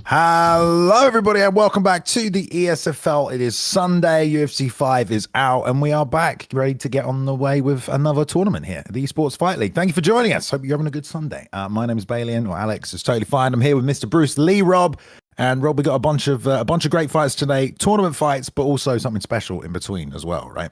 Hello, everybody, and welcome back to the ESFL. It is Sunday, UFC 5 is out, and we are back, ready to get on the way with another tournament here, the Esports Fight League. Thank you for joining us. Hope you're having a good Sunday. My name is Balian, or Alex is totally fine. I'm here with Mr. Bruce Lee, Rob, and Rob, we got a bunch of great fights today, tournament fights, but also something special in between as well, right?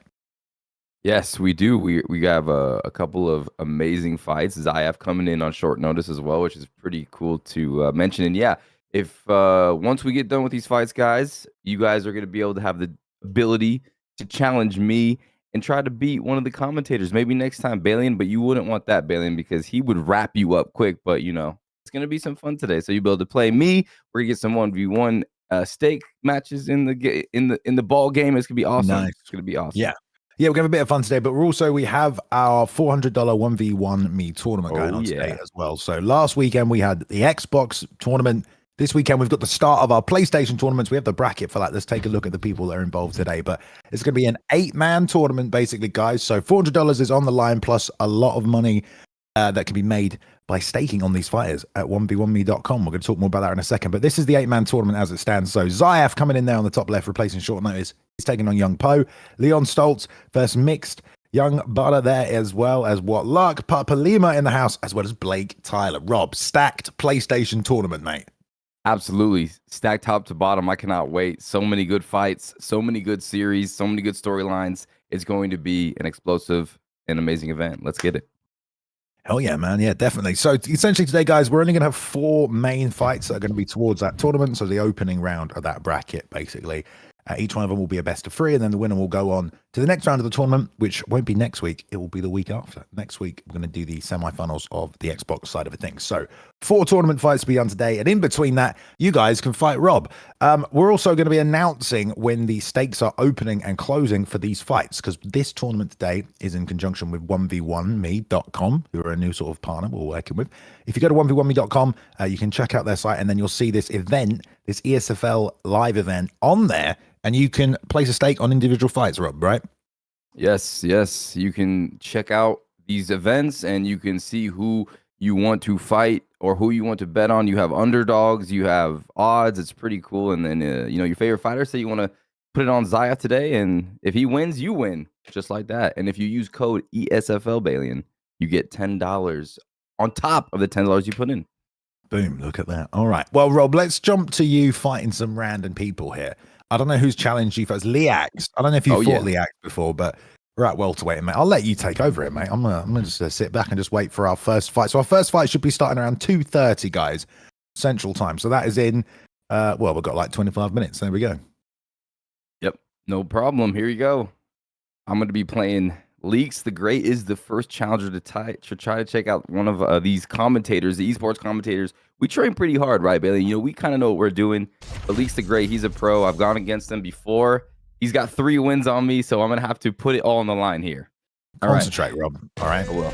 Yes, we do. We have a couple of amazing fights. Zyaf coming in on short notice as well, which is pretty cool to mention. And yeah, if once we get done with these fights, guys, you guys are going to be able to have the ability to challenge me and try to beat one of the commentators. Maybe next time, Balian, but you wouldn't want that, Balian, because he would wrap you up quick. But, you know, it's going to be some fun today. So you'll be able to play me. We're going to get some 1v1 stake matches in the ball game. It's going to be awesome. Nice. It's going to be awesome. Yeah. Yeah, we're going to have a bit of fun today, but we have our $400 1v1 me tournament going on today as well. So last weekend we had the Xbox tournament. This weekend we've got the start of our PlayStation tournaments. We have the bracket for that. Let's take a look at the people that are involved today. But it's going to be an 8-man tournament, basically, guys. So $400 is on the line, plus a lot of money that can be made by staking on these fighters at 1v1me.com. We're going to talk more about that in a second. But this is the 8-man tournament as it stands. So Zyaf coming in there on the top left, replacing short notice. He's taking on Young Po. Leon Stolz versus mixed KYoungButta there, as well as whatlock. PapaLemur in the house, as well as BlakeTylerr. Rob, stacked PlayStation tournament, mate. Absolutely. Stacked top to bottom. I cannot wait. So many good fights, so many good series, so many good storylines. It's going to be an explosive and amazing event. Let's get it. Hell yeah, man. Yeah, definitely. So essentially today, guys, we're only going to have 4 main fights that are going to be towards that tournament. So the opening round of that bracket, basically. Each one of them will be a best of 3, and then the winner will go on to the next round of the tournament, which won't be next week. It will be the week after. Next week, we're going to do the semifinals of the Xbox side of the thing. So 4 tournament fights to be done today, and in between that, you guys can fight Rob. We're also going to be announcing when the stakes are opening and closing for these fights, because this tournament today is in conjunction with 1v1me.com, who are a new sort of partner we're working with. If you go to 1v1me.com, you can check out their site, and then you'll see this event, this ESFL live event on there, and you can place a stake on individual fights, Rob, right? Yes. You can check out these events and you can see who you want to fight or who you want to bet on. You have underdogs, you have odds. It's pretty cool. And then, you know, your favorite fighter, say you want to put it on Zyaf today. And if he wins, you win. Just like that. And if you use code ESFL Balian, you get $10 on top of the $10 you put in. Boom. Look at that. All right. Well, Rob, let's jump to you fighting some random people here. I don't know who's challenged you first. Leax. I don't know if you fought Leax before, but we're at welterweight, mate. I'll let you take over it, mate. I'm gonna just sit back and just wait for our first fight. So our first fight should be starting around 2:30, guys, Central Time. So that is in, well, we've got like 25 minutes. There we go. Yep. No problem. Here you go. I'm going to be playing Leaks the Great is the first challenger to try to check out one of these commentators, the esports commentators. We train pretty hard, right, Bailey? You know, we kind of know what we're doing. But Leaks the Great, he's a pro. I've gone against him before. He's got 3 wins on me, so I'm going to have to put it all on the line here. Concentrate, Rob. All right? I will.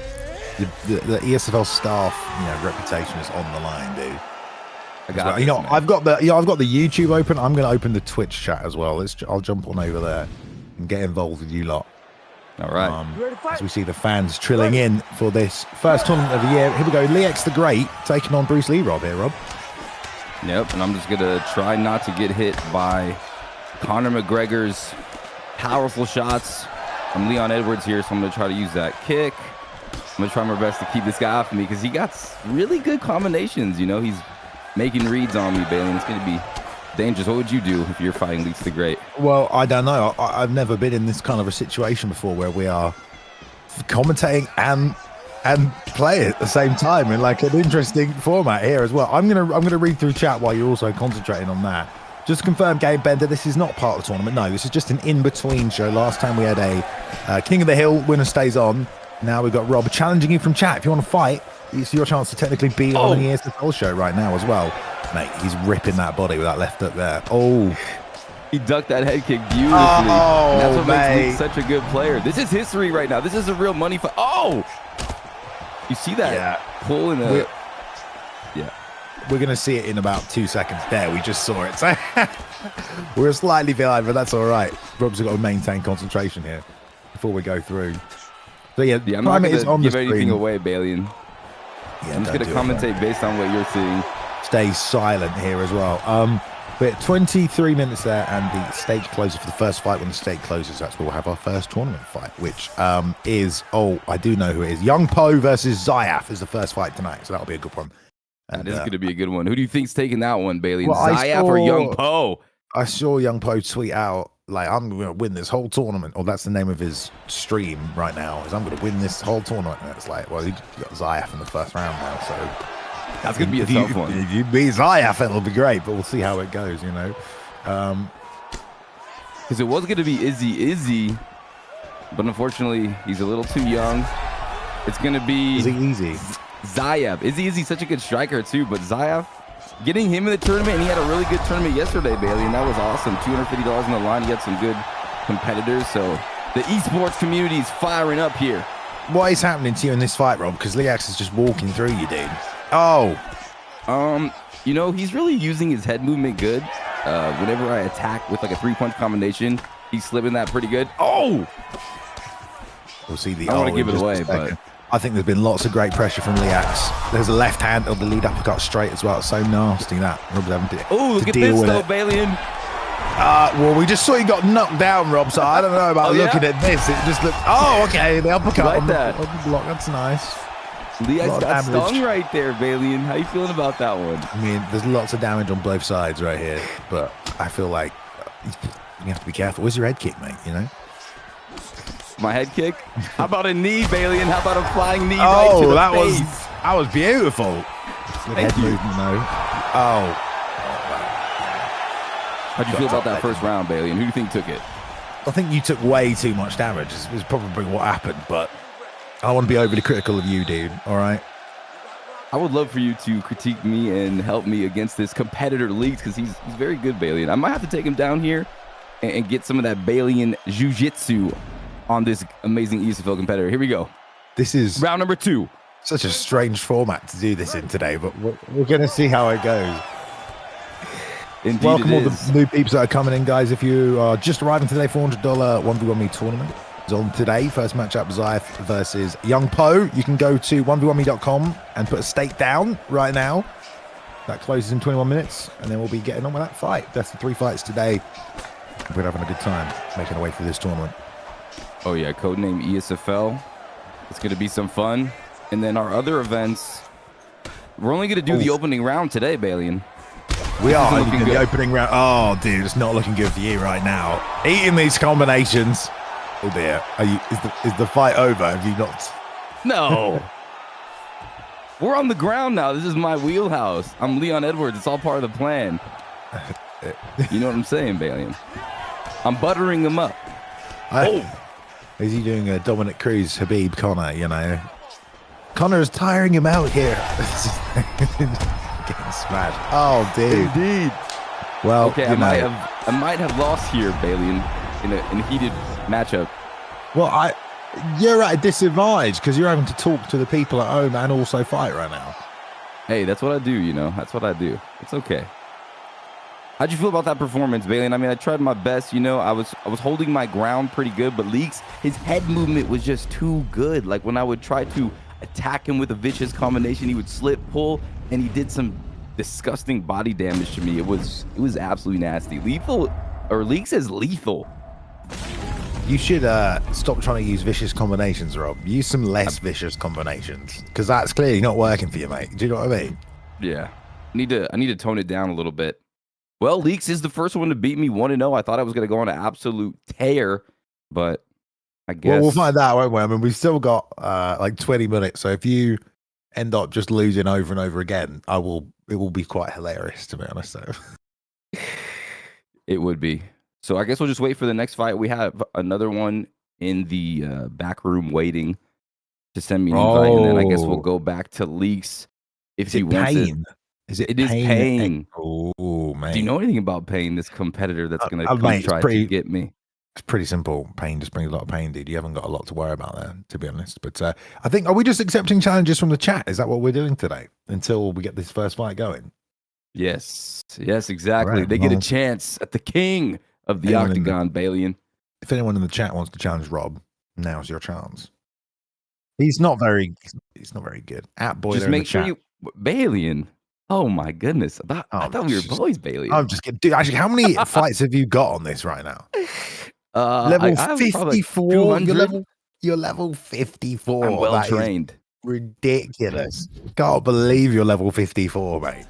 The ESFL staff, you know, reputation is on the line, dude. I got you know, man. I've got the YouTube open. I'm going to open the Twitch chat as well. I'll jump on over there and get involved with you lot. All right. As we see the fans trilling in for this first tournament of the year. Here we go. Leax the Great taking on Bruce Lee, Rob. Yep, and I'm just going to try not to get hit by Conor McGregor's powerful shots. I'm Leon Edwards here, so I'm going to try to use that kick. I'm going to try my best to keep this guy off of me because he got really good combinations. You know, he's making reads on me, Bailey, and it's going to be dangerous. What would you do if you're fighting Leaks the Great? Well, I don't know. I've never been in this kind of a situation before where we are commentating and play at the same time in like an interesting format here as well. I'm gonna read through chat while you're also concentrating on that. Just to confirm, Gabe Bender, this is not part of the tournament. No, this is just an in-between show. Last time we had a King of the Hill, winner stays on. Now we've got Rob challenging you from chat. If you want to fight, it's your chance to technically be on the ESFL show right now as well. Mate, he's ripping that body with that left hook there. Oh. He ducked that head kick beautifully. Oh, that's what makes Leak such a good player. This is history right now. This is a real money fight. Oh! You see that pull in the... We're going to see it in about 2 seconds. There, we just saw it. So we're slightly behind, but that's all right. Rob's got to maintain concentration here before we go through. So yeah, I'm not going to give anything away, Balian. I'm just going to commentate based on what you're seeing. stays silent here as well. But 23 minutes there, and the stage closes for the first fight. When the stage closes, that's where we'll have our first tournament fight, which is, I do know who it is. KYoungButta versus Zyaf is the first fight tonight, so that'll be a good one. And that is going to be a good one. Who do you think's taking that one, Bailey? Well, Zyaf or KyoungButta? I saw KyoungButta tweet out, like, I'm going to win this whole tournament. Or that's the name of his stream right now, is I'm going to win this whole tournament. And it's like, well, he got Zyaf in the first round now, so... That's going to be a tough one. If you beat Zyaf, it'll be great, but we'll see how it goes, you know. Because it was going to be Izzy, but unfortunately, he's a little too young. It's going to be Izzy. Zyaf. Izzy such a good striker too, but Zyaf, getting him in the tournament, and he had a really good tournament yesterday, Bailey, and that was awesome. $250 on the line. He had some good competitors, so the esports community is firing up here. What is happening to you in this fight, Rob? Because Leax is just walking through you, dude. Oh. You know, he's really using his head movement good. Whenever I attack with like a 3-punch combination, he's slipping that pretty good. Oh! We'll see the. I want to give it away, but I think there's been lots of great pressure from Leax. There's a left hand of the lead uppercut straight as well. It's so nasty that Rob's having to. Oh, look at this though, Balian. Well, we just saw you got knocked down, Rob. So I don't know about looking at this. It just looked. Oh, okay, the uppercut like on that. The block. That's nice. Leax got stung right there, Balian. How you feeling about that one? I mean, there's lots of damage on both sides right here, but I feel like you have to be careful. Where's your head kick, mate? You know. My head kick? How about a knee, Balian? How about a flying knee right to the face? That was beautiful. Good head movement, though. Oh. How'd you feel about that first round, Balian? Who do you think took it? I think you took way too much damage. Is probably what happened, but I want to be overly critical of you, dude. All right. I would love for you to critique me and help me against this competitor Leaks, because he's very good, Balian. I might have to take him down here and get some of that Balian jiu-jitsu on this amazing ESFL competitor. Here we go. This is round number 2. Such a strange format to do this in today, but we're going to see how it goes. Indeed. Welcome all the new peeps that are coming in, guys. If you are just arriving today, $400 1v1me tournament is on today. First matchup, Zyaf versus KyoungButta. You can go to 1v1me.com and put a stake down right now. That closes in 21 minutes, and then we'll be getting on with that fight. That's the 3 fights today. We're having a good time making our way through this tournament. Oh yeah, codename ESFL. It's going to be some fun. And then our other events, we're only going to do the opening round today, Balian. We are looking the opening round. Oh, dude, it's not looking good for you right now. Eating these combinations. Oh dear. Is the fight over? Have you not? No. We're on the ground now. This is my wheelhouse. I'm Leon Edwards. It's all part of the plan. You know what I'm saying, Balian? I'm buttering him up. Is he doing a Dominic Cruz, Habib Connor, you know? Connor is tiring him out here. Getting smashed. Oh, dude. Indeed. Well, okay, I might have lost here, Balian, in a heated matchup. Well, you're at a disadvantage because you're having to talk to the people at home and also fight right now. Hey, that's what I do, you know. That's what I do. It's okay. How'd you feel about that performance, Balian? I mean, I tried my best, you know. I was holding my ground pretty good, but Leaks, his head movement was just too good. Like when I would try to attack him with a vicious combination, he would slip, pull, and he did some disgusting body damage to me. It was absolutely nasty. Leaks is lethal. You should stop trying to use vicious combinations, Rob. Use some less vicious combinations, because that's clearly not working for you, mate. Do you know what I mean? Yeah. I need to tone it down a little bit. Well, Leaks is the first one to beat me 1-0. I thought I was going to go on an absolute tear, but I guess... Well, we'll find out, won't we? I mean, we've still got like 20 minutes, so if you end up just losing over and over again, it will be quite hilarious, to be honest. So. It would be. So I guess we'll just wait for the next fight. We have another one in the back room waiting to send me an invite, and then I guess we'll go back to Leaks if he wants it. It is Pain. Oh, man. Do you know anything about Pain, this competitor that's going to try to get me? It's pretty simple. Pain just brings a lot of pain, dude. You haven't got a lot to worry about there, to be honest. But I think, are we just accepting challenges from the chat? Is that what we're doing today until we get this first fight going? Yes, exactly. Right, they get a chance at the king of the Octagon, Balian. If anyone in the chat wants to challenge Rob, now's your chance. He's not very good. At Boiler, just make sure you, Balian. Oh my goodness! I I'm thought we were just- boys, Bailey. I'm just kidding. Dude, actually, how many fights have you got on this right now? I Level have probably 54. 200. You're level 54. I'm well That is trained. ridiculous. Can't believe you're level 54, mate.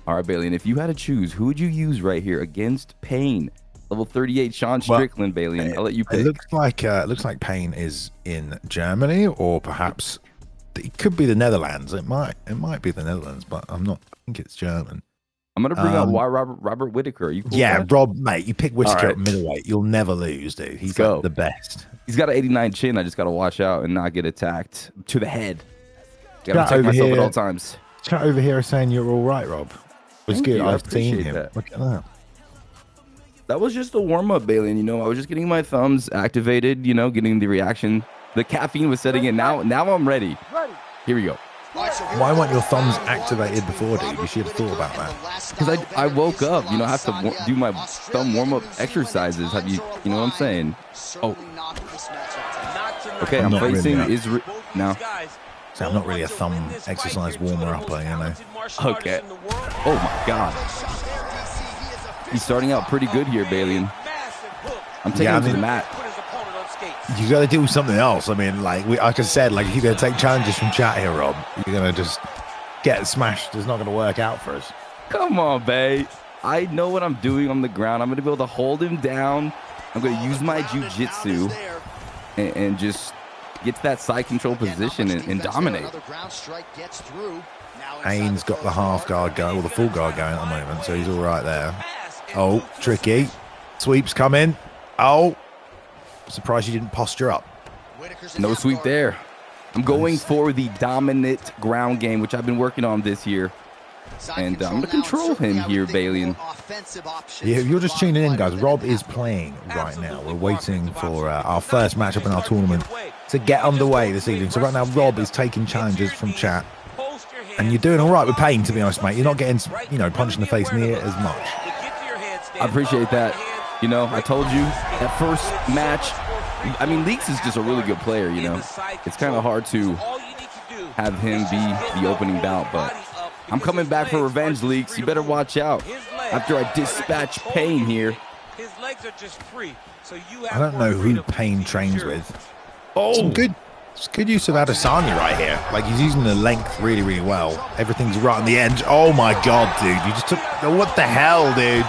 All right, Bailey. And if you had to choose, who would you use right here against Payne? Level 38, Sean Strickland, Bailey. And I'll let you pick. It looks like Payne is in Germany, or perhaps it could be the Netherlands. It might be the Netherlands, but I'm not. I think it's German. I'm gonna bring up why Robert Whitaker. Are you cool? Yeah, Rob, mate, you pick Whitaker Right. at middleweight. You'll never lose, dude. He's go. like the best. He's got an 89 chin. I just gotta watch out and not get attacked to the head. Gotta Chat protect over myself here. at all times. Chat over here is saying you're all right, Rob. It's Thank good. you, I I've seen appreciate him. that. Look at that. That was just a warm up, Bailey. And, you know, I was just getting my thumbs activated. You know, getting the reaction. The caffeine was setting in. Now I'm ready. Here we go. Why weren't your thumbs activated before, dude? You should have thought about that. Because I woke up, you know, I have to do my thumb warm-up exercises. Have you know what I'm saying? Oh. Okay, I'm Not facing really. Israel now. So I'm not really a thumb exercise warmer upper, you know. Okay. Oh my God. He's starting out pretty good here, Bailey. I'm taking him to the mat. You got to do something else. I mean, like like I said, like if you're going to take challenges from chat here, Rob, you're going to just get smashed. It's not going to work out for us. Come on, babe. I know what I'm doing on the ground. I'm going to be able to hold him down. I'm going to use my jiu-jitsu and just get to that side control position and dominate. Haynes got the half guard going, or the full guard going at the moment, so he's all right there. Oh, tricky. Sweeps come in. Oh, surprised you didn't posture up. No sweep there. I'm going for the dominant ground game, which I've been working on this year. And I'm going to control him here, Bailey. Yeah, if you're just tuning in, guys, Rob is playing right now. We're waiting for our first matchup in our tournament to get underway this evening. So right now, Rob is taking challenges from chat. And you're doing all right with Payne, to be honest, mate. You're not getting, you know, punched in the face near as much. I appreciate that. You know, I told you that first match, I mean, Leaks is just a really good player, you know. It's kind of hard to have him be the opening bout, but I'm coming back for revenge, Leaks. You better watch out after I dispatch Payne here. I don't know who Payne trains with. Oh, Some good use of Adesanya right here. Like, he's using the length really, really well. Everything's right on the edge. Oh, my God, dude. You just took... What the hell, dude?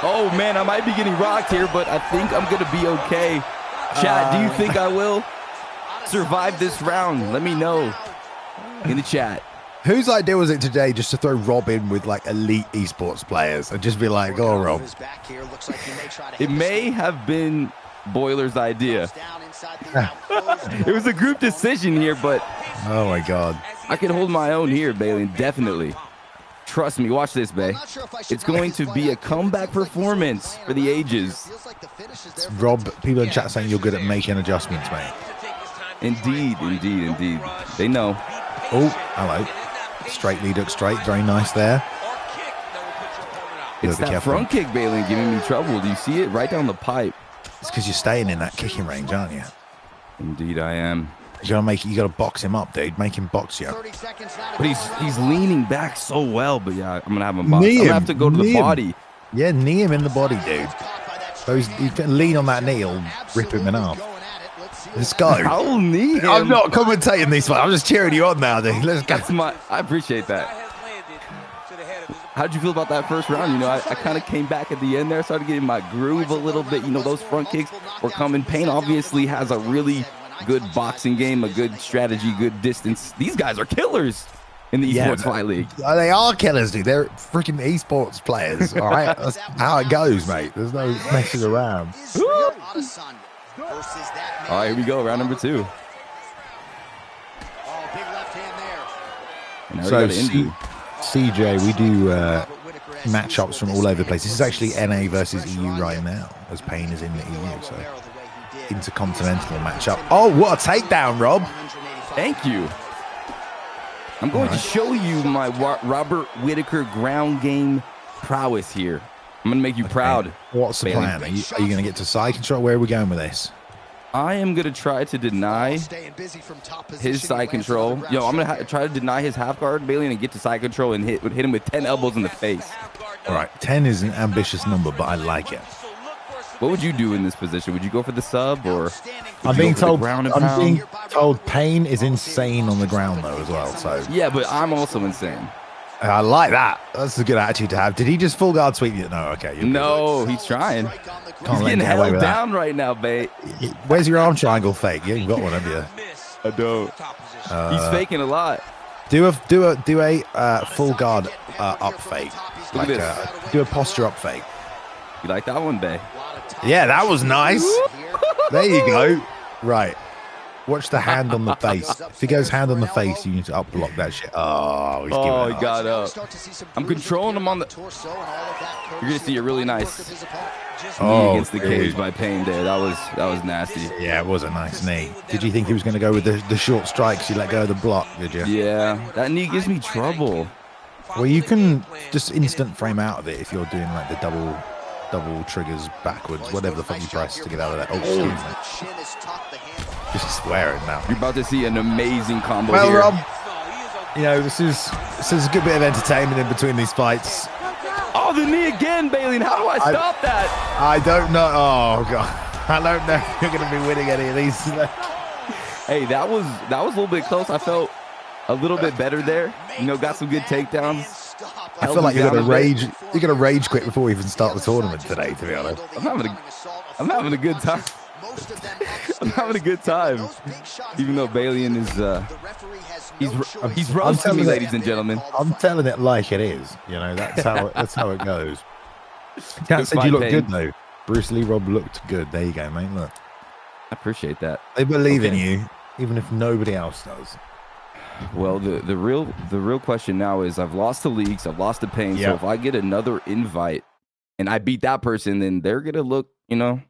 oh man, I might be getting rocked here, but I think I'm going to be okay. Chat, do you think I will survive this round? Let me know in the chat. Whose idea was it today just to throw Rob in with, like, elite esports players and just be like, oh, Rob. It may have been Boiler's idea. It was a group decision here, but Oh, my God. I can hold my own here, Bailey, definitely. Trust me, watch this, Bay. It's going to be a comeback performance for the ages. Rob, people in chat saying you're good at making adjustments, mate. Indeed, indeed, indeed. They know. Oh, hello. Straight lead up straight. Very nice there. It's that front kick, Bailey, giving me trouble. Do you see it? Right down the pipe. It's because you're staying in that kicking range, aren't you? Indeed, I am. You gotta box him up, dude. Make him box you. But he's leaning back so well. But yeah, I'm gonna have him box. I'm gonna have to go to the body. Yeah, knee him in the body, dude. So he can lean on that knee, he'll rip him in half. Let's go. I'll knee him. I'm not commentating this one. I'm just cheering you on now, dude. Let's go. I appreciate that. How'd you feel about that first round? You know, I kind of came back at the end there, started getting my groove a little bit. You know, those front kicks were coming. Payne obviously has a really good boxing game, a good strategy, good distance. These guys are killers in the esports fight league. They are killers, dude. They're freaking esports players. All right, that's how it goes, mate. There's no messing around. All right, here we go, round number 2. And now we So got an injury. CJ, we do matchups from all over the place. This is actually NA versus EU right now, as Payne is in the EU. So intercontinental matchup. Oh, what a takedown, Rob. Thank you. I'm going to show you my Robert Whitaker ground game prowess here. I'm going to make you proud. What's the Bailey. plan? Are you going to get to side control? Where are we going with this? I am gonna try to deny his side control. Yo, I'm gonna try to deny his half guard, Bailey, and get to side control and hit him with 10 elbows in the face. All right, 10 is an ambitious number, but I like it. What would you do in this position? Would you go for the sub, or I'm being told Pain is insane on the ground though as well. So yeah, but I'm also insane. I like that. That's a good attitude to have. Did he just full guard sweep you? No, okay. No, he's trying. He's getting held down right now, babe. Where's your arm triangle fake? You ain't got one, have you? I don't. He's faking a lot. Do a full guard up fake. Look at this. Do a posture up fake. You like that one, babe? Yeah, that was nice. There you go. Right. Watch the hand on the face. If he goes hand on the face, you need to up block that shit. Oh, he got up. I'm controlling him on the. You're gonna see a really nice knee against the cage by Pain there. That was nasty. Yeah, it was a nice knee. Did you think he was going to go with the short strikes? You let go of the block, did you? Yeah, that knee gives me trouble. Well, you can just instant frame out of it if you're doing like the double triggers backwards, whatever the fuck you press to get out of that. Oh, excuse me. Just swearing now. You're about to see an amazing combo well, here. Rob, you know, this is a good bit of entertainment in between these fights. Oh, the knee again, Bailey. How do I stop that? I don't know. Oh, God. I don't know if you're going to be winning any of these. Hey, that was a little bit close. I felt a little bit better there. You know, got some good takedowns. I feel like you're gonna rage. You're gonna rage quit before we even start the tournament today. To be honest, I'm having a good time. I'm having a good time. Even though Balian is he's roasting me, ladies and gentlemen. I'm telling it like it is. You know, that's how it goes. Cat said you look good though. Bruce Lee Rob looked good. There you go, mate. Look, I appreciate that. They believe in you, even if nobody else does. Well, the real question now is I've lost the leagues, I've lost the Pain. So if I get another invite and I beat that person, then they're gonna look, you know.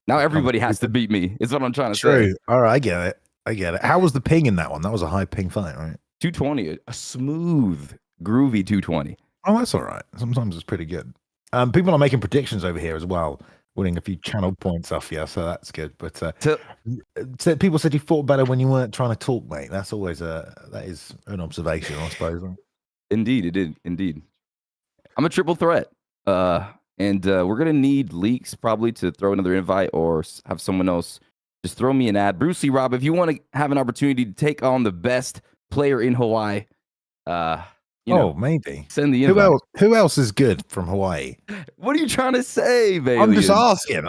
Now everybody has to beat me. Is what I'm trying to say. True. All right, I get it. How was the ping in that one? That was a high ping fight, right? 220, a smooth, groovy 220. Oh, that's all right. Sometimes it's pretty good. People are making predictions over here as well, winning a few channel points off you, so that's good. But people said you fought better when you weren't trying to talk, mate. That's always that is an observation, I suppose. Indeed, it did. Indeed, I'm a triple threat, and we're gonna need leaks probably to throw another invite or have someone else just throw me an ad. Bruce Lee Rob, if you want to have an opportunity to take on the best player in Hawaii, maybe send the invite. Who else is good from Hawaii? What are you trying to say, baby? I'm just asking.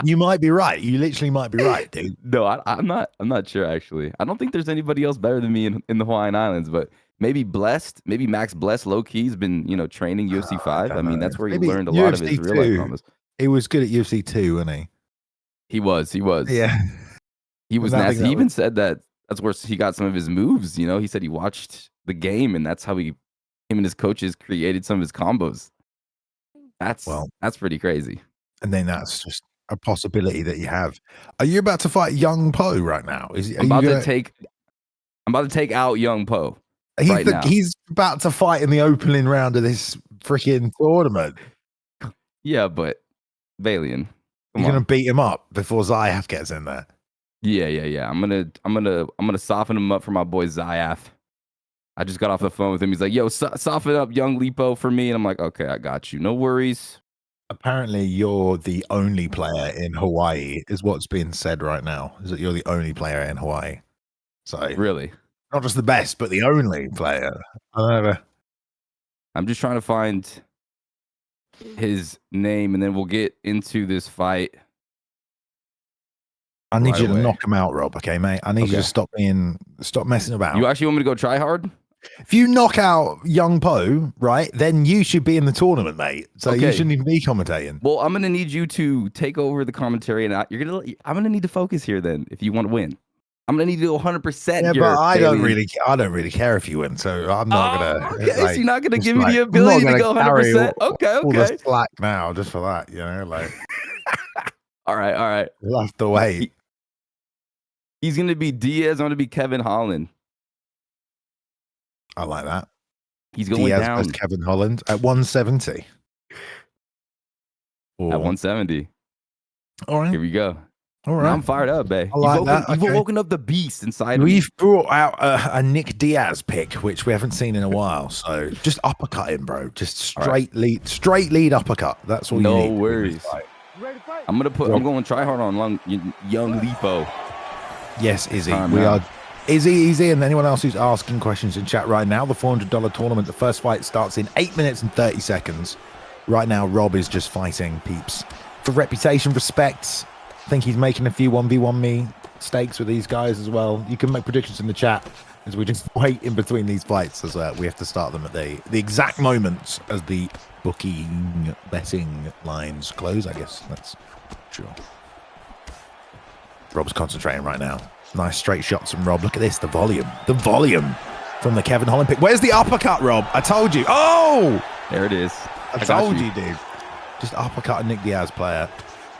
You might be right. You literally might be right, dude. No, I'm not sure actually. I don't think there's anybody else better than me in the Hawaiian Islands, but maybe Max Blessed low key's been, you know, training UFC 5. I mean, that's where he learned a lot of his real life promise. He was good at UFC 2, wasn't he? He was. Yeah. He was nasty. He even said that's where he got some of his moves, you know. He said he watched the game and that's how him and his coaches created some of his combos. That's pretty crazy. And then that's just a possibility that you have. Are you about to fight Young Po right now? I'm about to take out Young Po. He's about to fight in the opening round of this freaking tournament. Yeah, but Balian, you're gonna beat him up before Zyaf gets in there. Yeah. I'm gonna soften him up for my boy Zyaf. I just got off the phone with him. He's like, "Yo, soften up Young Lipo for me," and I'm like, "Okay, I got you. No worries." Apparently, you're the only player in Hawaii, is what's being said right now. Is that you're the only player in Hawaii? So really, not just the best, but the only player. I'm just trying to find his name, and then we'll get into this fight. I need you to knock him out, Rob. Okay, mate. I need you to stop messing about. You actually want me to go try hard? If you knock out Young Po, right, then you should be in the tournament, mate. So you shouldn't even be commentating. Well, I'm gonna need you to take over the commentary, and I'm gonna need to focus here. Then, if you want to win, I'm gonna need to go 100%. Yeah, but I don't really care if you win. So I'm not gonna. Okay, so you're not gonna give me the ability to go 100%. Okay. All the slack now, just for that, you know, like. All right. We'll have to wait. He's gonna be Diaz. I'm gonna be Kevin Holland. I like that. He's going Diaz down. Kevin Holland at 170. At 170. All right. Here we go. All Now right. I'm fired up, babe. I like that. You've Okay. woken up the beast inside of me. We've brought out a Nick Diaz pick, which we haven't seen in a while. So just uppercut him, bro. Just straight lead uppercut. That's all you need. No worries. I'm going to try hard on young Lipo. Yes, Izzy. We are Izzy, and anyone else who's asking questions in chat right now. The $400 tournament. The first fight starts in 8 minutes and 30 seconds. Right now, Rob is just fighting peeps for reputation, respect. I think he's making a few 1v1 me stakes with these guys as well. You can make predictions in the chat as we just wait in between these fights, as we have to start them at the exact moments as the betting lines close. I guess that's true. Rob's concentrating right now. Nice straight shots from Rob. Look at this, the volume from the Kevin Holland pick. Where's the uppercut, Rob? I told you. Oh, there it is. I told you, dude. Just uppercut a Nick Diaz player.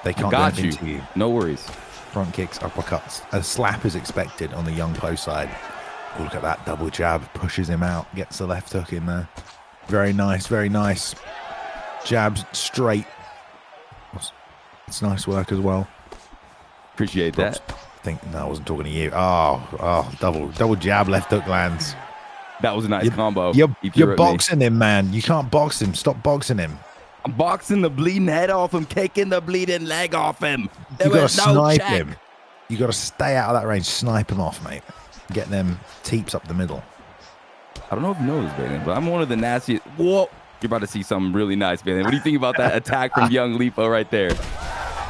They can't do anything to you. No worries. Front kicks, uppercuts. A slap is expected on the young post side. Oh, look at that double jab. Pushes him out. Gets the left hook in there. Very nice. Very nice. Jabs straight. It's nice work as well. Appreciate that. No, I wasn't talking to you. Oh, double jab, left hook lands. That was a nice combo. You're boxing him, man. You can't box him. Stop boxing him. I'm boxing the bleeding head off him, kicking the bleeding leg off him. You got to snipe him. You got to stay out of that range. Snipe him off, mate. Get them teeps up the middle. I don't know if you know this, Bailey, but I'm one of the nastiest. Whoa. You're about to see something really nice, Bailey. What do you think about that attack from young Lipo right there?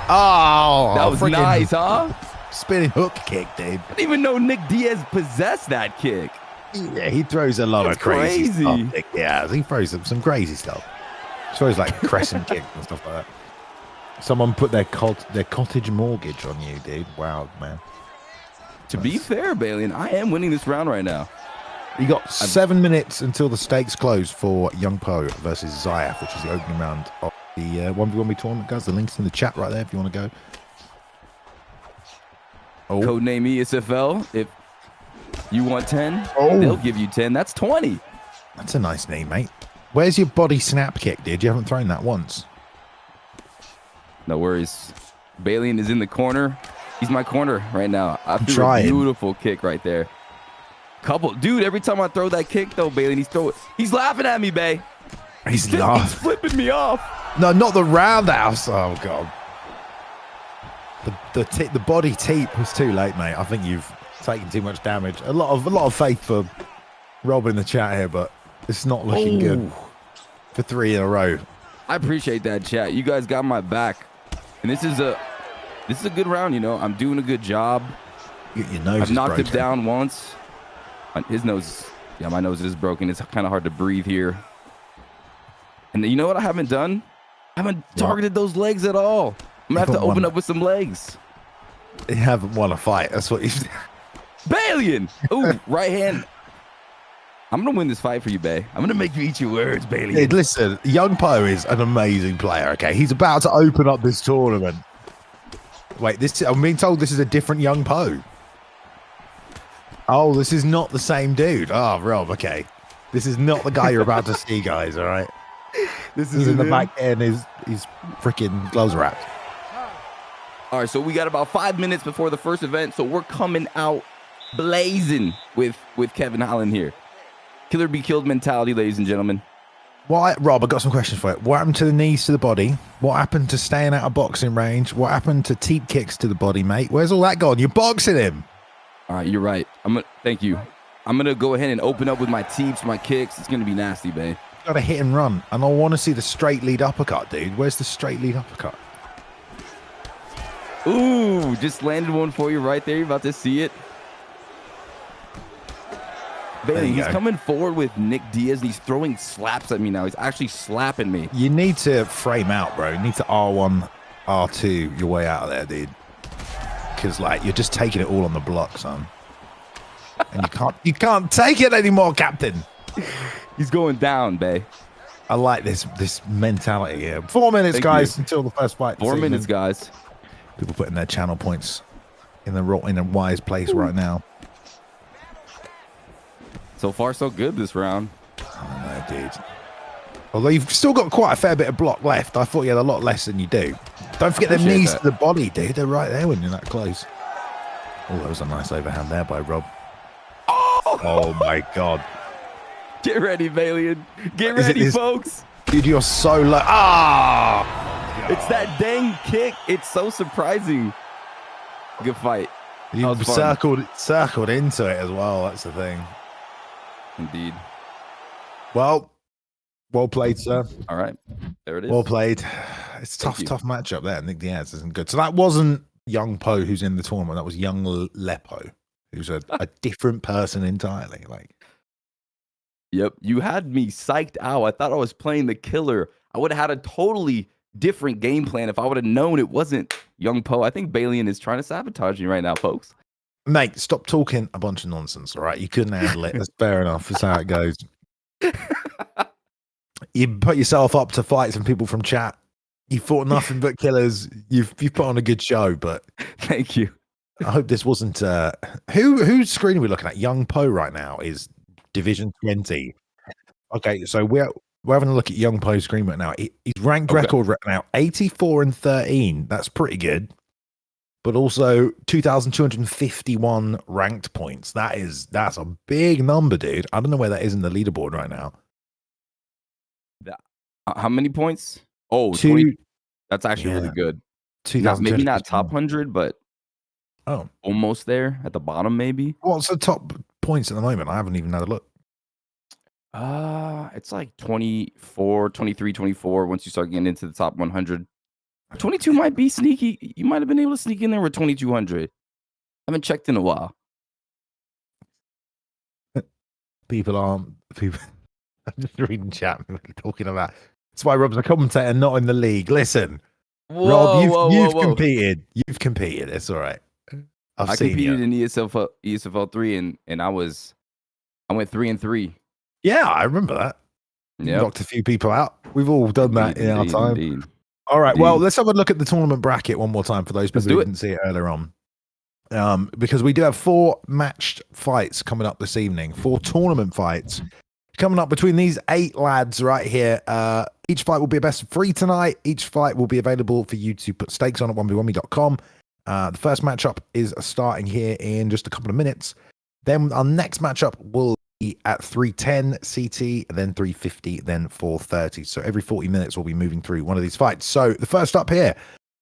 Oh, that was nice, huh? Spinning hook kick, dude. I didn't even know Nick Diaz possessed that kick. Yeah, he throws a lot of crazy stuff. Yeah, he throws some crazy stuff. He throws like crescent kicks and stuff like that. Someone put their cottage mortgage on you, dude. Wow, man. To be fair, Bailey, I am winning this round right now. You got 7 minutes until the stakes close for Young Po versus Zyaf, which is the opening round of the 1v1 tournament, guys. The link's in the chat right there if you want to go. Oh. Codename ESFL. If you want 10, they'll give you 10. That's 20. That's a nice name, mate. Where's your body snap kick, dude? You haven't thrown that once. No worries. Balian is in the corner. He's my corner right now. I threw a beautiful kick right there. Dude, every time I throw that kick, though, Balian, he's laughing at me, Bay. He's flipping me off. No, not the roundhouse. Oh, God. The body teep was too late, mate. I think you've taken too much damage. A lot of faith for Rob in the chat here, but it's not looking good for 3 in a row. I appreciate that, chat. You guys got my back, and this is a good round. You know, I'm doing a good job. Your nose I've knocked him down once. His nose, my nose is broken. It's kind of hard to breathe here. And you know what I haven't done? I haven't targeted those legs at all. I'm gonna have to open up with some legs. You haven't won a fight. That's what you've. Balian! Ooh, right hand. I'm gonna win this fight for you, Bay. I'm gonna make you eat your words, Balian. Hey, listen, Young Po is an amazing player. Okay, he's about to open up this tournament. Wait, I'm being told this is a different Young Po. Oh, this is not the same dude. Oh, Rob. Okay, this is not the guy you're about to see, guys. All right. This is in the back and his freaking gloves wrapped. All right, so we got about 5 minutes before the first event, so we're coming out blazing with Kevin Holland here. Killer be killed mentality, ladies and gentlemen. Rob, I got some questions for you. What happened to the knees to the body? What happened to staying out of boxing range? What happened to teep kicks to the body, mate? Where's all that gone? You're boxing him. All right, you're right. Thank you. I'm gonna go ahead and open up with my teeps, my kicks. It's gonna be nasty, babe. Got a hit and run, and I want to see the straight lead uppercut, dude. Where's the straight lead uppercut? Ooh, just landed one for you right there. You're about to see it. Bailey, he's coming forward with Nick Diaz, and he's throwing slaps at me now. He's actually slapping me. You need to frame out, bro. You need to R1, R2 your way out of there, dude. Because, you're just taking it all on the block, son. And you can't take it anymore, Captain. He's going down, Bay. I like this mentality here. 4 minutes, guys, until the first fight. 4 minutes, guys. People putting their channel points in a wise place right now. So far, so good this round. Oh, no, dude. Although you've still got quite a fair bit of block left. I thought you had a lot less than you do. Don't forget them Appreciate knees that. to the body, dude. They're right there when you're that close. Oh, that was a nice overhand there by Rob. Oh my God. Get ready, Valiant. Get Is it ready, this- folks. Dude, you're so low. It's that dang kick. It's so surprising. Good fight. You was fun. circled into it as well. That's the thing. Indeed. Well played, sir. All right. There it is. Well played. It's Thank tough, you. tough matchup there. Nick Diaz isn't good. So that wasn't Young Po who's in the tournament. That was Young Lepo, who's a different person entirely. Like, Yep. You had me psyched out. I thought I was playing the killer. I would have had a totally different game plan if I would have known it wasn't Young Po. I think Balian is trying to sabotage you right now, folks. mate, stop talking a bunch of nonsense. All right, you couldn't handle it. That's fair enough. That's how it goes. You put yourself up to fight some people from chat. You fought nothing but killers. You've put on a good show, but Thank you. I hope this wasn't whose screen are we looking at? Young Po right now is Division 20. Okay, so we're having a look at Young Po's screen right now. He's ranked record right now 84-13. That's pretty good. But also 2,251 ranked points. That's a big number, dude. I don't know where that is in the leaderboard right now. How many points? Oh, 20. That's actually really good. Maybe not top 100, but almost there at the bottom, maybe. What's the top points at the moment? I haven't even had a look. It's like 24, 23, 24 once you start getting into the top 100. 22 might be sneaky. You might have been able to sneak in there with 2,200. I haven't checked in a while. People. I'm just reading chat. Talking about. That's why Rob's a commentator, not in the league. Listen, Rob, you've competed. You've competed. It's all right. I competed in ESFL 3, and I went 3-3. Yeah, I remember that. Yeah, knocked a few people out. We've all done that in our time. Indeed. All right. Well, let's have a look at the tournament bracket one more time for those people who didn't see it earlier on. Because we do have 4 matched fights coming up this evening, 4 tournament fights coming up between these 8 lads right here. Each fight will be a best of 3 tonight. Each fight will be available for you to put stakes on at 1v1me.com. The first matchup is starting here in just a couple of minutes. Then our next matchup will be at 3:10 CT, then 3:50, then 4:30. So every 40 minutes we'll be moving through one of these fights. So the first up here,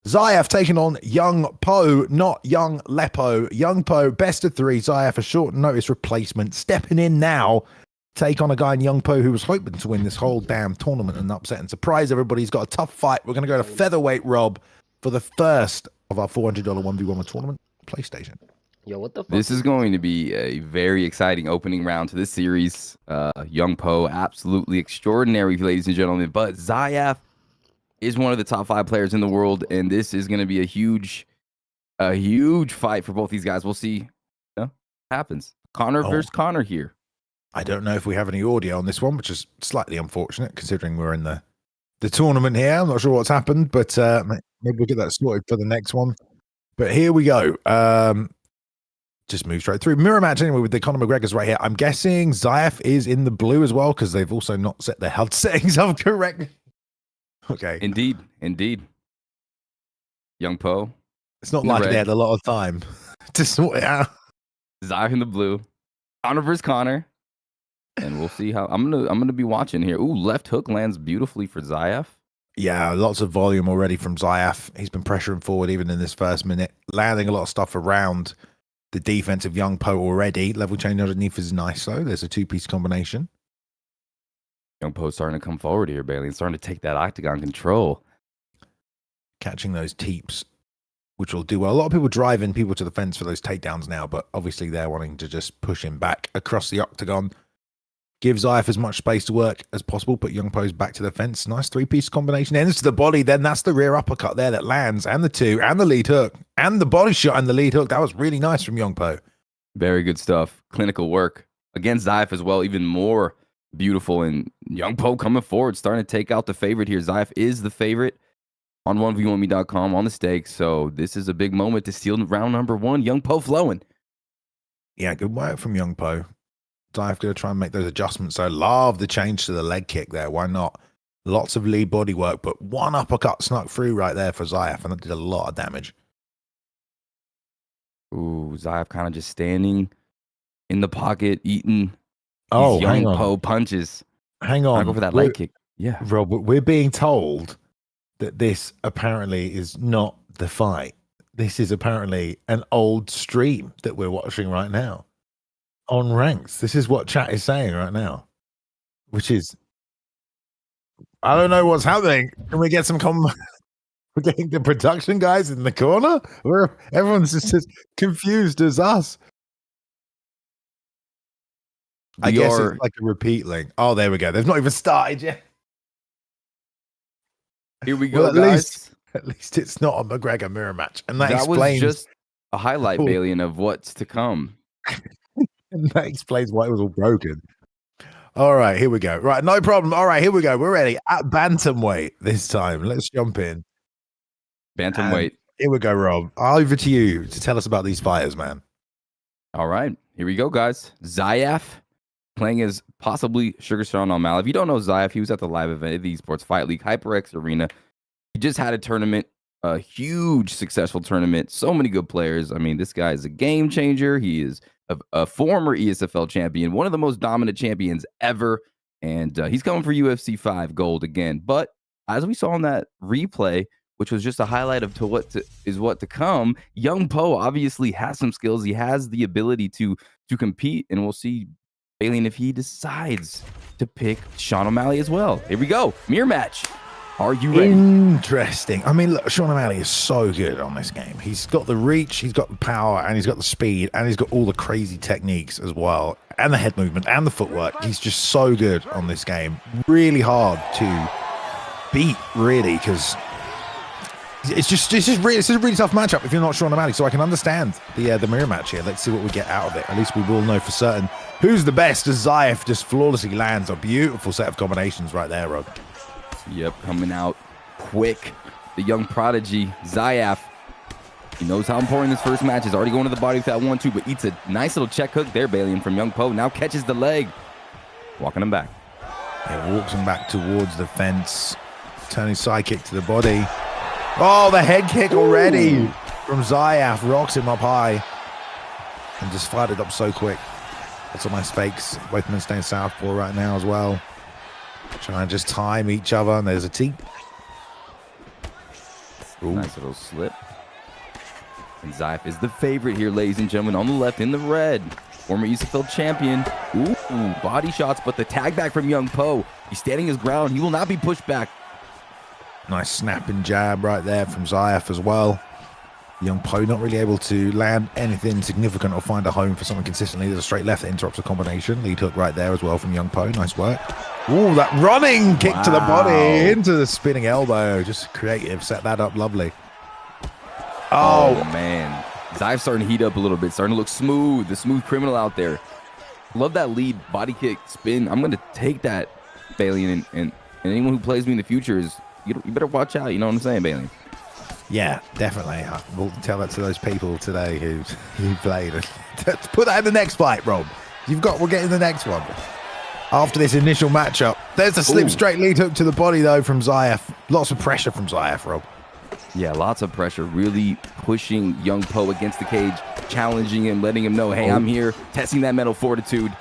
Zyaf taking on Young Po, not Young Lepo. Young Po, best of 3. Zyaf, a short notice replacement, stepping in now. Take on a guy in Young Po who was hoping to win this whole damn tournament and upset and surprise everybody. He's got a tough fight. We're going to go to featherweight, Rob, for the first of our $400 1v1 tournament PlayStation. Yo, what the fuck? This is going to be a very exciting opening round to this series. Young Po, absolutely extraordinary, ladies and gentlemen. But Zyaf is one of the top 5 players in the world, and this is going to be a huge fight for both these guys. We'll see what happens. Connor versus Connor here. I don't know if we have any audio on this one, which is slightly unfortunate considering we're in the tournament here. I'm not sure what's happened, but maybe we'll get that sorted for the next one. But here we go. Just move straight through. Mirror match anyway with the Conor McGregor's right here. I'm guessing Zyaf is in the blue as well because they've also not set their HUD settings up correctly. Okay. Indeed. Young Po. It's not like they had a lot of time to sort it out. Zyaf in the blue. Connor versus Connor. And we'll see how I'm gonna be watching here. Ooh, left hook lands beautifully for Zyaf. Yeah, lots of volume already from Zyaf. He's been pressuring forward even in this first minute, landing a lot of stuff around the defense of Young Po already. Level change underneath is nice though. There's a 2-piece combination. Young Po's starting to come forward here, Bailey, and starting to take that octagon control. Catching those teeps, which will do well. A lot of people driving people to the fence for those takedowns now, but obviously they're wanting to just push him back across the octagon. Give Zyaf as much space to work as possible. Put Young Po's back to the fence. Nice 3-piece combination. Ends to the body. Then that's the rear uppercut there that lands. And the 2. And the lead hook. And the body shot and the lead hook. That was really nice from Young Po. Very good stuff. Clinical work. Against Zyaf as well. Even more beautiful. And Young Po coming forward. Starting to take out the favorite here. Zyaf is the favorite on 1v1me.com on the stakes. So this is a big moment to steal round number 1. Young Po flowing. Yeah, good work from Young Po. Zyaf going to try and make those adjustments. So I love the change to the leg kick there. Why not? Lots of lead body work, but one uppercut snuck through right there for Zyaf, and that did a lot of damage. Ooh, Zyaf kind of just standing in the pocket, eating Oh, these young hang on. Po punches. Hang I on. go for that leg kick. Yeah. Rob, we're being told that this apparently is not the fight. This is apparently an old stream that we're watching right now on ranks. This is what chat is saying right now, which is, I don't know what's happening. Can we get some we're getting the production guys in the corner? Everyone's just as confused as us. I guess it's like a repeat link. Oh, there we go. They've not even started yet. Here we go, guys. At least it's not a McGregor mirror match. And that was explains just a highlight, Balian, of what's to come. And that explains why it was all broken. All right, here we go. Right, no problem. All right, here we go. We're ready. At bantamweight this time. Let's jump in. Bantamweight. Here we go, Rob. Over to you to tell us about these fighters, man. All right, here we go, guys. Zyaf playing as possibly Sugar Sean O'Malley. If you don't know Zyaf, he was at the live event at the Esports Fight League HyperX Arena. He just had a tournament, a huge successful tournament. So many good players. I mean, this guy is a game changer. He is a former ESFL champion, one of the most dominant champions ever. And he's coming for UFC 5 gold again. But as we saw in that replay, which was just a highlight of what to come, Young Po obviously has some skills. He has the ability to compete, and we'll see, Balian, if he decides to pick Sean O'Malley as well. Here we go. Mirror match. Are you ready? Interesting. I mean, look, Sean O'Malley is so good on this game. He's got the reach, he's got the power, and he's got the speed, and he's got all the crazy techniques as well, and the head movement, and the footwork. He's just so good on this game. Really hard to beat, really, because it's just a really tough matchup if you're not Sean O'Malley. So I can understand the mirror match here. Let's see what we get out of it. At least we will know for certain who's the best, as Zyaf just flawlessly lands a beautiful set of combinations right there, Rob. Yep, coming out quick. The young prodigy, Zyaf. He knows how important this first match is. Already going to the body with that 1-2, but eats a nice little check hook there, Balian, from Young Po. Now catches the leg. Walking him back. Yeah, walks him back towards the fence. Turning side kick to the body. Oh, the head kick already from Zyaf. Rocks him up high. And just fired it up so quick. Lots of nice fakes. Both men staying southpaw right now as well. Trying to just time each other, and there's a T. Nice little slip. And Zyaf is the favorite here, ladies and gentlemen, on the left in the red. Former ESFL champion. Ooh, body shots, but the tag back from Young Po. He's standing his ground. He will not be pushed back. Nice snapping jab right there from Zyaf as well. Young Po not really able to land anything significant or find a home for something consistently. There's a straight left that interrupts the combination. Lead hook right there as well from Young Po. Nice work. Ooh, that running kick to the body into the spinning elbow. Just creative. Set that up lovely. Oh man. Zyaf's starting to heat up a little bit. Starting to look smooth. The smooth criminal out there. Love that lead body kick spin. I'm going to take that, Balian. And anyone who plays me in the future is, you better watch out. You know what I'm saying, Balian? Yeah, definitely. We'll tell that to those people today who played. Put that in the next fight, Rob. We're getting the next one. After this initial matchup. There's a slip straight lead hook to the body, though, from Zyaf. Lots of pressure from Zyaf, Rob. Yeah, lots of pressure. Really pushing Young Po against the cage, challenging him, letting him know, hey, I'm here, testing that mental fortitude.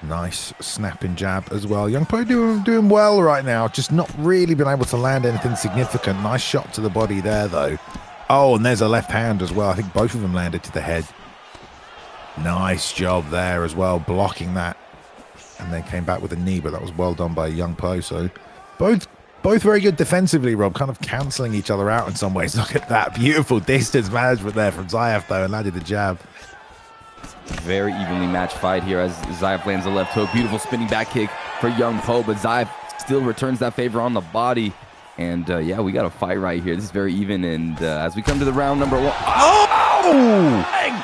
Nice snapping jab as well. Young Po doing well right now. Just not really been able to land anything significant. Nice shot to the body there, though. Oh, and there's a left hand as well. I think both of them landed to the head. Nice job there as well, blocking that. And then came back with a knee, but that was well done by Young Po. So both very good defensively, Rob, kind of cancelling each other out in some ways. Look at that beautiful distance management there from Zyaf, though, and landed the jab. Very evenly matched fight here as Zyaf lands the left hook. Beautiful spinning back kick for Young Po, but Zyaf still returns that favor on the body. And yeah, we got a fight right here. This is very even. And as we come to the round number 1. Oh! Bang!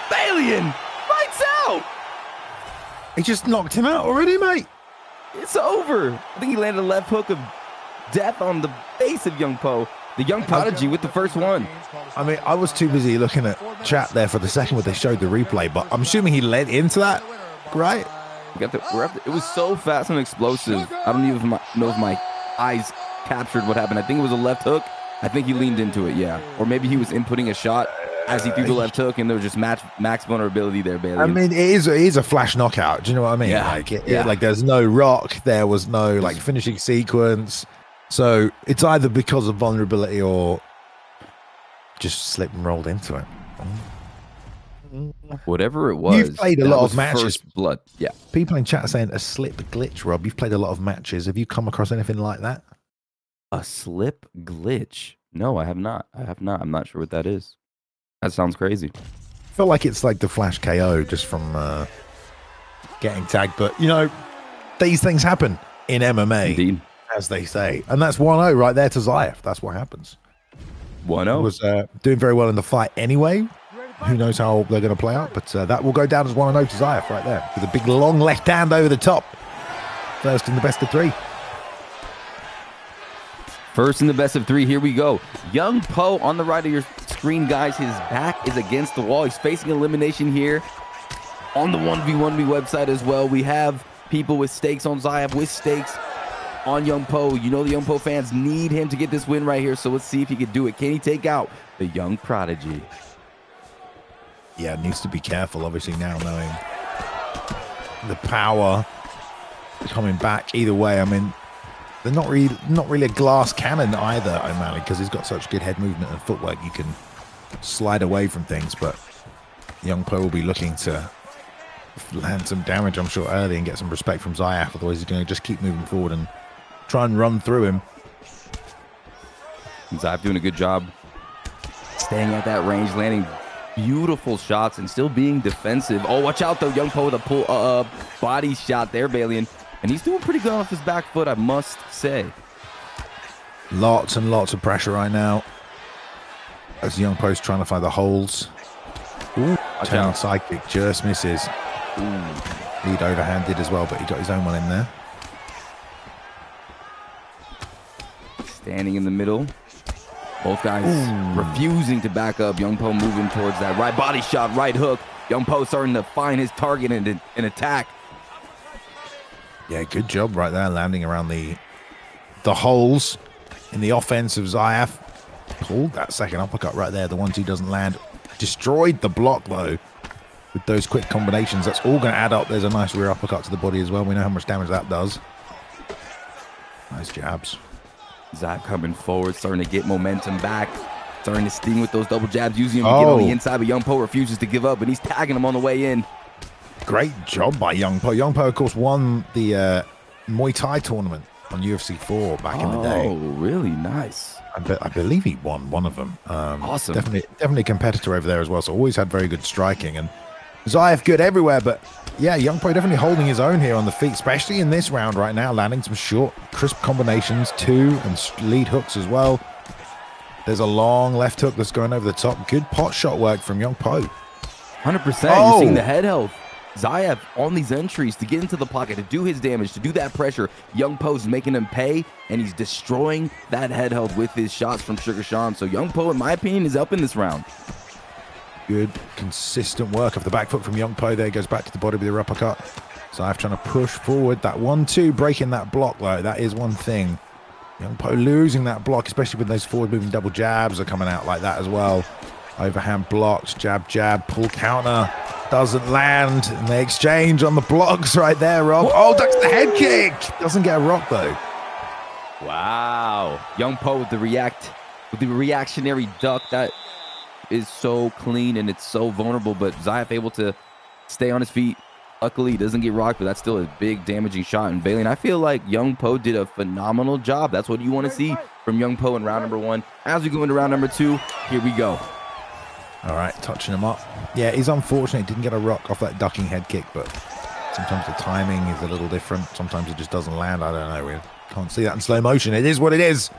Balian! Lights out! He just knocked him out already, mate. It's over. I think he landed a left hook of death on the face of Young Po. The young prodigy with the first one. I mean, I was too busy looking at chat there for the second where they showed the replay, but I'm assuming he led into that, right? It was so fast and explosive. I don't even know if my eyes captured what happened. I think it was a left hook. I think he leaned into it, yeah. Or maybe he was inputting a shot as he threw the left hook, and there was just max vulnerability there, Bailey. I mean, it is a flash knockout. Do you know what I mean? Yeah. Like there's no rock. There was no like finishing sequence. So it's either because of vulnerability or just slipped and rolled into it. Whatever it was. You've played a lot of matches. First blood. Yeah. People in chat are saying a slip glitch, Rob. You've played a lot of matches. Have you come across anything like that? A slip glitch? No, I have not. I'm not sure what that is. That sounds crazy. I feel like it's like the flash KO just from getting tagged. But, you know, these things happen in MMA, Indeed. As they say. And that's 1-0 right there to Zyaf. That's what happens. 1-0. Was doing very well in the fight anyway. Who knows how they're going to play out, but that will go down as 1-0 to Zyaf right there with a big long left hand over the top. First in the best of 3. First in the best of 3. Here we go. Young Po on the right of your screen, guys. His back is against the wall. He's facing elimination here on the 1v1v website as well. We have people with stakes on Zyaf, with stakes on Young Po. You know the Young Po fans need him to get this win right here, so let's see if he can do it. Can he take out the young prodigy? Yeah, needs to be careful, obviously, now knowing the power coming back. Either way, I mean, they're not really a glass cannon either, O'Malley, because he's got such good head movement and footwork. You can slide away from things, but Young Po will be looking to land some damage, I'm sure, early and get some respect from Zyaf. Otherwise, he's going to just keep moving forward and try and run through him. Zyaf doing a good job staying at that range, landing beautiful shots and still being defensive. Oh, watch out though, Young Po with a pull body shot there, Balian, and he's doing pretty good off his back foot, I must say. Lots and lots of pressure right now as Young Po's trying to find the holes. Ooh, turn sidekick just misses. Ooh, lead overhanded as well, but he got his own one in there. Standing in the middle. Both guys refusing to back up. Young Po moving towards that right body shot, right hook. Young Po starting to find his target and attack. Yeah, good job right there, landing around the holes in the offense of Zyaf. Pulled that second uppercut right there. The ones he doesn't land. Destroyed the block, though, with those quick combinations. That's all going to add up. There's a nice rear uppercut to the body as well. We know how much damage that does. Nice jabs. Zyaf coming forward, starting to get momentum back, starting to sting with those double jabs, using him to get on the inside, but Young Po refuses to give up, and he's tagging him on the way in. Great job by Young Po. Young Po, of course, won the Muay Thai tournament on UFC 4 back in the day. Oh, really? Nice. I believe he won one of them. Awesome. Definitely a competitor over there as well, so always had very good striking. And Zyaf good everywhere, but yeah, Young Po definitely holding his own here on the feet, especially in this round right now, landing some short, crisp combinations, and lead hooks as well. There's a long left hook that's going over the top. Good pot shot work from Young Po. 100%. You're seeing the head health. Zyaf on these entries to get into the pocket, to do his damage, to do that pressure. Young Po's making him pay, and he's destroying that head health with his shots from Sugar Sean. So Young Po, in my opinion, is up in this round. Good, consistent work off the back foot from Young Po. There goes back to the body with the uppercut. Zyaf trying to push forward. That 1-2, breaking that block, though. That is one thing. Young Po losing that block, especially when those forward-moving double jabs are coming out like that as well. Overhand blocks, jab, jab, pull counter. Doesn't land. And they exchange on the blocks right there, Rob. Oh, ducks the head kick. Doesn't get a rock, though. Wow. Young Po with the reactionary duck. That is so clean and it's so vulnerable, but Zyaf able to stay on his feet. Luckily, he doesn't get rocked, but that's still a big damaging shot. And Bailey, I feel like Young Po did a phenomenal job. That's what you want to see from Young Po in round number 1. As we go into round number 2, here we go. All right, touching him up. Yeah, he's unfortunate. Didn't get a rock off that ducking head kick, but sometimes the timing is a little different. Sometimes it just doesn't land. I don't know. We can't see that in slow motion. It is what it is.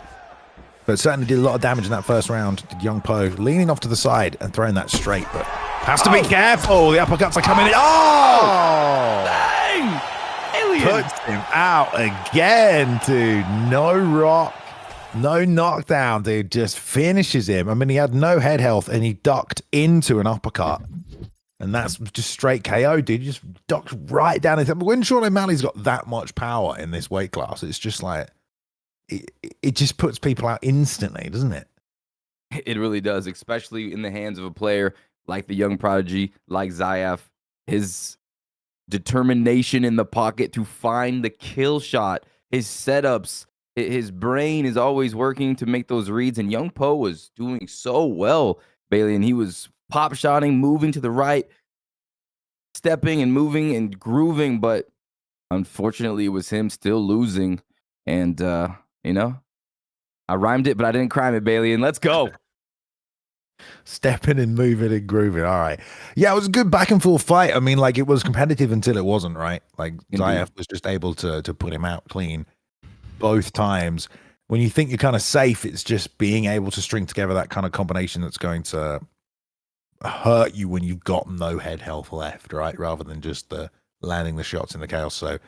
But certainly did a lot of damage in that first round. Did Young Po leaning off to the side and throwing that straight, but has to be careful. The uppercuts are coming in. Oh! Dang! Alien! Puts him out again, dude. No rock. No knockdown, dude. Just finishes him. I mean, he had no head health and he ducked into an uppercut And that's just straight KO, dude. You just ducked right down his head. But when Sean O'Malley's got that much power in this weight class, it's just like it just puts people out instantly, doesn't it? It really does, especially in the hands of a player like the young prodigy, like Zyaf. His determination in the pocket to find the kill shot, his setups, his brain is always working to make those reads. And Young Po was doing so well, Bailey, and he was pop shotting, moving to the right, stepping and moving and grooving. But unfortunately, it was him still losing. And, you know, I rhymed it, but I didn't crime it, Bailey. And let's go. Stepping and moving and grooving. All right. Yeah, it was a good back and forth fight. I mean, like, it was competitive until it wasn't, right? Like, Zyaf was just able to put him out clean both times. When you think you're kind of safe, it's just being able to string together that kind of combination that's going to hurt you when you've got no head health left, right? Rather than just the landing the shots in the chaos. So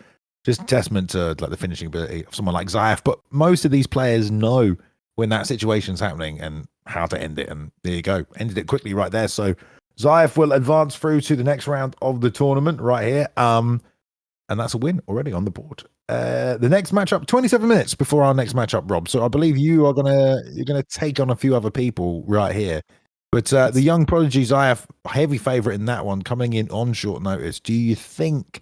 just a testament to like the finishing ability of someone like Zyaf. But most of these players know when that situation's happening and how to end it. And there you go. Ended it quickly right there. So Zyaf will advance through to the next round of the tournament right here. And that's a win already on the board. The next matchup, 27 minutes before our next matchup, Rob. So I believe you're gonna take on a few other people right here. But the young prodigy Zyaf, heavy favorite in that one, coming in on short notice. Do you think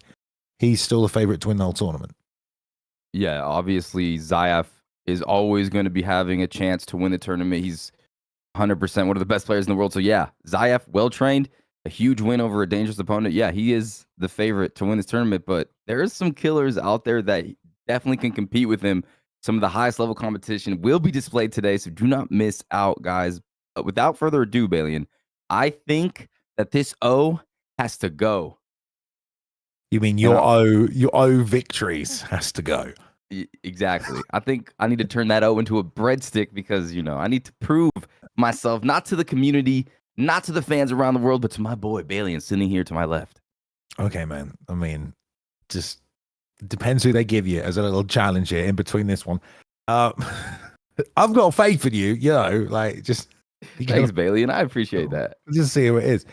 he's still the favorite to win the whole tournament? Yeah, obviously Zyaf is always going to be having a chance to win the tournament. He's 100% one of the best players in the world. So yeah, Zyaf, well trained, a huge win over a dangerous opponent. Yeah, he is the favorite to win this tournament, but there is some killers out there that definitely can compete with him. Some of the highest level competition will be displayed today, so do not miss out, guys. But without further ado, Balian, I think that this O has to go. You mean your O victories has to go? Exactly. I think I need to turn that O into a breadstick because, you know, I need to prove myself, not to the community, not to the fans around the world, but to my boy Balian sitting here to my left. Okay, man. I mean, just depends who they give you as a little challenge here in between this one. I've got faith in you, you know, like just. Thanks, Balian. I appreciate that. Just see who it is.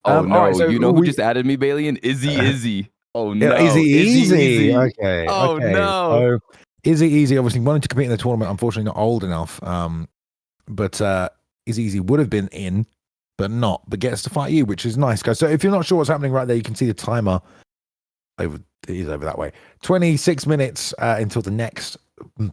Oh, no. Right, so you know who just added me, Balian? Izzy. Oh, no. Izzy. Okay. Oh, okay. no. So, Izzy obviously wanted to compete in the tournament. Unfortunately, not old enough. But Izzy would have been in, but not. But gets to fight you, which is nice, guys. So if you're not sure what's happening right there, you can see the timer. It is over that way. 26 minutes until the next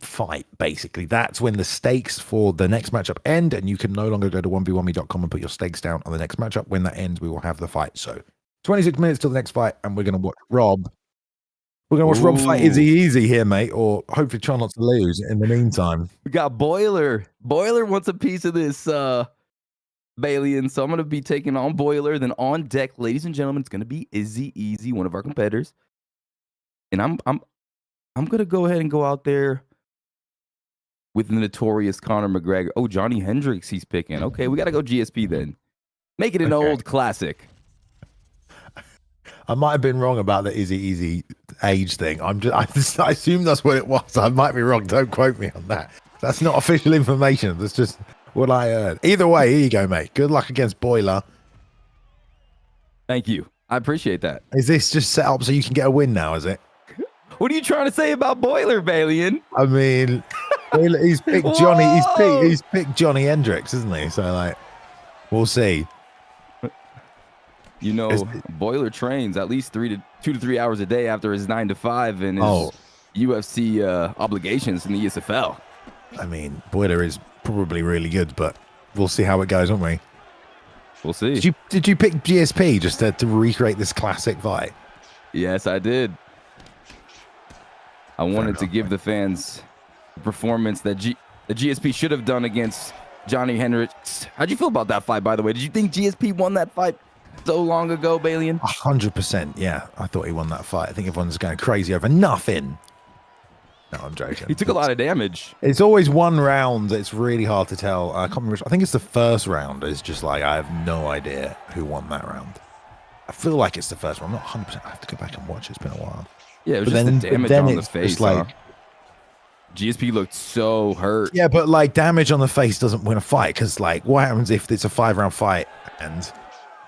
fight, basically. That's when the stakes for the next matchup end, and you can no longer go to 1v1me.com and put your stakes down on the next matchup. When that ends, we will have the fight. So 26 minutes till the next fight, and we're going to watch Rob. We're going to watch Rob fight Izzy here, mate, or hopefully try not to lose in the meantime. We got Boiler. Boiler wants a piece of this, Balian, so I'm going to be taking on Boiler. Then on deck, ladies and gentlemen, it's going to be Izzy, one of our competitors. And I'm going to go ahead and go out there with the notorious Conor McGregor. Oh, Johnny Hendricks he's picking. Okay, we got to go GSP then. Make it an old classic. I might have been wrong about the Izzy age thing. I assume that's what it was. I might be wrong. Don't quote me on that. That's not official information. That's just what I heard. Either way, here you go, mate. Good luck against Boiler. Thank you. I appreciate that. Is this just set up so you can get a win now, is it? What are you trying to say about Boiler, Balian? I mean, he's picked Johnny. He's picked Johnny Hendricks, isn't he? So like, we'll see. You know, Boiler trains at least 2 to 3 hours a day after his 9 to 5 and his UFC obligations in the ESFL. I mean, Boiler is probably really good, but we'll see how it goes, won't we? We'll see. Did you pick GSP just to recreate this classic fight? Yes, I did. I wanted to give the fans the performance that the GSP should have done against Johnny Hendricks. How'd you feel about that fight, by the way? Did you think GSP won that fight so long ago, Balian? 100%, yeah. I thought he won that fight. I think everyone's going crazy over nothing. No, I'm joking. He took a lot of damage. It's always one round. It's really hard to tell. I can't remember. I think it's the first round. It's just like, I have no idea who won that round. I feel like it's the first one. I'm not 100%. I have to go back and watch. It's been a while. Yeah, it was just the damage on the face. Like, GSP looked so hurt. Yeah, but like damage on the face doesn't win a fight because like what happens if it's a 5-round fight and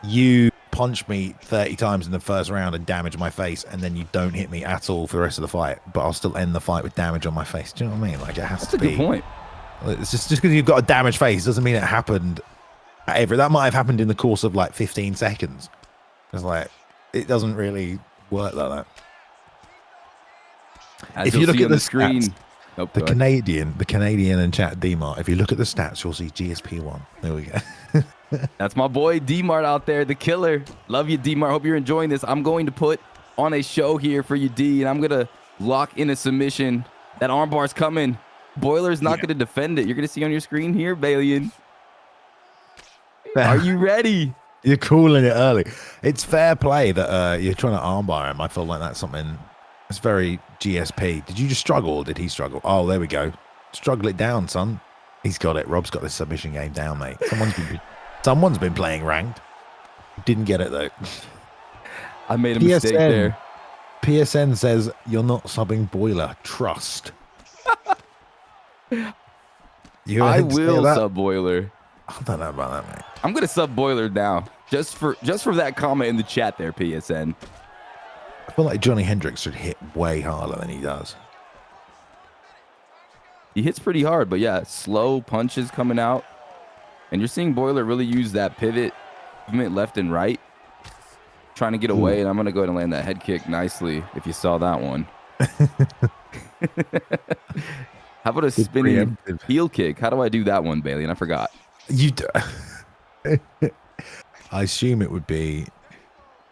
you punch me 30 times in the first round and damage my face, and then you don't hit me at all for the rest of the fight, but I'll still end the fight with damage on my face. Do you know what I mean? Like, it has to be. That's a good point. It's just because you've got a damaged face doesn't mean it happened that might have happened in the course of like 15 seconds. It's like, it doesn't really work like that. As if you look at the screen, stats, the Canadian in chat, D-Mart, if you look at the stats, you'll see GSP1. There we go. That's my boy D-Mart out there, the killer. Love you, D-Mart. Hope you're enjoying this. I'm going to put on a show here for you, D, and I'm going to lock in a submission. That armbar's coming. Boiler's not going to defend it. You're going to see on your screen here, Balian. Are you ready? You're calling it early. It's fair play that you're trying to armbar him. I feel like that's something that's very GSP. Did you just struggle or did he struggle? Oh, there we go. Struggle it down, son. He's got it. Rob's got this submission game down, mate. Someone's been playing ranked. Didn't get it, though. I made a mistake there. PSN says, you're not subbing Boiler. Trust. I will sub Boiler. I don't know about that, mate. I'm gonna sub Boiler now, just for that comment in the chat there, PSN. I feel like Johnny Hendricks should hit way harder than he does. He hits pretty hard, but yeah, slow punches coming out, and you're seeing Boiler really use that pivot movement left and right, trying to get away. And I'm gonna go ahead and land that head kick nicely. If you saw that one. How about a spinning heel kick? How do I do that one, Bailey? And I forgot. You do. I assume it would be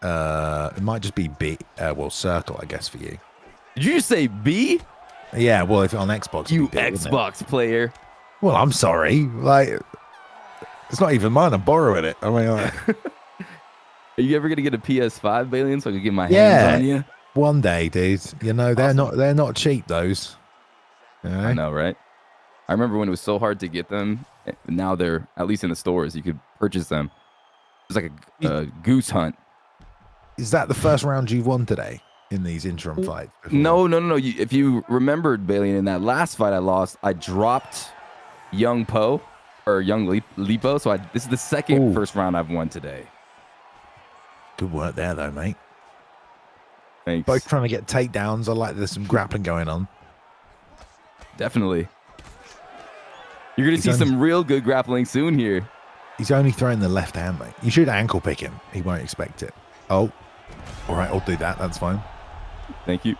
it might just be B, well, circle, I guess, for you. Did you just say B? Yeah, well, if on Xbox, you Xbox player. Well, I'm sorry, like, it's not even mine. I'm borrowing it. I mean, like, are you ever gonna get a PS5, Bailey, so I can get my hands on you? One day, dude. You know, they're not cheap, those. I know, right? I remember when it was so hard to get them. Now they're at least in the stores. You could purchase them. It's like a goose hunt. Is that the first round you've won today in these interim fights? No. If you remembered, Bailey, in that last fight I lost, I dropped Young Po or Young Lipo. So this is the second first round I've won today. Good work there, though, mate. Thanks. Both trying to get takedowns. I like there's some grappling going on. Definitely. You're going to see some real good grappling soon here. He's only throwing the left hand, mate. You should ankle pick him. He won't expect it. Oh, all right. I'll do that. That's fine. Thank you.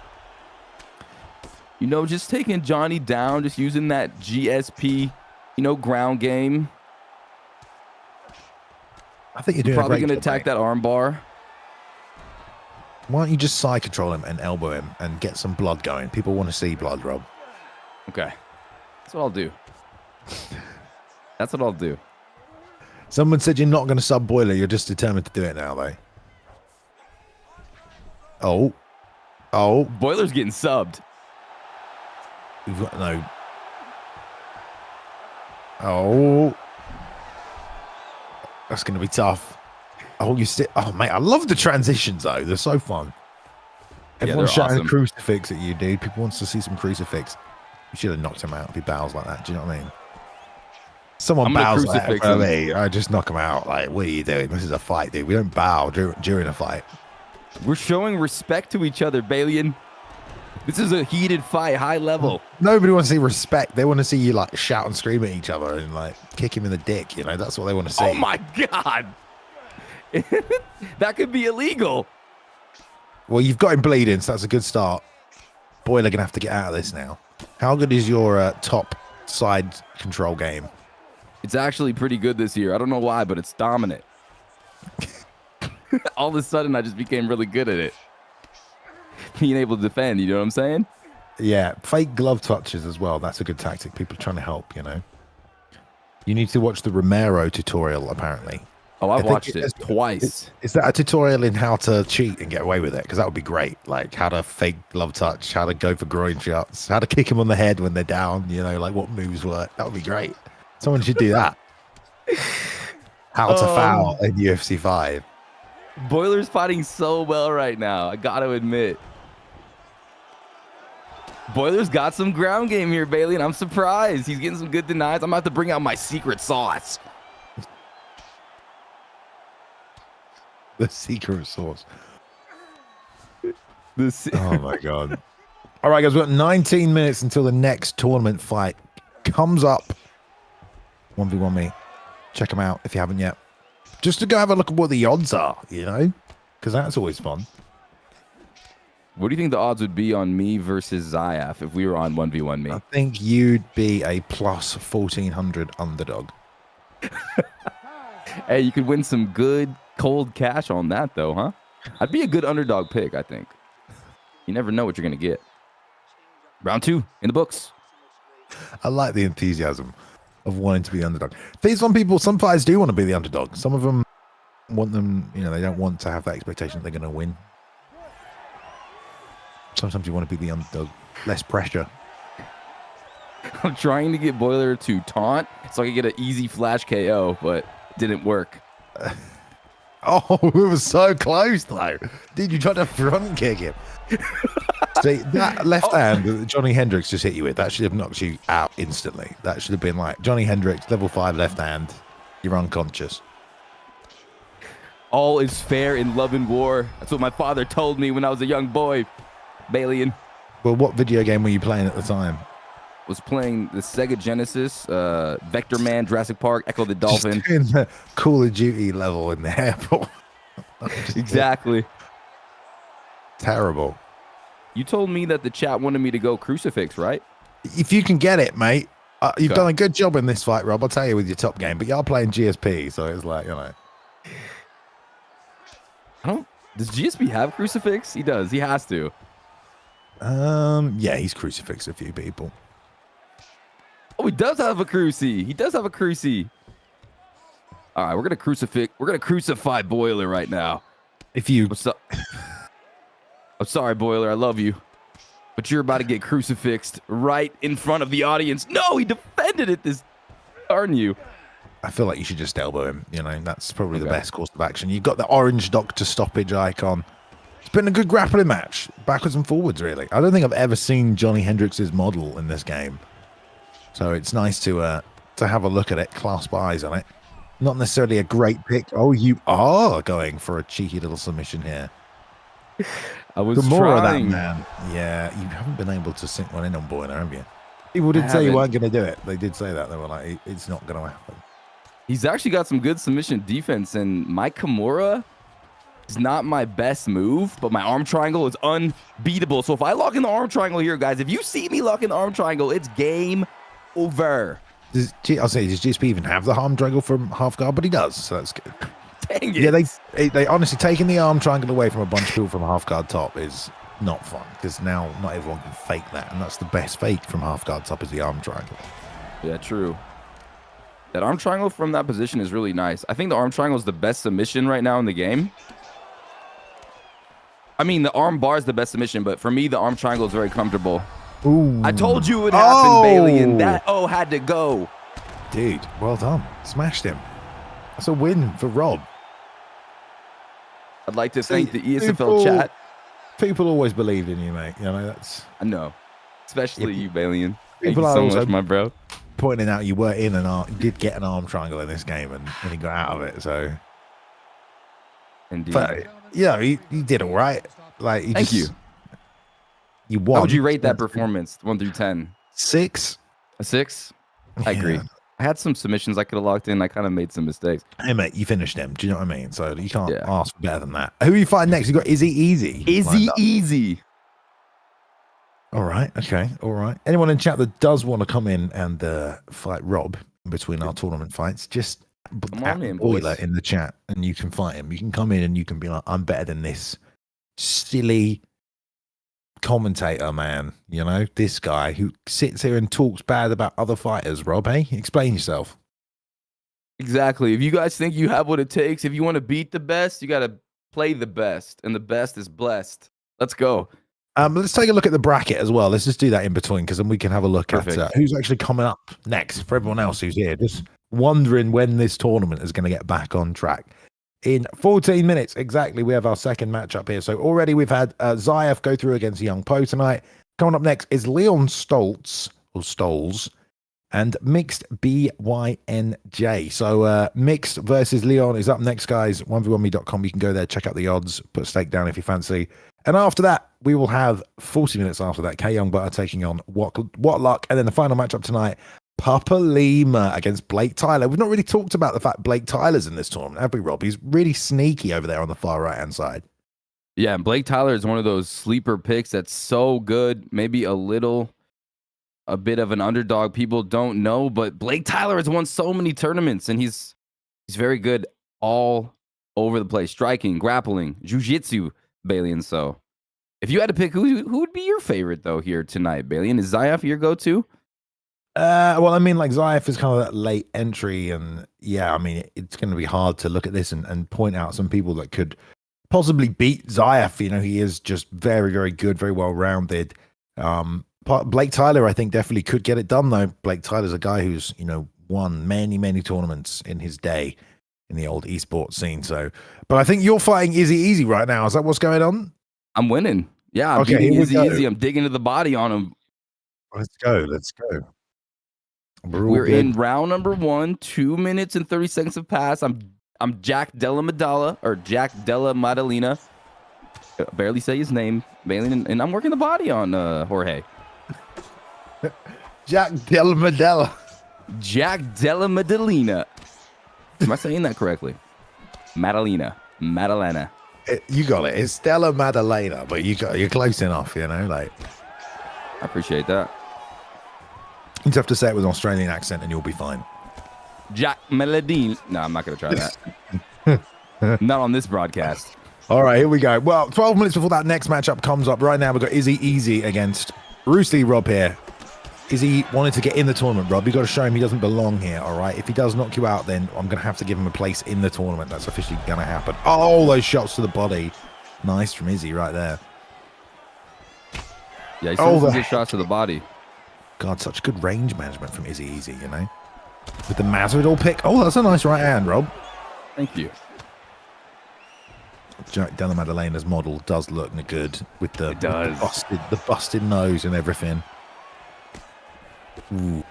You know, just taking Johnny down, just using that GSP, ground game. I think you're doing probably going to attack that arm bar. Why don't you just side control him and elbow him and get some blood going? People want to see blood, Rob. Okay. That's what I'll do. That's what I'll do. Someone said you're not going to sub Boiler. You're just determined to do it now, though. Oh. Boiler's getting subbed. We've got no. Oh. That's going to be tough. Oh, mate, I love the transitions, though. They're so fun. Everyone's shouting a crucifix at you, dude. People wants to see some crucifix. You should have knocked him out if he bows like that. Do you know what I mean? Someone bows like that for me, I just knock him out. Like, what are you doing? This is a fight, dude. We don't bow during a fight. We're showing respect to each other, Balian. This is a heated fight, high level. Nobody wants to see respect. They want to see you, like, shout and scream at each other and, like, kick him in the dick. You know, that's what they want to see. Oh, my God. That could be illegal. Well, you've got him bleeding, so that's a good start. Boiler going to have to get out of this now. How good is your top side control game? It's actually pretty good this year. I don't know why, but it's dominant. All of a sudden, I just became really good at it. Being able to defend, you know what I'm saying? Yeah, fake glove touches as well. That's a good tactic. People are trying to help, you know. You need to watch the Romero tutorial, apparently. Oh, I've watched it twice. Is that a tutorial in how to cheat and get away with it? Because that would be great. Like how to fake glove touch, how to go for groin shots, how to kick them on the head when they're down, you know, like what moves work. That would be great. Someone should do that. How to foul in UFC 5. Boiler's fighting so well right now. I got to admit. Boiler's got some ground game here, Bailey, and I'm surprised. He's getting some good denies. I'm about to bring out my secret sauce. The secret sauce. Oh my god. All right, guys, we've got 19 minutes until the next tournament fight comes up. 1v1 me. Check them out if you haven't yet. Just to go have a look at what the odds are, you know? Because that's always fun. What do you think the odds would be on me versus Zyaf if we were on 1v1 me? I think you'd be a plus 1400 underdog. Hey, you could win some good cold cash on that, though, huh? I'd be a good underdog pick, I think. You never know what you're going to get. Round 2 in the books. I like the enthusiasm of wanting to be the underdog. Some fighters do want to be the underdog. Some of them want them, you know, they don't want to have that expectation that they're going to win. Sometimes you want to be the underdog. Less pressure. I'm trying to get Boiler to taunt so I can get an easy flash KO, but it didn't work. Oh, it was so close, though. Dude, you tried to front kick him. See, that left hand that Johnny Hendricks just hit you with, that should have knocked you out instantly. That should have been like, Johnny Hendricks, level 5 left hand. You're unconscious. All is fair in love and war. That's what my father told me when I was a young boy. Balian. Well, what video game were you playing at the time? Was playing the Sega Genesis, Vector Man, Jurassic Park, Echo the Dolphin. Just doing the Call of Duty level in the airport. Exactly. Terrible. You told me that the chat wanted me to go crucifix, right? If you can get it, mate. You've done a good job in this fight, Rob. I'll tell you with your top game. But you're playing GSP, so it's like, you know. Does GSP have crucifix? He does. He has to. Yeah, he's crucifixed a few people. Oh, he does have a cruci. He does have a cruci. All right, we're gonna crucify Boiler right now. If you, What's up? I'm sorry, Boiler. I love you, but you're about to get crucifixed right in front of the audience. No, he defended it. Aren't you? I feel like you should just elbow him. You know, that's probably the best course of action. You've got the orange doctor stoppage icon. It's been a good grappling match, backwards and forwards, really. I don't think I've ever seen Johnny Hendricks' model in this game. So it's nice to have a look at it, clasp eyes on it. Not necessarily a great pick. Oh, you are going for a cheeky little submission here. I was the more trying. of that, man. Yeah, you haven't been able to sink one in on Boiler, have you? People did say you weren't going to do it. They did say that. They were like, it's not going to happen. He's actually got some good submission defense, and my Kimura is not my best move, but my arm triangle is unbeatable. So if I lock in the arm triangle here, guys, if you see me lock in the arm triangle, it's game over. I'll say, does GSP even have the arm triangle from half guard? But he does, so that's good. Dang it. Yeah, they honestly, taking the arm triangle away from a bunch of people from half guard top is not fun, because now not everyone can fake that, and that's the best fake from half guard top is the arm triangle. Yeah, true. That arm triangle from that position is really nice. I think the arm triangle is the best submission right now in the game. I mean, the arm bar is the best submission, but for me, the arm triangle is very comfortable. Ooh. I told you it would happen, Bailey, and that had to go. Dude, well done. Smashed him. That's a win for Rob. I'd like to thank the ESFL chat. People always believed in you, mate. You know, that's... I know. Especially you, Balian. Thank People you are so also much, my bro. pointing out you were in did get an arm triangle in this game, and he got out of it, so... Indeed. But, yeah, you did all right. Like, Thank you. You won. How would you rate that performance, 1 through 10? 6. A 6? I agree. I had some submissions I could have locked in. I kind of made some mistakes. Hey, mate, you finished him. Do you know what I mean? So you can't ask for better than that. Who are you fighting next? You got Izzy Easy. Izzy Easy. All right. Okay. All right. Anyone in chat that does want to come in and fight Rob in between our tournament fights, just add Boiler in the chat and you can fight him. You can come in and you can be like, I'm better than this silly commentator, man. You know, this guy who sits here and talks bad about other fighters. Rob, hey, explain yourself. Exactly. If you guys think you have what it takes, if you want to beat the best, you got to play the best, and the best is blessed. Let's go. Let's take a look at the bracket as well. Let's just do that in between, because then we can have a look at who's actually coming up next for everyone else who's here. Just wondering when this tournament is going to get back on track. In 14 minutes, exactly, we have our second matchup here. So already we've had Zyaf go through against KYoungButta tonight. Coming up next is Leon Stolz, or Stolz, and mixed BYNJ. So mixed versus Leon is up next, guys. 1v1me.com. You can go there, check out the odds, put a stake down if you fancy. And after that, we will have 40 minutes after that, KYoungButta taking on whatlock. And then the final matchup tonight, PapaLemur against BlakeTylerr. We've not really talked about the fact BlakeTylerr's in this tournament, have we, Rob? He's really sneaky over there on the far right-hand side. Yeah, and BlakeTylerr is one of those sleeper picks that's so good. Maybe a bit of an underdog people don't know, but BlakeTylerr has won so many tournaments, and he's very good all over the place. Striking, grappling, jiu-jitsu, Balian. So if you had to pick, who would be your favorite, though, here tonight, Balian? Is Zyaf your go-to? Well, I mean, like Zyaf is kind of that late entry, and yeah, I mean, it's going to be hard to look at this and point out some people that could possibly beat Zyaf. You know, he is just very, very good, very well-rounded. BlakeTylerr, I think, definitely could get it done, though. BlakeTylerr's a guy who's, you know, won many, many tournaments in his day in the old esports scene. So, but I think you're fighting Easy right now. Is that what's going on? I'm winning. Yeah, I'm beating Easy. I'm digging to the body on him. Let's go. We're in round number 1. 2 minutes and 30 seconds have passed. I'm Jack Della Maddalena. Barely say his name, and I'm working the body on Jorge. Jack Della Maddalena. Jack Della Maddalena. Am I saying that correctly? Maddalena. You got it. It's Della Maddalena, but you're close enough, you know. Like, I appreciate that. You just have to say it with an Australian accent, and you'll be fine. Jack Maddalena. No, I'm not gonna try that. Not on this broadcast. All right, here we go. Well, 12 minutes before that next matchup comes up. Right now, we've got Easy against Roosty Rob here. Izzy wanted to get in the tournament, Rob. You've got to show him he doesn't belong here, all right? If he does knock you out, then I'm going to have to give him a place in the tournament. That's officially going to happen. Oh, those shots to the body. Nice from Izzy right there. Yeah, he's some good shots to the body. God, such good range management from Izzy, you know? With the Masvidal pick. Oh, that's a nice right hand, Rob. Thank you. Jack Della Maddalena's model does look good with the busted nose and everything. Ooh,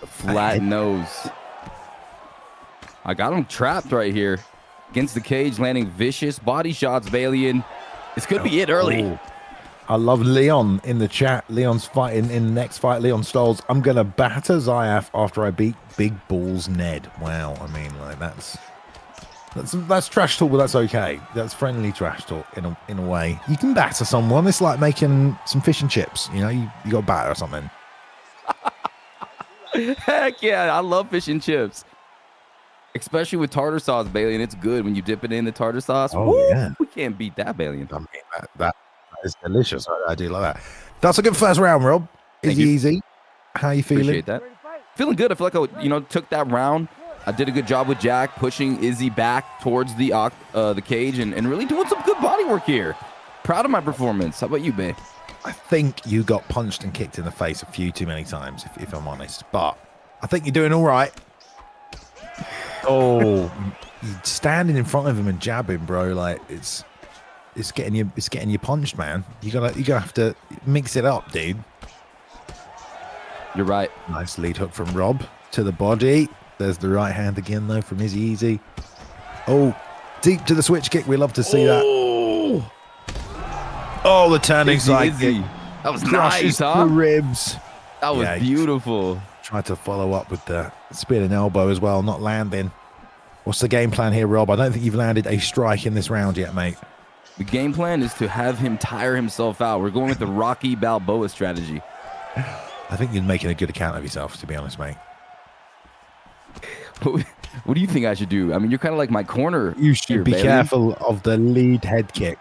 flat nose. I got him trapped right here against the cage, landing vicious body shots, Balian. This could be it early. Oh. I love Leon in the chat. Leon's fighting in the next fight. Leon Stolz. I'm going to batter Zyaf after I beat Big Balls Ned. Wow. I mean, like, that's trash talk, but that's okay. That's friendly trash talk in a way. You can batter someone. It's like making some fish and chips. You know, you got batter or something. Heck yeah, I love fish and chips, especially with tartar sauce, Balian. It's good when you dip it in the tartar sauce. Oh, woo, yeah, we can't beat that, Balian. I mean, that is delicious. I do like that. That's a good first round, Rob. Easy. How you feeling? Appreciate that. Feeling good. I feel like I took that round. I did a good job with Jack pushing Izzy back towards the cage and really doing some good body work here. Proud of my performance. How about you, babe? I think you got punched and kicked in the face a few too many times, if I'm honest. But I think you're doing all right. Oh, you're standing in front of him and jabbing, bro. Like it's getting you punched, man. You gotta have to mix it up, dude. You're right. Nice lead hook from Rob to the body. There's the right hand again though from Easy. Oh, deep to the switch kick. We love to see that. Oh, the turning side kick. That was nice, huh? The ribs. That was beautiful. Tried to follow up with the spin and elbow as well, not landing. What's the game plan here, Rob? I don't think you've landed a strike in this round yet, mate. The game plan is to have him tire himself out. We're going with the Rocky Balboa strategy. I think you're making a good account of yourself, to be honest, mate. What do you think I should do? I mean, you're kind of like my corner. You should be careful of the lead head kick.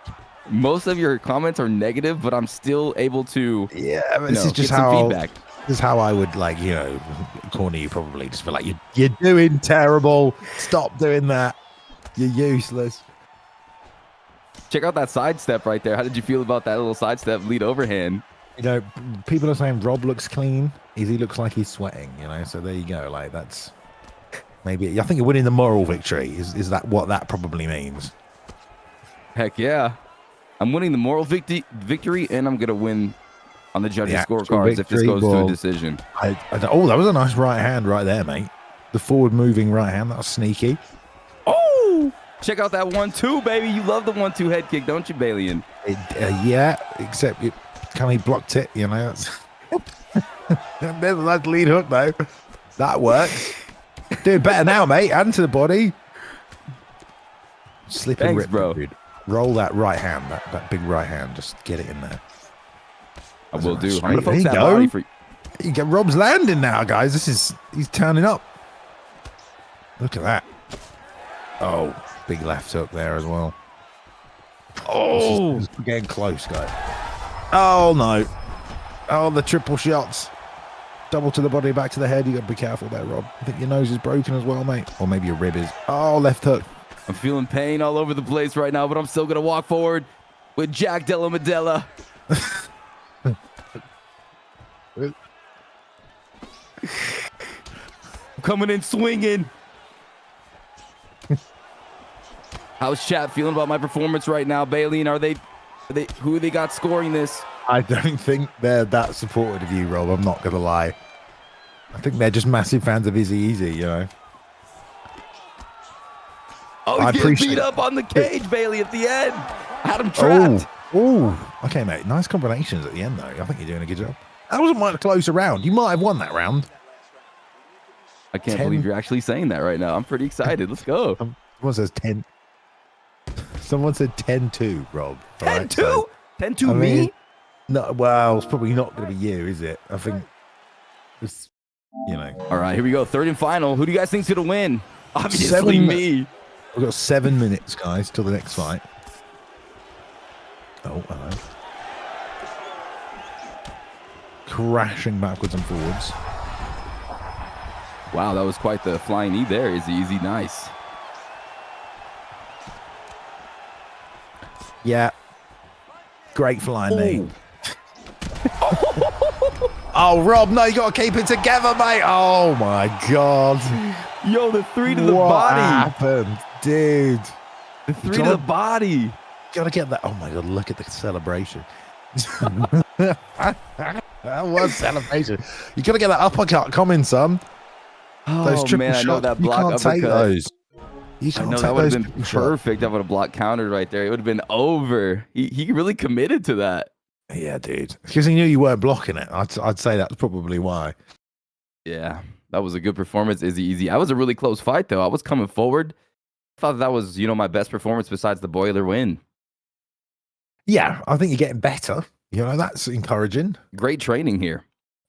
Most of your comments are negative, but I'm still able to. Yeah, this is just how feedback. This is how I would corner you. Probably just feel like you're doing terrible. Stop doing that. You're useless. Check out that sidestep right there. How did you feel about that little sidestep lead overhand? You know, people are saying Rob looks clean. He looks like he's sweating. You know, so there you go. Like that's maybe. I think you're winning the moral victory. Is that what that probably means? Heck yeah. I'm winning the moral victory, and I'm going to win on the judges' actual scorecards if this victory. goes to a Well, decision. Oh, that was a nice right hand right there, mate. The forward moving right hand. That was sneaky. Oh, check out that 1-2, baby. You love the 1-2 head kick, don't you, Balian? Yeah, except it kind of blocked it, you know. There's a nice lead hook, though. That works. Doing better now, mate. Hand to the body. Slip and rip, bro. Dude. Roll that right hand, that big right hand. Just get it in there. I will do. I'm Straight. gonna focus There that you go. body for you. You get Rob's landing now, guys. He's turning up. Look at that. Oh, big left hook there as well. Oh, this is getting close, guys. Oh no. Oh, the triple shots. Double to the body, back to the head. You got to be careful there, Rob. I think your nose is broken as well, mate. Or maybe your rib is. Oh, left hook. I'm feeling pain all over the place right now, but I'm still gonna walk forward with Jack Della Medella. I'm coming in swinging. How's chat feeling about my performance right now, Balian? Are they who they got scoring this? I don't think they're that supportive of you, Rob. I'm not gonna lie. I think they're just massive fans of Izzy Easy, you know. Oh, I he's getting appreciate beat up on the cage, Bailey, at the end. Had him trapped. Oh, okay, mate. Nice combinations at the end, though. I think you're doing a good job. That wasn't much closer round. You might have won that round. I can't believe you're actually saying that right now. I'm pretty excited. Let's go. Someone says 10. Someone said 10-2, Rob. 10-2? So, 10-2 I me? mean, no, well, it's probably not going to be you, is it? I think it's, you know. All right, here we go. Third and final. Who do you guys think's going to win? Obviously me. We've got 7 minutes, guys, till the next fight. Oh, hello. Crashing backwards and forwards. Wow, that was quite the flying knee there. Easy, nice. Yeah. Great flying knee. Oh, Rob, no, you got to keep it together, mate. Oh, my God. Yo, the 3 to the what body. happened, dude? The 3 to the body. Got to get that. Oh, my God, look at the celebration. That was celebration. You got to get that uppercut coming, son. Those triple man, I know shots, that you block can't uppercut. take those. You I can't know take that would those have been triple shots. perfect. That would have blocked countered right there. It would have been over. He really committed to that. Yeah, dude. Because he knew you weren't blocking it. I'd say that's probably why. Yeah, that was a good performance. Easy. That was a really close fight, though. I was coming forward. I thought that was, my best performance besides the Boiler win. Yeah, I think you're getting better. That's encouraging. Great training here.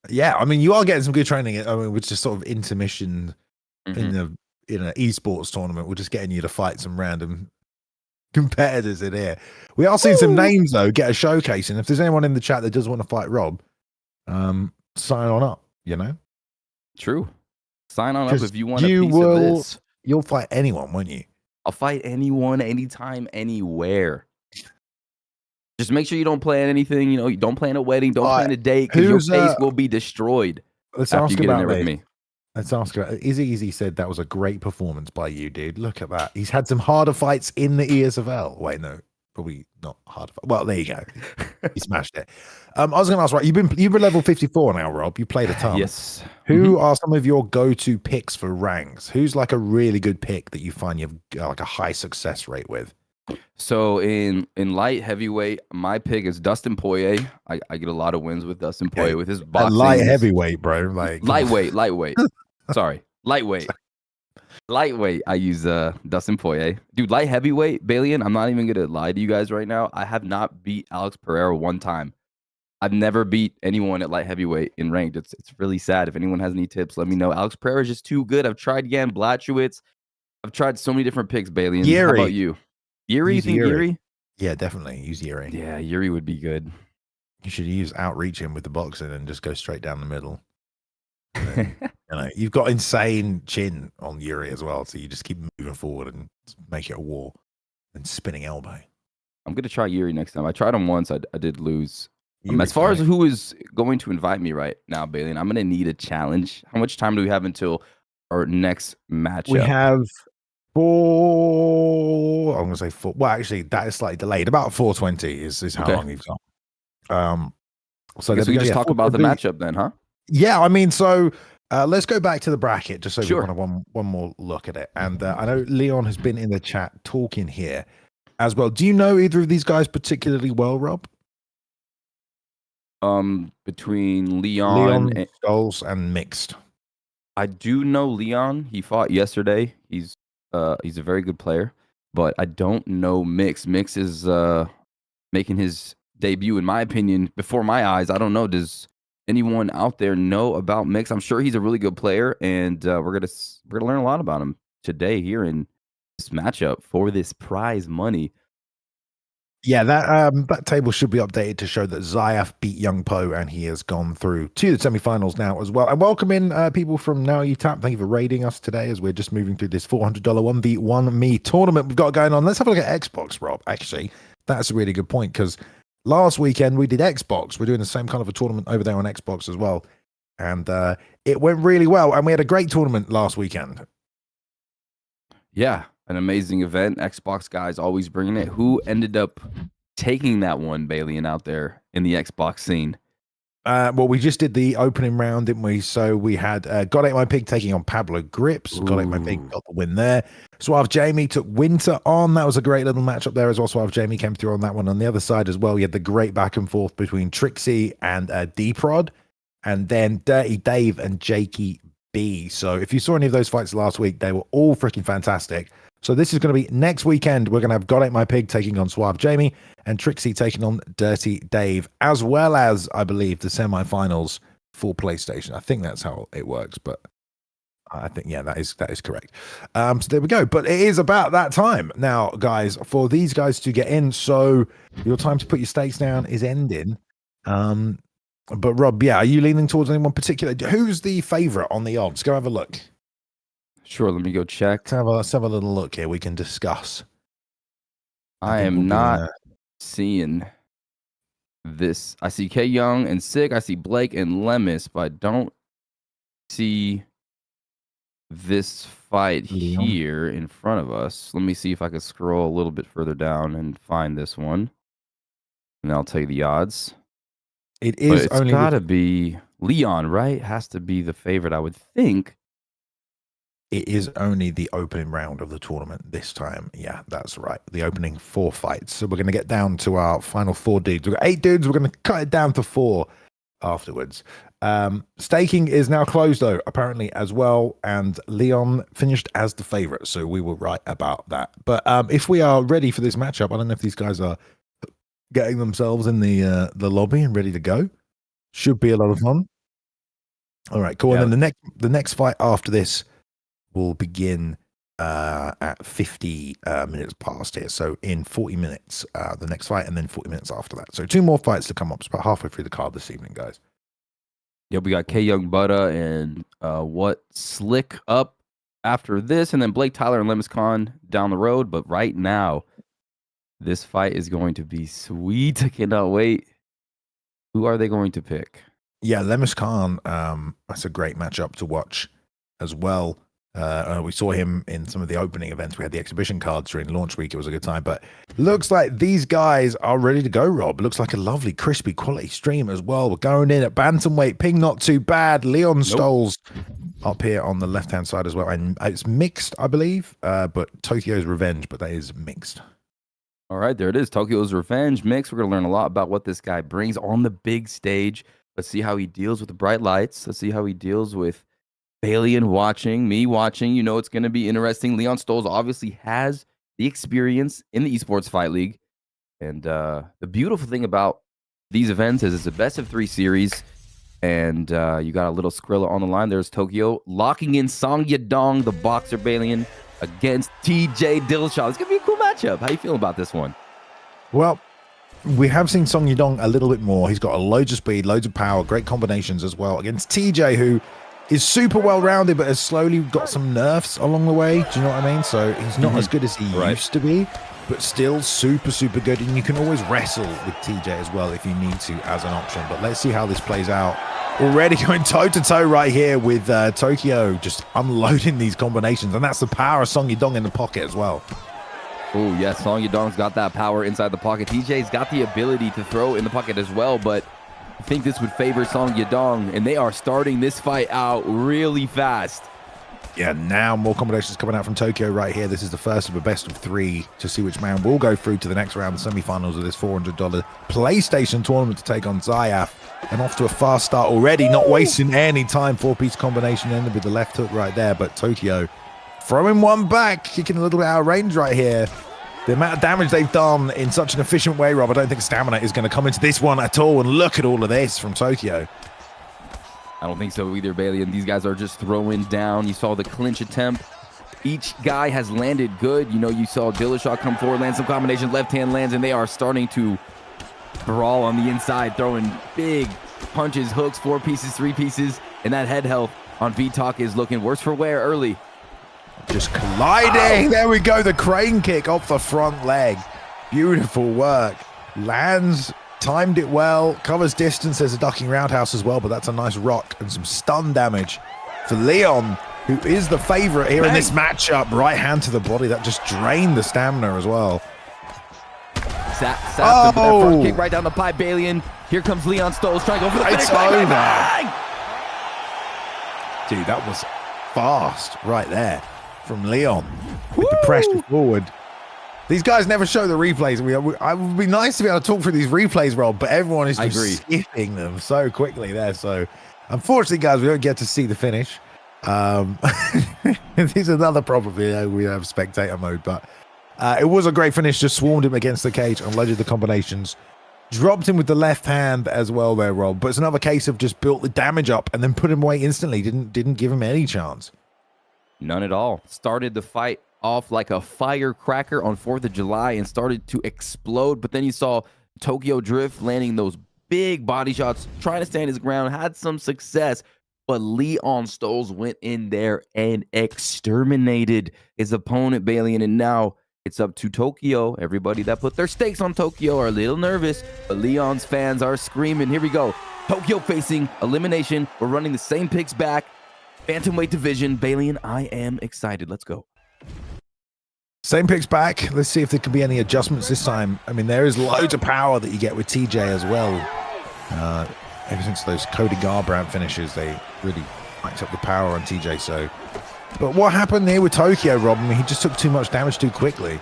Yeah, I mean, you are getting some good training. I mean, we're just sort of intermission in an esports tournament. We're just getting you to fight some random competitors in here. We are seeing some names, though, get a showcase. And if there's anyone in the chat that does want to fight Rob, sign on up, True. Sign on up if you want a you piece will, of this. You'll fight anyone, won't you? I'll fight anyone, anytime, anywhere. Just make sure you don't plan anything. You don't plan a wedding. Don't plan a date because your face will be destroyed after you get in there with me. Let's ask about Izzy said that was a great performance by you, dude. Look at that. He's had some harder fights in the ESFL. Wait, no, probably not harder. Well, there you go. He smashed it. I was going to ask, right? You've been level 54 now, Rob. You played a ton. Yes. Who are some of your go-to picks for ranks? Who's like a really good pick that you find you've got like a high success rate with? So in light heavyweight, my pick is Dustin Poirier. I get a lot of wins with Dustin Poirier with his boxing. Light heavyweight, bro. Like lightweight. Sorry, lightweight. I use Dustin Poirier. Dude, light heavyweight, Balian, I'm not even gonna lie to you guys right now. I have not beat Alex Pereira one time. I've never beat anyone at light heavyweight in ranked. It's really sad. If anyone has any tips, let me know. Alex Pereira is just too good. I've tried Jan Blachowicz. I've tried so many different picks, Balian. Yuri. How about you? Yuri, you think Yuri? Yeah, definitely. Use Yuri. Yeah, Yuri would be good. You should use outreach him with the boxing and just go straight down the middle. Then, you've got insane chin on Yuri as well, so you just keep moving forward and make it a war and spinning elbow. I'm gonna try Yuri next time. I tried him once. I did lose. Yuri's as far as who is going to invite me right now, Balian, I'm gonna need a challenge. How much time do we have until our next matchup? We have 4. I'm gonna say 4. Well, actually, that is slightly delayed. About 4:20 is how long you've got. So we can just talk about the matchup then, huh? Yeah, I mean, so let's go back to the bracket just so Sure. we want one more look at it. And I know Leon has been in the chat talking here as well. Do you know either of these guys particularly well, Rob? Between Leon and Stolz and Mixed. I do know Leon. He fought yesterday. He's a very good player, but I don't know Mix. Mix is making his debut, in my opinion, before my eyes. I don't know. Does anyone out there know about Mix? I'm sure he's a really good player, and we're gonna learn a lot about him today here in this matchup for this prize money. Yeah, that table should be updated to show that Zyaf beat KYoungButta, and he has gone through to the semifinals now as well. And welcome in people from Now You Tap. Thank you for raiding us today as we're just moving through this $400 1v1 me tournament we've got going on. Let's have a look at Xbox, Rob. Actually, that's a really good point because last weekend we did Xbox. We're doing the same kind of a tournament over there on Xbox as well, and it went really well. And we had a great tournament last weekend. Yeah. An amazing event. Xbox guys always bringing it. Who ended up taking that one, Balian, out there in the Xbox scene? Well, we just did the opening round, didn't we? So we had Got Ate My Pig taking on Pablo Grips. Got Ate My Pig got the win there. Suave Jamie took Winter on. That was a great little matchup there as well. Suave Jamie came through on that one. On the other side as well, we had the great back and forth between Trixie and D-Prod, and then Dirty Dave and Jakey B. So if you saw any of those fights last week, they were all freaking fantastic. So this is going to be next weekend. We're going to have Got Ate My Pig taking on Suave Jamie and Trixie taking on Dirty Dave, as well as, I believe, the semifinals for PlayStation. I think that's how it works, but I think, yeah, that is correct. So there we go. But it is about that time now, guys, for these guys to get in. So your time to put your stakes down is ending. But Rob, yeah, are you leaning towards anyone particular? Who's the favorite on the odds? Go have a look. Sure, let me go check. Let's have a little look here. We can discuss. I am not seeing this. I see K Young and Sig. I see Blake and Lemis, but I don't see this fight here in front of us. Let me see if I can scroll a little bit further down and find this one. And I'll tell you the odds. It's got to be Leon, right? Has to be the favorite, I would think. It is only the opening round of the tournament this time. Yeah, that's right. The opening 4 fights. So we're going to get down to our final 4 dudes. We've got 8 dudes. We're going to cut it down to 4 afterwards. Staking is now closed, though, apparently, as well. And Leon finished as the favorite. So we were right about that. But if we are ready for this matchup, I don't know if these guys are getting themselves in the lobby and ready to go. Should be a lot of fun. All right, cool. Yeah. And then the next fight after this will begin at 50 minutes past here. So in 40 minutes, the next fight, and then 40 minutes after that. So 2 more fights to come up. It's about halfway through the card this evening, guys. Yeah, we got KYoungButta and what Slick up after this, and then BlakeTylerr and LemisCon down the road. But right now, this fight is going to be sweet. I cannot wait. Who are they going to pick? Yeah, LemisCon, that's a great matchup to watch as well. We saw him in some of the opening events. We had the exhibition cards during launch week. It was a good time, but looks like these guys are ready to go, Rob. Looks like a lovely, crispy, quality stream as well. We're going in at bantamweight. Ping not too bad. Leon Stolz up here on the left-hand side as well. And it's mixed, I believe, but Tokyo's Revenge, but that is mixed. All right, there it is. Tokyo's Revenge mix. We're going to learn a lot about what this guy brings on the big stage. Let's see how he deals with the bright lights. Let's see how he deals with Balian watching, me watching. You know it's going to be interesting. Leon Stolz obviously has the experience in the Esports Fight League. And the beautiful thing about these events is it's a best-of-3 series. And you got a little Skrilla on the line. There's Tokyo locking in Song Yadong, the boxer, Balian, against TJ Dillashaw. It's going to be a cool matchup. How you feeling about this one? Well, we have seen Song Yadong a little bit more. He's got loads of speed, loads of power, great combinations as well against TJ, who is super well-rounded, but has slowly got some nerfs along the way. Do you know what I mean? So he's not as good as he used to be, but still super, super good. And you can always wrestle with TJ as well if you need to as an option. But let's see how this plays out. Already going toe-to-toe right here with Tokyo, just unloading these combinations. And that's the power of Song Yadong in the pocket as well. Oh, yes, Song Yadong's got that power inside the pocket. TJ's got the ability to throw in the pocket as well, but I think this would favor Song Yadong, and they are starting this fight out really fast. Yeah, now more combinations coming out from Tokyo right here. This is the first of a best of 3 to see which man will go through to the next round, the semi-finals of this $400 PlayStation tournament to take on Zyaf. And off to a fast start already, not wasting any time. 4-piece combination ended with the left hook right there, but Tokyo throwing one back, kicking a little bit out of range right here. The amount of damage they've done in such an efficient way, Rob, I don't think stamina is going to come into this one at all. And look at all of this from Tokyo. I don't think so either, Bailey. And these guys are just throwing down. You saw the clinch attempt. Each guy has landed good. You know, you saw Dillashaw come forward, land some combinations, left hand lands, and they are starting to brawl on the inside, throwing big punches, hooks, 4 pieces, 3 pieces. And that head health on V-Talk is looking worse for wear early. Just colliding. There we go. The crane kick off the front leg. Beautiful work. Lands. Timed it well, covers distance. There's a ducking roundhouse as well, but that's a nice rock and some stun damage for Leon, who is the favorite here in this matchup. Right hand to the body. That just drained the stamina as well. That front kick right down the pipe, Bailey. And here comes Leon Stolz trying to go for the finish. It's over. Dude, that was fast right there from Leon with the pressure forward. These guys never show the replays. I would be nice to be able to talk through these replays, Rob, but everyone is just skipping them so quickly there. So, unfortunately, guys, we don't get to see the finish. This is another problem here. We have spectator mode, but it was a great finish. Just swarmed him against the cage, unloaded the combinations, dropped him with the left hand as well there, Rob. But it's another case of just built the damage up and then put him away instantly. Didn't give him any chance. None at all. Started the fight off like a firecracker on 4th of July and started to explode. But then you saw Tokyo Drift landing those big body shots, trying to stand his ground, had some success. But Leon Stolz went in there and exterminated his opponent, Bailey. And now it's up to Tokyo. Everybody that put their stakes on Tokyo are a little nervous, but Leon's fans are screaming. Here we go. Tokyo facing elimination. We're running the same picks back. Bantamweight division. Bailey and I am excited. Let's go. Same picks back. Let's see if there can be any adjustments this time. I mean, there is loads of power that you get with TJ as well. Ever since those Cody Garbrandt finishes, they really maxed up the power on TJ. So, but what happened here with Tokyo, Rob? I mean, he just took too much damage too quickly.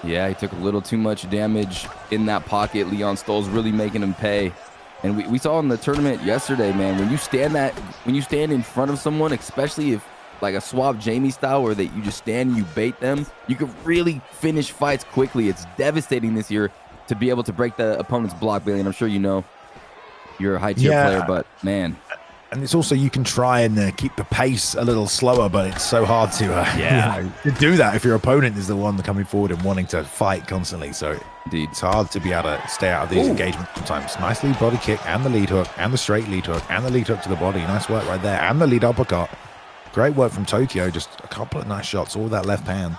Yeah, he took a little too much damage in that pocket. Leon Stolz really making him pay. And we saw in the tournament yesterday, man, when you stand in front of someone, especially if like a Swab Jamie style where that you just stand and you bait them, you can really finish fights quickly. It's devastating this year to be able to break the opponent's block, Bailey. And I'm sure you know you're a high tier player, but man. And it's also, you can try and keep the pace a little slower, but it's so hard to, to do that if your opponent is the one coming forward and wanting to fight constantly. So indeed, it's hard to be able to stay out of these engagements sometimes. Nice lead body kick and the lead hook and the straight lead hook and the lead hook to the body. Nice work right there. And the lead uppercut. Great work from Tokyo. Just a couple of nice shots, all that left hand.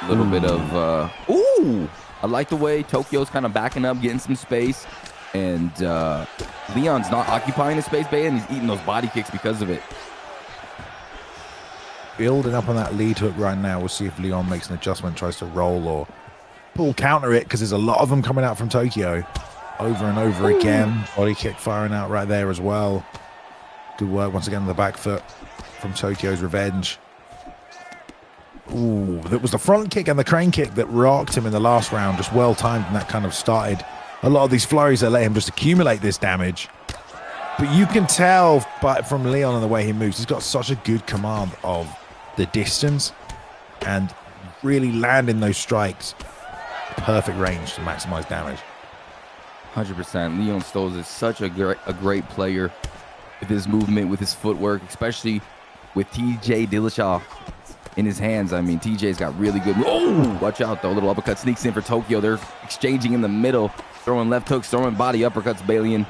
A little bit of, I like the way Tokyo's kind of backing up, getting some space. And Leon's not occupying the space, Bay, and he's eating those body kicks because of it. Building up on that lead hook right now. We'll see if Leon makes an adjustment, tries to roll or pull counter it, because there's a lot of them coming out from Tokyo. Over and over again. Body kick firing out right there as well. Good work once again on the back foot from Tokyo's Revenge. Ooh, that was the front kick and the crane kick that rocked him in the last round. Just well timed, and that kind of started a lot of these flurries that let him just accumulate this damage. But you can tell from Leon and the way he moves, he's got such a good command of the distance and really landing those strikes. Perfect range to maximize damage. 100%. Leon Stolz is such a great player with his movement, with his footwork, especially with TJ Dillashaw in his hands. I mean, TJ's got really good. Oh, watch out though. A little uppercut sneaks in for Tokyo. They're exchanging in the middle, throwing left hooks, throwing body uppercuts, Bailey. And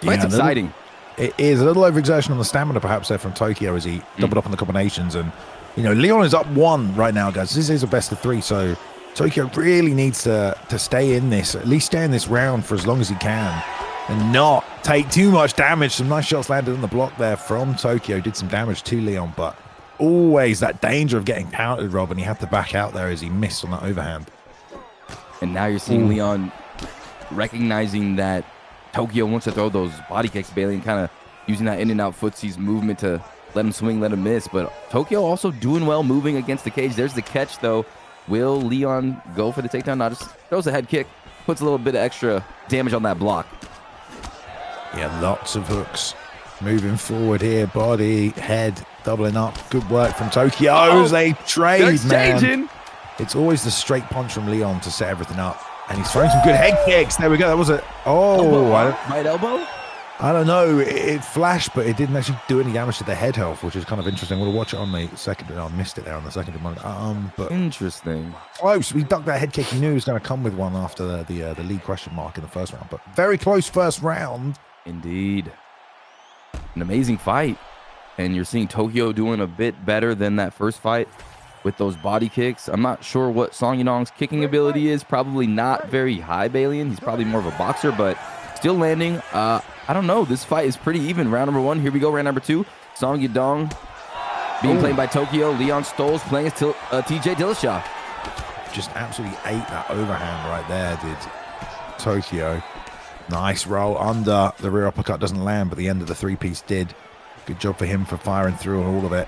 it's exciting. It is a little overexertion on the stamina perhaps there from Tokyo as he doubled up on the combinations. And, you know, Leon is up 1 right now, guys. This is a best of 3. So Tokyo really needs to stay in this, at least stay in this round for as long as he can and not take too much damage. Some nice shots landed on the block there from Tokyo. Did some damage to Leon, but always that danger of getting countered, Rob, and he had to back out there as he missed on that overhand. And now you're seeing Leon recognizing that Tokyo wants to throw those body kicks, Bailey, and kind of using that in and out footsies movement to let him swing, let him miss. But Tokyo also doing well moving against the cage. There's the catch, though. Will Leon go for the takedown? No, just throws a head kick, puts a little bit of extra damage on that block. Yeah, lots of hooks. Moving forward here, body, head, doubling up. Good work from Tokyo. Oh, they trade, man. Exchanging. It's always the straight punch from Leon to set everything up. And he's throwing some good head kicks. There we go. That was a... Oh, right elbow? I don't know. It flashed, but it didn't actually do any damage to the head health, which is kind of interesting. We'll watch it on the second. I missed it there on the second one. But interesting. Close. We ducked that head kick. He knew he was going to come with one after the lead question mark in the first round. But very close first round. Indeed. An amazing fight. And you're seeing Tokyo doing a bit better than that first fight with those body kicks. I'm not sure what Song Yadong's kicking ability is. Probably not very high, Balian. He's probably more of a boxer, but still landing. I don't know. This fight is pretty even. Round number one. Here we go. Round number two. Song Yadong being played by Tokyo. Leon Stolz playing as TJ Dillashaw. Just absolutely ate that overhand right there, did Tokyo. Nice roll under. The rear uppercut doesn't land, but the end of the three-piece did. Good job for him for firing through all of it.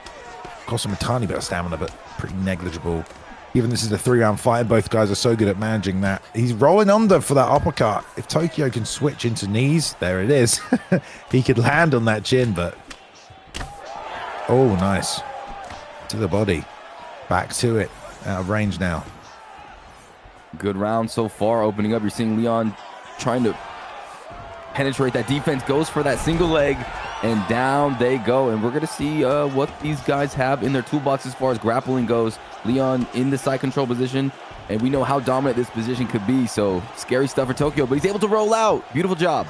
Cost him a tiny bit of stamina, but pretty negligible. Even this is a 3-round fight, both guys are so good at managing that. He's rolling under for that uppercut. If Tokyo can switch into knees, there it is. He could land on that chin, but... Oh, nice. To the body. Back to it. Out of range now. Good round so far. Opening up, you're seeing Leon trying to penetrate that defense. Goes for that single leg, and down they go. And we're going to see what these guys have in their toolbox as far as grappling goes. Leon in the side control position, and we know how dominant this position could be. So scary stuff for Tokyo, but he's able to roll out. Beautiful job.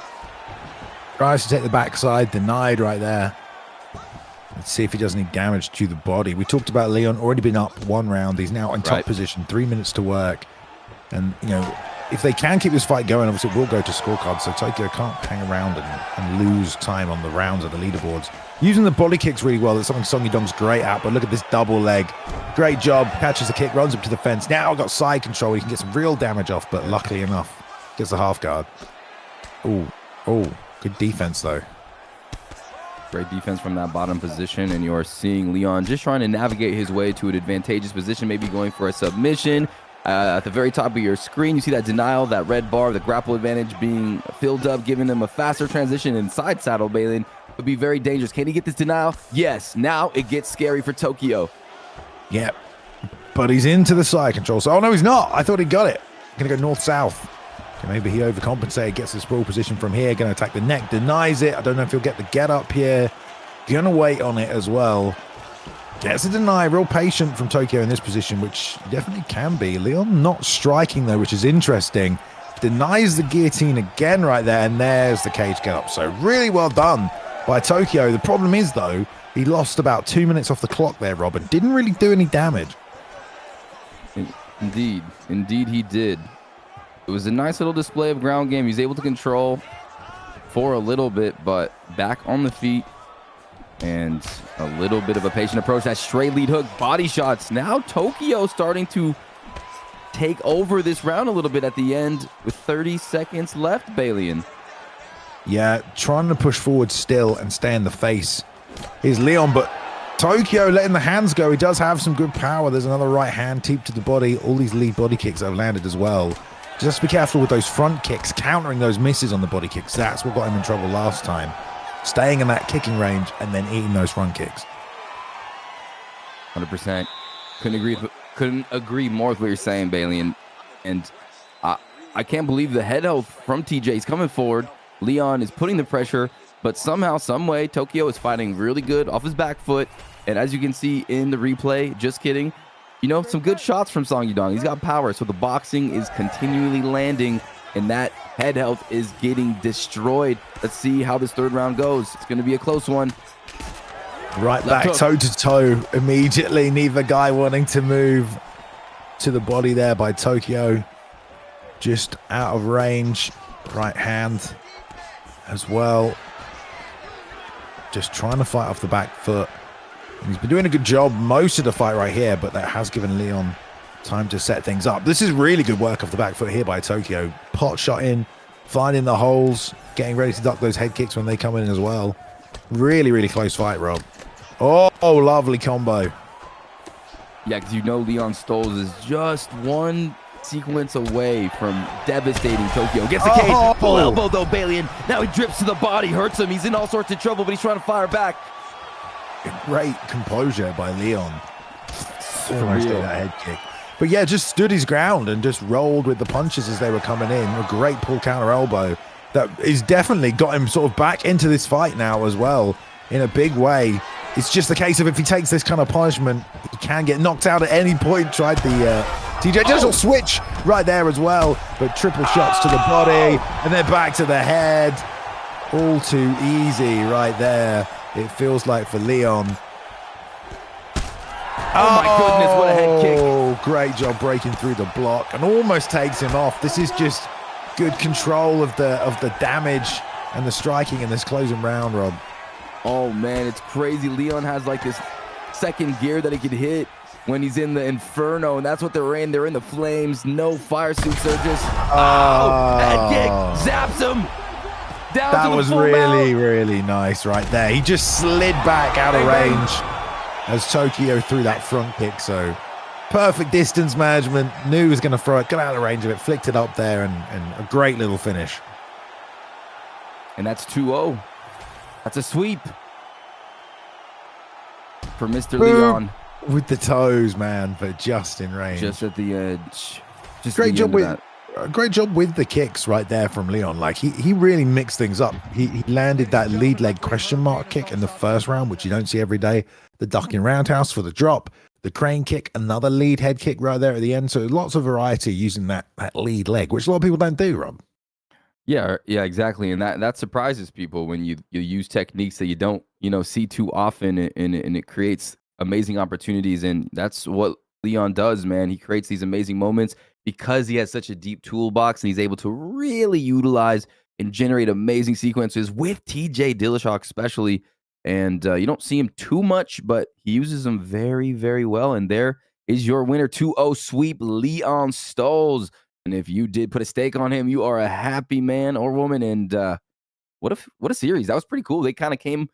Tries to take the backside, denied right there. Let's see if he does any damage to the body. We talked about Leon already been up one round. He's now in top position, 3 minutes to work. And, you know, if they can keep this fight going, obviously it will go to scorecards. So Tokyo can't hang around and lose time on the rounds of the leaderboards. Using the body kicks really well. That's something Song Yadong's great at. But look at this double leg. Great job. Catches the kick, runs up to the fence. Now got side control. He can get some real damage off, but luckily enough, gets the half guard. Oh, good defense though. Great defense from that bottom position, and you're seeing Leon just trying to navigate his way to an advantageous position, maybe going for a submission. At the very top of your screen, you see that denial, that red bar, the grapple advantage being filled up, giving them a faster transition inside saddle. Balin would be very dangerous. Can he get this denial? Yes. Now it gets scary for Tokyo. Yep. But he's into the side control. So, oh, no, he's not. I thought he got it. Going to go north-south. Okay, maybe he overcompensated, gets the sprawl position from here. Going to attack the neck, denies it. I don't know if he'll get the get up here. Going to wait on it as well. Gets a deny, real patient from Tokyo in this position, which definitely can be. Leon not striking, though, which is interesting. Denies the guillotine again right there, and there's the cage get up. So really well done by Tokyo. The problem is, though, he lost about 2 minutes off the clock there, Robin. Didn't really do any damage. Indeed he did. It was a nice little display of ground game. He was able to control for a little bit, but back on the feet. And a little bit of a patient approach. That straight lead hook, body shots. Now Tokyo starting to take over this round a little bit at the end with 30 seconds left, Balian. Yeah, trying to push forward still and stay in the face. Here's Leon, but Tokyo letting the hands go. He does have some good power. There's another right hand teep to the body. All these lead body kicks that have landed as well. Just be careful with those front kicks, countering those misses on the body kicks. That's what got him in trouble last time. Staying in that kicking range and then eating those front kicks. 100%. Couldn't agree more with what you're saying, Bailey. And I can't believe the head health from TJ. He's coming forward. Leon is putting the pressure, but somehow, some way, Tokyo is fighting really good off his back foot. And as you can see in the replay, just kidding, you know, some good shots from Song Yadong. He's got power, so the boxing is continually landing, and that head health is getting destroyed. Let's see how this third round goes. It's going to be a close one. Right back toe-to-toe immediately. Neither guy wanting to move to the body there by Tokyo. Just out of range. Right hand as well. Just trying to fight off the back foot. And he's been doing a good job most of the fight right here, but that has given Leon Time to set things up. This is really good work off the back foot here by Tokyo. Pot shot in, finding the holes, getting ready to duck those head kicks when they come in as well. Really, really close fight, Rob. Oh, lovely combo. Yeah, because you know Leon Stolz is just one sequence away from devastating Tokyo. Gets the cage, full elbow though, Balian. Now he drips to the body, hurts him. He's in all sorts of trouble, but he's trying to fire back. Great composure by Leon. Almost did that head kick. But yeah, just stood his ground and just rolled with the punches as they were coming in. A great pull counter elbow that is definitely got him sort of back into this fight now as well in a big way. It's just a case of if he takes this kind of punishment, he can get knocked out at any point. Tried the TJ Digital switch right there as well, but triple shots to the body and then back to the head. All too easy right there, it feels like, for Leon. Oh my goodness, what a head kick. Oh, great job breaking through the block and almost takes him off. This is just good control of the damage and the striking in this closing round, Rob. Oh man, it's crazy. Leon has like this second gear that he could hit when he's in the Inferno, and that's what they're in. They're in the flames. No fire suits. They're just head kick, zaps him down. That to the was full really, mount. really nice right there. He just slid back out of range as Tokyo threw that front kick. So perfect distance management. Knew he was going to throw it, got out of range of it, flicked it up there, and a great little finish. And that's 2-0. That's a sweep for Mr. Leon. With the toes, man, but just in range. Just at the edge. Just Great job with the kicks right there from Leon. Like he really mixed things up. He landed that lead leg question mark kick in the first round, which you don't see every day. The ducking roundhouse for the drop, the crane kick, another lead head kick right there at the end. So lots of variety using that lead leg, which a lot of people don't do, Rob. Yeah, exactly. And that surprises people when you use techniques that you don't, see too often, and it creates amazing opportunities. And that's what Leon does, man. He creates these amazing moments because he has such a deep toolbox and he's able to really utilize and generate amazing sequences with TJ Dillashaw especially. And you don't see him too much, but he uses them very, very well. And there is your winner, 2-0 sweep, Leon Stolz. And if you did put a stake on him, you are a happy man or woman. And what a series. That was pretty cool. They kind of came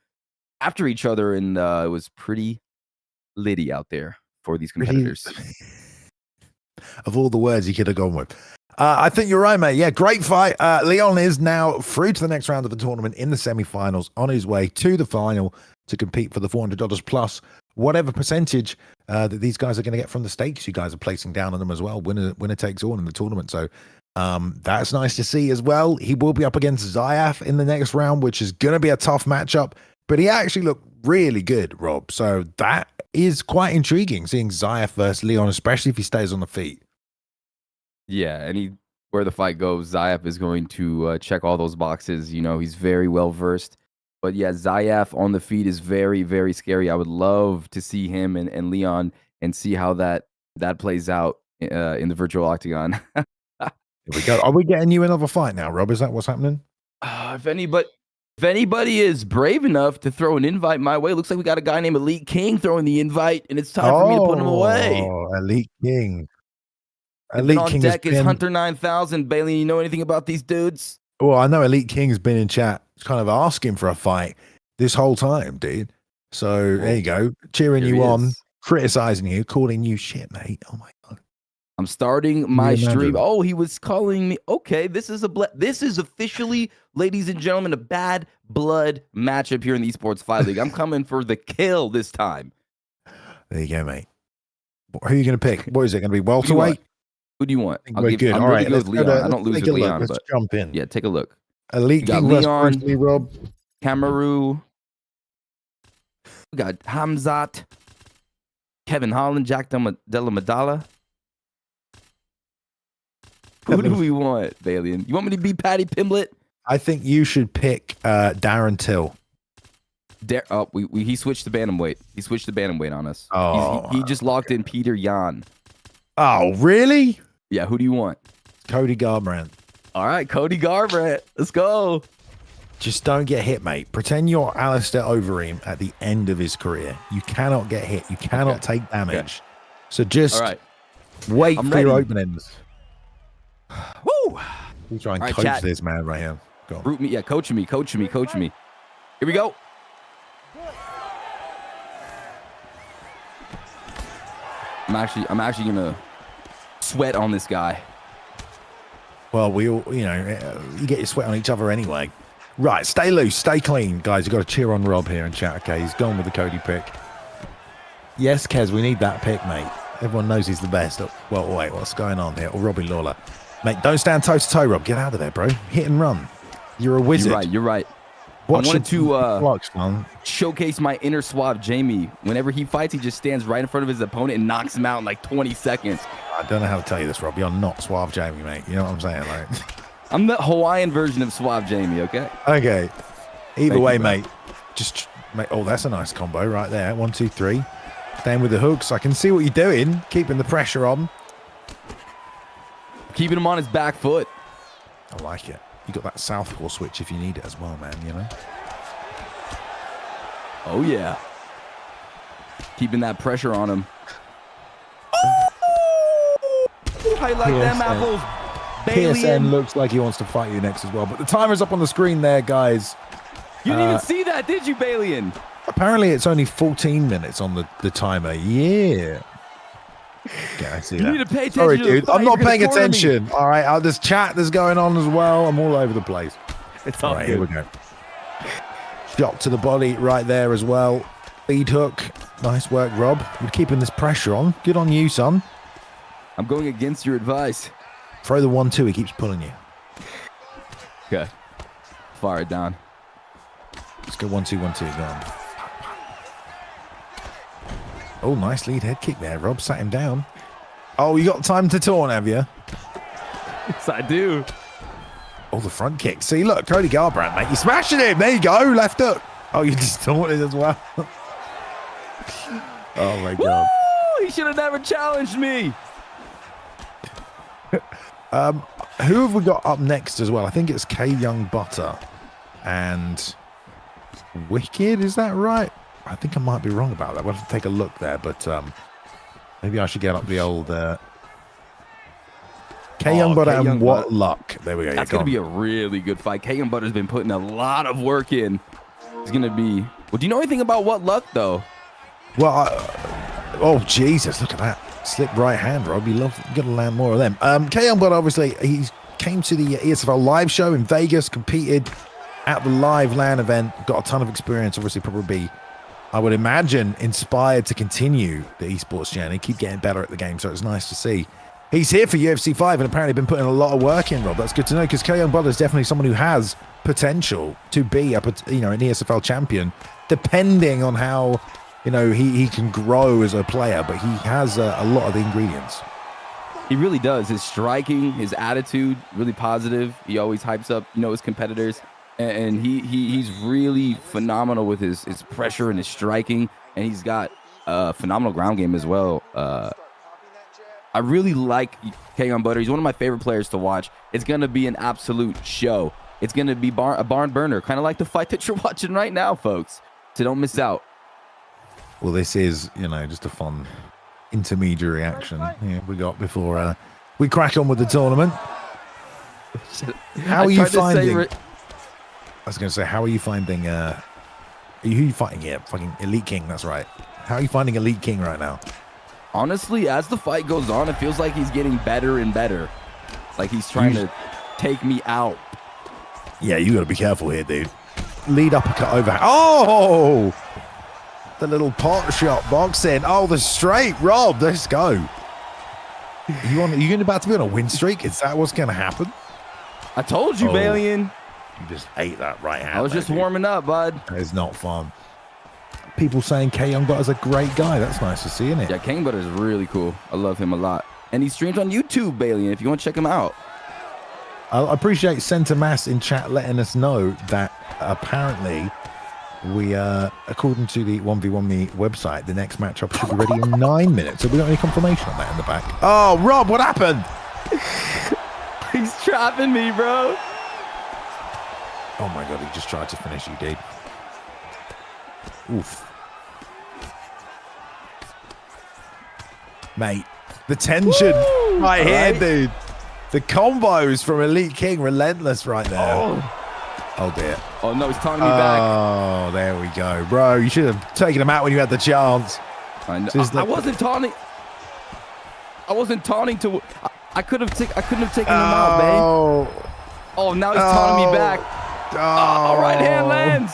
after each other, and it was pretty litty out there for these competitors. Of all the words you could have gone with. I think you're right, mate. Yeah, great fight. Leon is now through to the next round of the tournament in the semifinals, on his way to the final to compete for the $400 plus whatever percentage that these guys are going to get from the stakes you guys are placing down on them as well. Winner takes all in the tournament. So that's nice to see as well. He will be up against Zyaf in the next round, which is going to be a tough matchup, but he actually looked really good, Rob. So that is quite intriguing, seeing Zyaf versus Leon, especially if he stays on the feet. Yeah, where the fight goes, Zyaf is going to check all those boxes. He's very well versed. But yeah, Zyaf on the feet is very, very scary. I would love to see him and Leon and see how that plays out in the virtual octagon. Here we go. Are we getting you another fight now, Rob? Is that what's happening? If anybody is brave enough to throw an invite my way, looks like we got a guy named Elite King throwing the invite, and it's time for me to put him away. Elite King. Elite King on deck is Hunter 9000. Bailey, you know anything about these dudes? Well, I know Elite King's been in chat kind of asking for a fight this whole time, dude. So there you go. Cheering you on, criticizing you, calling you shit, mate. Oh my God. I'm starting my stream. Oh, he was calling me. Okay, this is officially, ladies and gentlemen, a bad blood matchup here in the Esports Fight League. I'm coming for the kill this time. There you go, mate. Who are you going to pick? What is it going to be? Welterweight? Who do you want? We're good. All right, let's Leon. I don't lose with Leon. Let's jump in. Yeah, take a look. Elite King Leon, Rob. Kamaru. We got Hamzat, Kevin Holland, Jack Della Madala. Who do we want, Balian? You want me to be Patty Pimblett? I think you should pick Darren Till. He switched the bantamweight. He switched the bantamweight on us. Oh, he just locked in Peter Yan. Oh, really? Yeah, who do you want? Cody Garbrandt. All right, Cody Garbrandt. Let's go. Just don't get hit, mate. Pretend you're Alistair Overeem at the end of his career. You cannot get hit. You cannot take damage. Okay. So just Wait I'm for your ready. openings. Woo! We try and All right, coach chat. this man right here. Go on. Root me. Yeah, coach me. Here we go. I'm actually gonna sweat on this guy. Well, we all, you get your sweat on each other anyway. Right, stay loose, stay clean. Guys, you've got to cheer on Rob here in chat, okay? He's gone with the Cody pick. Yes, Kez, we need that pick, mate. Everyone knows he's the best. Well, wait, what's going on here? Or Robbie Lawler. Mate, don't stand toe-to-toe, Rob. Get out of there, bro. Hit and run. You're a wizard. You're right. Watch I wanted to blocks, man. showcase my inner suave Jamie. Whenever he fights, he just stands right in front of his opponent and knocks him out in like 20 seconds. I don't know how to tell you this, Rob. You're not Suave Jamie, mate. You know what I'm saying? Like, I'm the Hawaiian version of suave Jamie, okay? okay. Either Thank way, you, mate. Just, mate. Oh, that's a nice combo right there. 1, 2, 3. Staying with the hooks. I can see what you're doing. Keeping the pressure on. Keeping him on his back foot. I like it. You got that southpaw switch if you need it as well, man, you know? Oh, yeah. Keeping that pressure on him. I like them apples. PSN looks like he wants to fight you next as well. But the timer's up on the screen there, guys. You didn't even see that, did you, Balian? Apparently, it's only 14 minutes on the timer. Yeah. Okay, I see that. You need to pay attention. Sorry, to the dude. fight. I'm not You're paying gonna corner me. attention. All right. There's chat that's going on as well. I'm all over the place. It's all right, good. here we go. Shot to the body right there as well. Lead hook. Nice work, Rob. You're keeping this pressure on. Good on you, son. I'm going against your advice. Throw the 1-2. He keeps pulling you. Okay. Fire it down. Let's go 1-2, 1-2. Go on. Oh, nice lead head kick there, Rob. Sat him down. Oh, you got time to taunt, have you? Yes, I do. Oh, the front kick. See, look, Cody Garbrandt, mate. You're smashing him. There you go. Left hook. Oh, you just taunted as well. Oh, my God. Woo! He should have never challenged me. Who have we got up next as well? I think it's KYoungButta and Wicked. Is that right? I think I might be wrong about that. We'll have to take a look there, but maybe I should get up the old KYoungButta and whatlock. There we go. That's going to be a really good fight. KYoungButta's been putting a lot of work in. It's going to be... Well, do you know anything about whatlock, though? Well, oh, Jesus. Look at that. Slip right hand, Rob. You got to land more of them. KYoungButta, obviously, he came to the ESFL live show in Vegas, competed at the live LAN event, got a ton of experience, obviously probably, I would imagine, inspired to continue the esports journey, keep getting better at the game, so it's nice to see. He's here for UFC 5 and apparently been putting a lot of work in, Rob. That's good to know, because KYoungButta is definitely someone who has potential to be an ESFL champion, depending on how he can grow as a player, but he has a lot of the ingredients. He really does. His striking, his attitude, really positive. He always hypes up, his competitors. And he's really phenomenal with his pressure and his striking. And he's got a phenomenal ground game as well. I really like KYoungButta. He's one of my favorite players to watch. It's going to be an absolute show. It's going to be a barn burner, kind of like the fight that you're watching right now, folks. So don't miss out. Well, this is, just a fun intermediary action we got before we crack on with the tournament. How are you finding... I was going to say, how are you finding... who are you fighting here? Fucking Elite King, that's right. How are you finding Elite King right now? Honestly, as the fight goes on, it feels like he's getting better and better. Like he's trying to take me out. Yeah, you got to be careful here, dude. Lead uppercut overhand. Oh! The little pot shot boxing. Oh, the straight. Rob, let's go. Are you about to be on a win streak? Is that what's going to happen? I told you, Balian. You just ate that right hand. I was just warming up, bud. It's not fun. People saying KYoungButta's a great guy. That's nice to see, isn't it? Yeah, KYoungButta is really cool. I love him a lot. And he streams on YouTube, Balian, if you want to check him out. I appreciate Center Mass in chat letting us know that apparently we, according to the 1v1me website, the next matchup should be ready in 9 minutes. Have we got any confirmation on that in the back? Oh, Rob, what happened? He's trapping me, bro. Oh my God, he just tried to finish you, dude. Oof. Mate, The tension right here, right. dude. The combos from Elite King, relentless right there. Oh dear. Oh no, he's taunting me back. Oh, there we go, bro. You should have taken him out when you had the chance. I wasn't taunting. I wasn't taunting to. I couldn't have taken him out, babe. Oh, now he's taunting me back. Oh, right hand lands.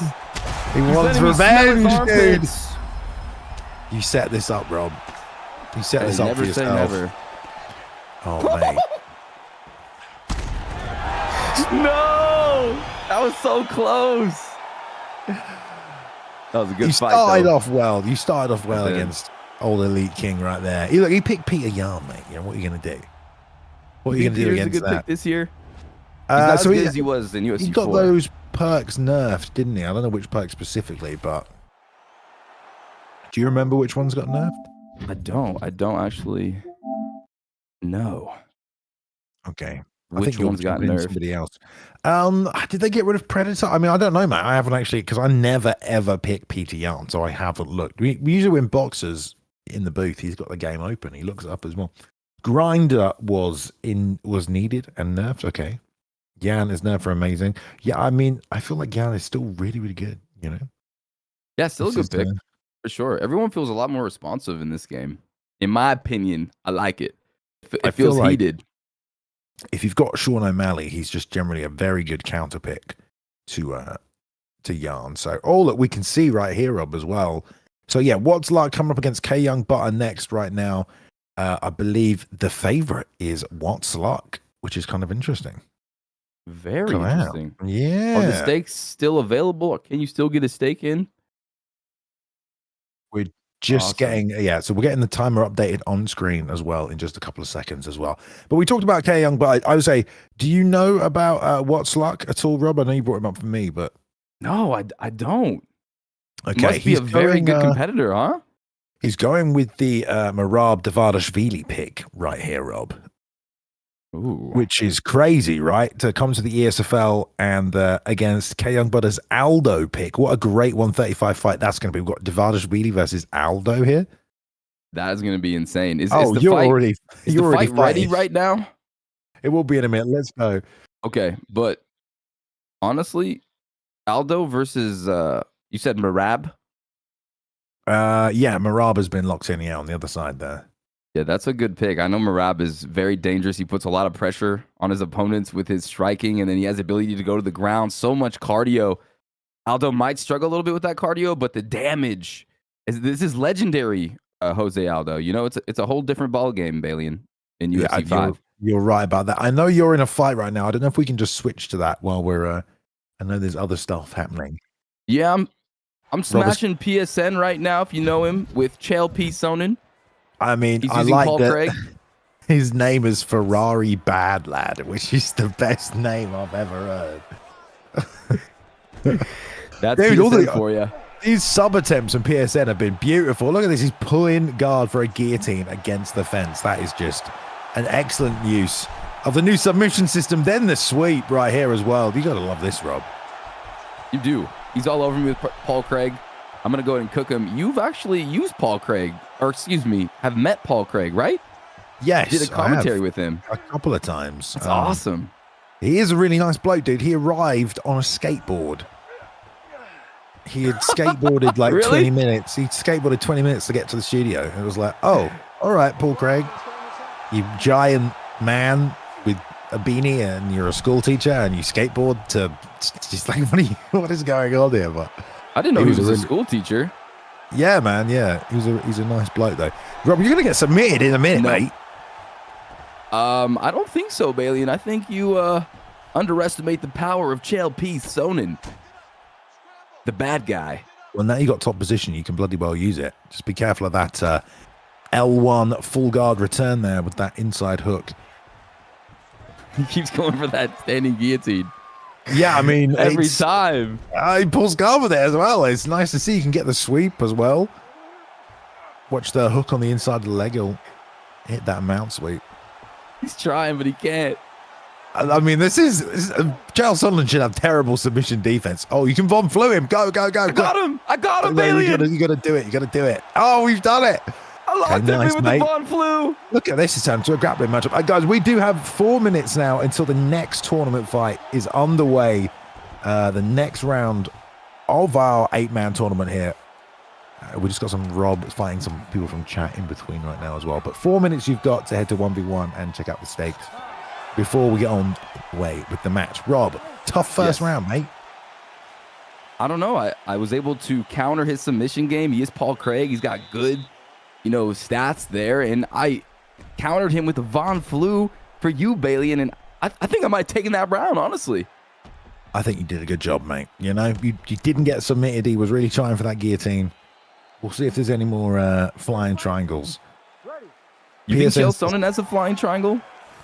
He wants revenge, dude. You set this up, Rob. You set this up for yourself. Never. Oh, mate. No! That was so close. That was a good fight. You started off well against old Elite King right there. He picked Peter Yan, mate. You know, what are you going to do? What are you going to do against a good that? Pick this year? He's not as good as he was in UFC 4. He got those perks nerfed, didn't he? I don't know which perks specifically, but do you remember which ones got nerfed? I don't actually know. Okay. Which ones got nerfed? Somebody else. Did they get rid of Predator? I mean, I don't know, mate. I haven't actually, because I never ever pick Peter Yan, so I haven't looked. We usually win boxers in the booth. He's got the game open. He looks it up as well. Grinder was needed and nerfed. Okay. Yan is nerfed for amazing. Yeah, I mean, I feel like Yan is still really, really good, you know? Yeah, still a good pick. For sure. Everyone feels a lot more responsive in this game. In my opinion, I like it. It feels heated. If you've got Sean O'Malley, he's just generally a very good counter pick to Yan. So all that we can see right here, Rob, as well. So yeah, what's like coming up against KYoungButta next right now? I believe the favorite is What's Luck, which is kind of interesting. Very interesting. Yeah. Are the stakes still available? Can you still get a stake in? We're just getting, so we're getting the timer updated on screen as well in just a couple of seconds as well. But we talked about KYoungButta. I would say, do you know about What's Luck at all, Rob? I know you brought him up for me, but no, I don't. Okay, must be a very good competitor, huh? He's going with the Merab Davadashvili pick right here, Rob. Ooh. Which is crazy, right? To come to the ESFL and against KYoungButta's Aldo pick. What a great 135 fight that's going to be. We've got Davadashvili versus Aldo here. That is going to be insane. Is the fight ready right now? It will be in a minute. Let's go. Okay, but honestly, Aldo versus you said Merab? Yeah, Merab has been locked in on the other side there. Yeah, that's a good pick. I know Merab is very dangerous. He puts a lot of pressure on his opponents with his striking, and then he has the ability to go to the ground. So much cardio. Aldo might struggle a little bit with that cardio, but the damage this is legendary. Jose Aldo, you know, it's a whole different ball game, Balian, in UFC 5. You're right about that. I know you're in a fight right now. I don't know if we can just switch to that while we're. I know there's other stuff happening. Yeah, I'm smashing PSN right now. If you know him, with Chael P. Sonnen. I mean, I like Paul that Craig. His name is Ferrari Bad Lad, which is the best name I've ever heard. That's PSN for you. These sub attempts from PSN have been beautiful. Look at this. He's pulling guard for a guillotine against the fence. That is just an excellent use of the new submission system. Then the sweep right here as well. You got to love this, Rob. You do. He's all over me with Paul Craig. I'm going to go ahead and cook him. You've actually used Paul Craig, or excuse me, have met Paul Craig, right? Yes. Did a commentary with him. A couple of times. That's awesome. He is a really nice bloke, dude. He arrived on a skateboard. He had skateboarded like 20 minutes. He skateboarded 20 minutes to get to the studio. It was like, oh, all right, Paul Craig, you giant man with a beanie and you're a school teacher and you skateboard to just like, what is going on here? But I didn't know he was a school teacher. Yeah, man. Yeah, he's a nice bloke though. Rob, you're gonna get submitted in a minute, mate. I don't think so, Bailey, and I think you underestimate the power of Chael P. Sonnen, the bad guy. Well, now you got top position, you can bloody well use it. Just be careful of that L1 full guard return there with that inside hook. He keeps going for that standing guillotine. Yeah, I mean, every time. He pulls guard with it as well. It's nice to see you can get the sweep as well. Watch the hook on the inside of the leg. He'll hit that mount sweep. He's trying, but he can't. I mean, this is Chael Sonnen should have terrible submission defense. Oh, you can Von Flew him. Go. I got him, Bailey. You got to do it. You got to do it. Oh, we've done it. I locked him in with the Von Flu. Look at this. It's time to a grappling matchup. Guys, we do have 4 minutes now until the next tournament fight is underway. The next round of our 8-man tournament here. We just got some Rob fighting some people from chat in between right now as well. But 4 minutes you've got to head to 1v1 and check out the stakes before we get on way with the match. Rob, tough first round, mate. I don't know. I was able to counter his submission game. He is Paul Craig. He's got good, stats there. And I countered him with the Von Flu for you, Bailey. And I think I might have taken that round, honestly. I think you did a good job, mate. You didn't get submitted. He was really trying for that guillotine. We'll see if there's any more flying triangles. You think Chael Sonnen has a flying triangle?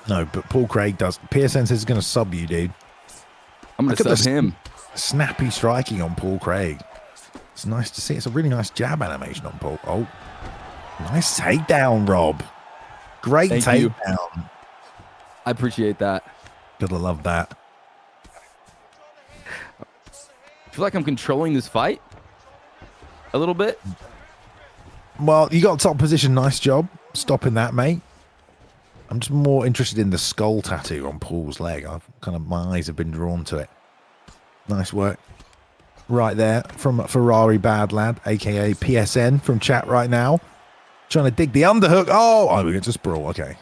No, but Paul Craig does. PSN says he's going to sub you, dude. I'm going to sub him. Snappy striking on Paul Craig. It's nice to see. It's a really nice jab animation on Paul. Oh, nice takedown, Rob. Great takedown. I appreciate that. Gotta love that. I feel like I'm controlling this fight a little bit. Well, you got top position. Nice job stopping that, mate. I'm just more interested in the skull tattoo on Paul's leg. My eyes have been drawn to it. Nice work. Right there from Ferrari Bad Lad, aka PSN from chat right now. Trying to dig the underhook. Oh, we get to sprawl. Okay.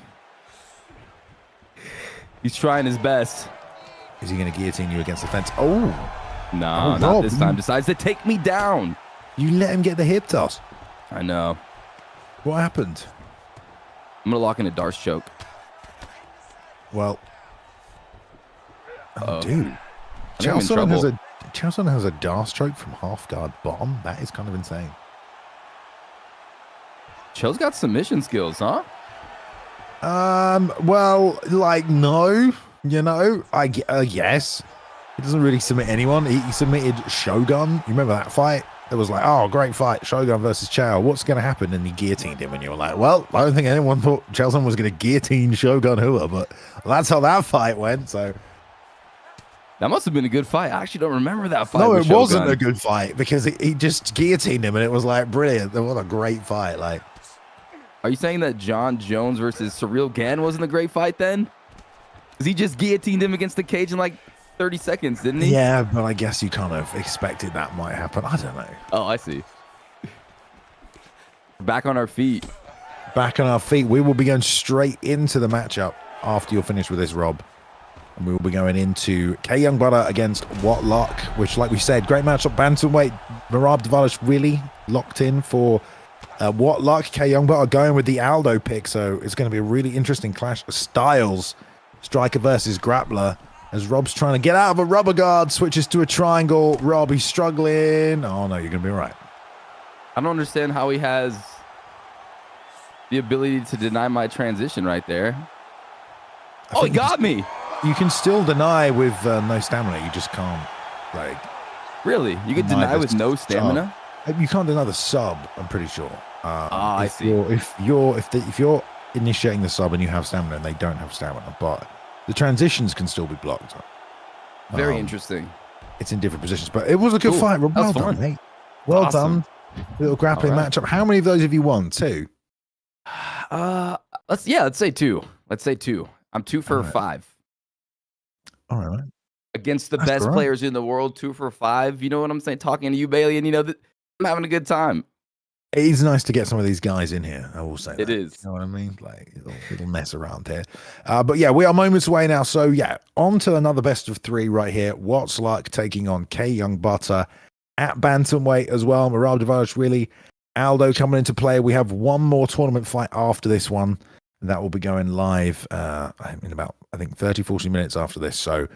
He's trying his best. Is he going to guillotine you against the fence? Oh. No, not this time. Decides to take me down. You let him get the hip toss. I know. What happened? I'm going to lock in a Darce choke. Well. Oh, dude. Chael Sonnen has a Darce choke from half guard bottom. That is kind of insane. Chael's got submission skills, huh? Well, no. I guess. He doesn't really submit anyone. He submitted Shogun. You remember that fight? It was like, oh, great fight. Shogun versus Chael. What's going to happen? And he guillotined him. And you were like, well, I don't think anyone thought Chael Sonnen was going to guillotine Shogun Hua, but that's how that fight went. So that must have been a good fight. I actually don't remember that fight. No, it wasn't a good fight because he just guillotined him, and it was like brilliant. What a great fight! Like, are you saying that John Jones versus Cyril Gann wasn't a great fight then? Because he just guillotined him against the cage in like 30 seconds, didn't he? Yeah, but I guess you kind of expected that might happen. I don't know. Oh, I see. Back on our feet. Back on our feet. We will be going straight into the matchup after you're finished with this, Rob. And we will be going into KYoungButta against Whatlock, which, like we said, great matchup. Bantamweight, Merab Dvalishvili really locked in for Whatlock. KYoungButta going with the Aldo pick, so it's going to be a really interesting clash of styles. Striker versus grappler. As Rob's trying to get out of a rubber guard, switches to a triangle. Rob, he's struggling. Oh, no, you're going to be right. I don't understand how he has the ability to deny my transition right there. Oh, he got me. You can still deny with no stamina. You just can't, like... Really? You can deny with no stamina? You can't deny the sub, I'm pretty sure. I see. If you're initiating the sub and you have stamina and they don't have stamina, but the transitions can still be blocked. Very interesting. It's in different positions, but it was a good fight. Well done, mate. Well done. Little grappling matchup. How many of those have you won? 2? Let's say 2. Let's say 2. I'm 2 for 5. All right. Against the best players in the world, 2 for 5. You know what I'm saying? Talking to you, Bailey, and I'm having a good time. It is nice to get some of these guys in here. I will say that. It is. You know what I mean? Like little mess around here. But yeah, we are moments away now. So yeah, on to another best of 3 right here. What's Luck taking on KYoungButta at bantamweight as well. Merab Dvalishvili, Aldo coming into play. We have one more tournament fight after this one. That will be going live in about, I think, 30, 40 minutes after this. So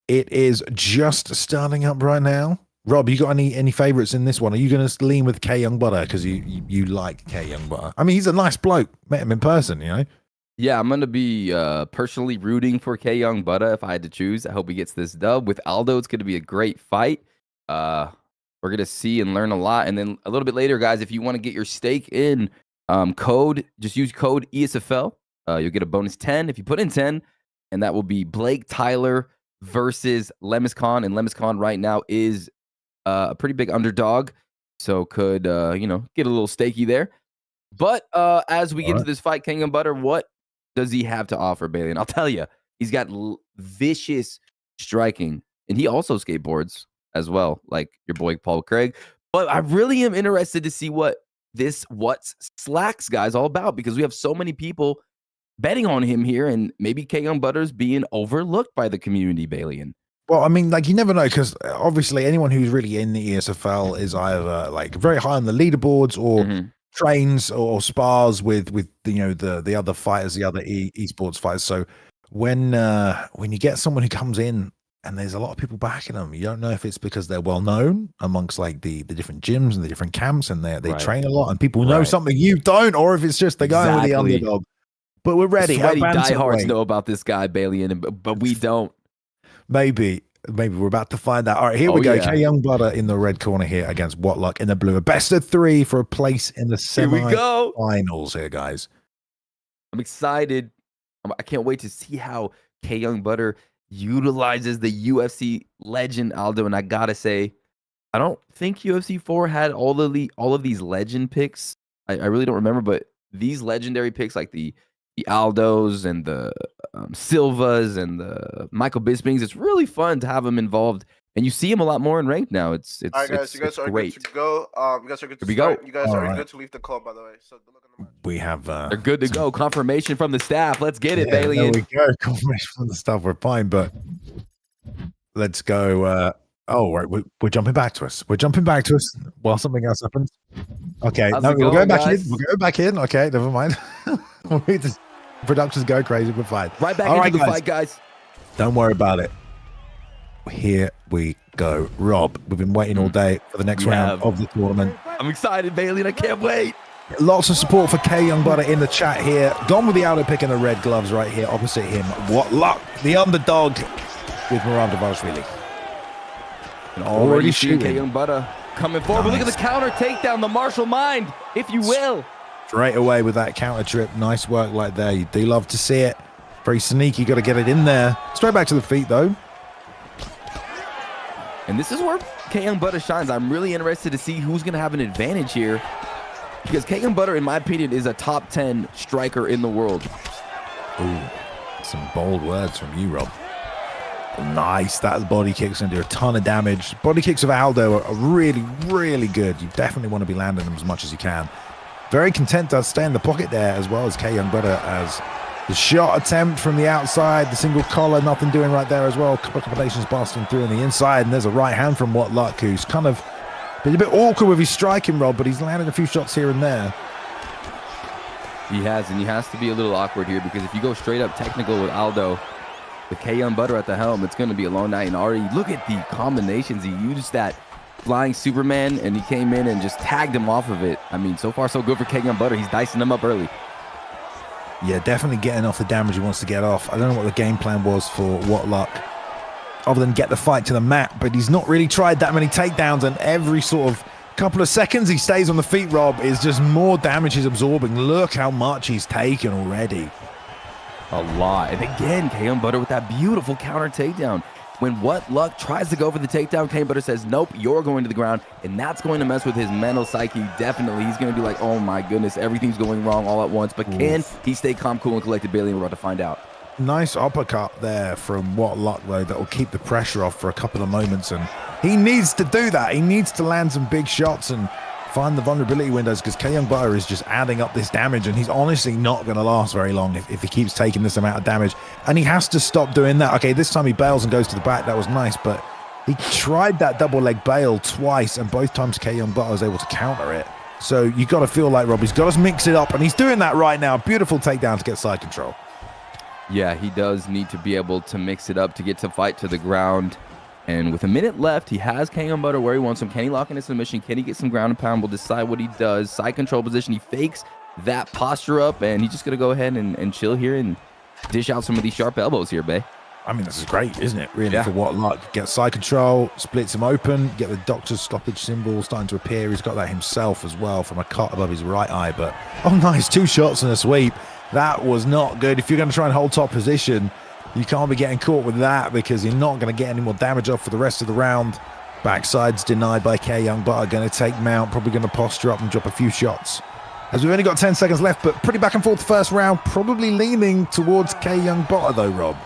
it is just starting up right now. Rob, you got any favorites in this one? Are you going to lean with KYoungButta because you like KYoungButta? I mean, he's a nice bloke. Met him in person, you know? Yeah, I'm going to be personally rooting for KYoungButta if I had to choose. I hope he gets this dub. With Aldo, it's going to be a great fight. We're going to see and learn a lot. And then a little bit later, guys, if you want to get your stake in just use code ESFL. You'll get a bonus 10 if you put in 10. And that will be BlakeTylerr versus Lemis. And Lemis right now is a pretty big underdog, so could get a little stakey there. But as we get into this fight, KYoungButta, what does he have to offer, Bailey? And I'll tell you, he's got vicious striking, and he also skateboards as well, like your boy Paul Craig. But I really am interested to see what What's Slacks guy's all about, because we have so many people betting on him here, and maybe KYoungButta's being overlooked by the community, Bailey. Well, I mean, like, you never know, because obviously anyone who's really in the ESFL is either like very high on the leaderboards or trains or spars with the other fighters, the other esports fighters. So when you get someone who comes in and there's a lot of people backing them, you don't know if it's because they're well known amongst like the different gyms and the different camps, and they train a lot and people know something you don't, or if it's just the guy with the underdog. But we're ready. Sweaty diehards know about this guy, Bailey, but we don't. Maybe we're about to find out. All right, here we go. Yeah. KYoungButta in the red corner here against whatlock in the blue. A best of 3 for a place in the semi-finals here, guys. I'm excited. I can't wait to see how KYoungButta utilizes the UFC legend Aldo. And I gotta say, I don't think UFC 4 had all of these legend picks. I really don't remember, but these legendary picks, like the Aldos and the Silvas and the Michael Bispings, it's really fun to have them involved, and you see them a lot more in ranked now. It's all right, guys. You guys are great. good to go. You guys are good to start. You guys are good to leave the call, by the way. So look at the we have they're good to go. Confirmation from the staff. Let's get it, Bailey. There we go. Confirmation from the staff. We're fine, but let's go. Oh, right. We're jumping back to us. We're jumping back to us while something else happens. Okay, How's no, it we're going back guys? in. We're going back in. Okay, never mind. Productions go crazy. We're fine. Right back into the fight, guys. Don't worry about it. Here we go. Rob, we've been waiting all day for the next round of the tournament. I'm excited, Bailey, and I can't wait. Lots of support for KYoungButta in the chat here. Gone with the Aldo pick in the red gloves right here opposite him. whatlock, the underdog with Miranda Varashvili. And already shooting. KYoungButta coming forward. Nice. Look at the counter takedown, the martial mind, if you will. Straight away with that counter trip. Nice work like there. You do love to see it. Very sneaky. Got to get it in there. Straight back to the feet, though. And this is where KYoungButta shines. I'm really interested to see who's going to have an advantage here, because KYoungButta, in my opinion, is a top 10 striker in the world. Ooh, some bold words from you, Rob. Nice. That body kick's going to do a ton of damage. Body kicks of Aldo are really, really good. You definitely want to be landing them as much as you can. Very content to stay in the pocket there, as well as KYoungButta, as the shot attempt from the outside, the single collar, nothing doing right there as well. A couple of combinations busting through on the inside, and there's a right hand from whatlock, who's kind of been a bit awkward with his striking, Rob, but he's landed a few shots here and there. He has, and he has to be a little awkward here, because if you go straight up technical with Aldo, with KYoungButta at the helm, it's going to be a long night. And already, look at the combinations. He used that flying Superman, and he came in and just tagged him off of it. I mean, so far so good for KYoungButta. He's dicing him up early. Yeah, definitely getting off the damage he wants to get off. I don't know what the game plan was for whatlock, other than get the fight to the mat, but he's not really tried that many takedowns, and every sort of couple of seconds he stays on the feet, Rob, is just more damage he's absorbing. Look how much he's taken already. A lot. And again, KYoungButta with that beautiful counter takedown. When whatlock tries to go for the takedown, KYoungButta says, nope, you're going to the ground. And that's going to mess with his mental psyche. Definitely. He's going to be like, oh my goodness, everything's going wrong all at once. But can he stay calm, cool, and collected, Bailey? We're about to find out. Nice uppercut there from whatlock, though, that will keep the pressure off for a couple of moments. And he needs to do that. He needs to land some big shots and find the vulnerability windows, because KYoungButta is just adding up this damage, and he's honestly not going to last very long if he keeps taking this amount of damage. And he has to stop doing that. Okay, this time he bails and goes to the back. That was nice, but he tried that double leg bail twice, and both times KYoungButta was able to counter it. So you got to feel like Robbie's got to mix it up, and he's doing that right now. Beautiful takedown to get side control. Yeah, he does need to be able to mix it up to get to fight to the ground. And with a minute left, he has KYoungButta where he wants him. Can he lock in his submission? Can he get some ground and pound? We'll decide what he does. Side control position. He fakes that posture up, and he's just going to go ahead and chill here and dish out some of these sharp elbows here, Bay. I mean, this is great, isn't it? Really, for whatlock. Get side control, splits him open, get the doctor's stoppage symbol starting to appear. He's got that himself as well from a cut above his right eye. But, oh, nice. 2 shots and a sweep. That was not good. If you're going to try and hold top position, you can't be getting caught with that, because you're not going to get any more damage off for the rest of the round. Backside's denied by KYoungButta. Going to take mount, probably going to posture up and drop a few shots. as we've only got 10 seconds left, but pretty back and forth first round, probably leaning towards KYoungButta though, Rob.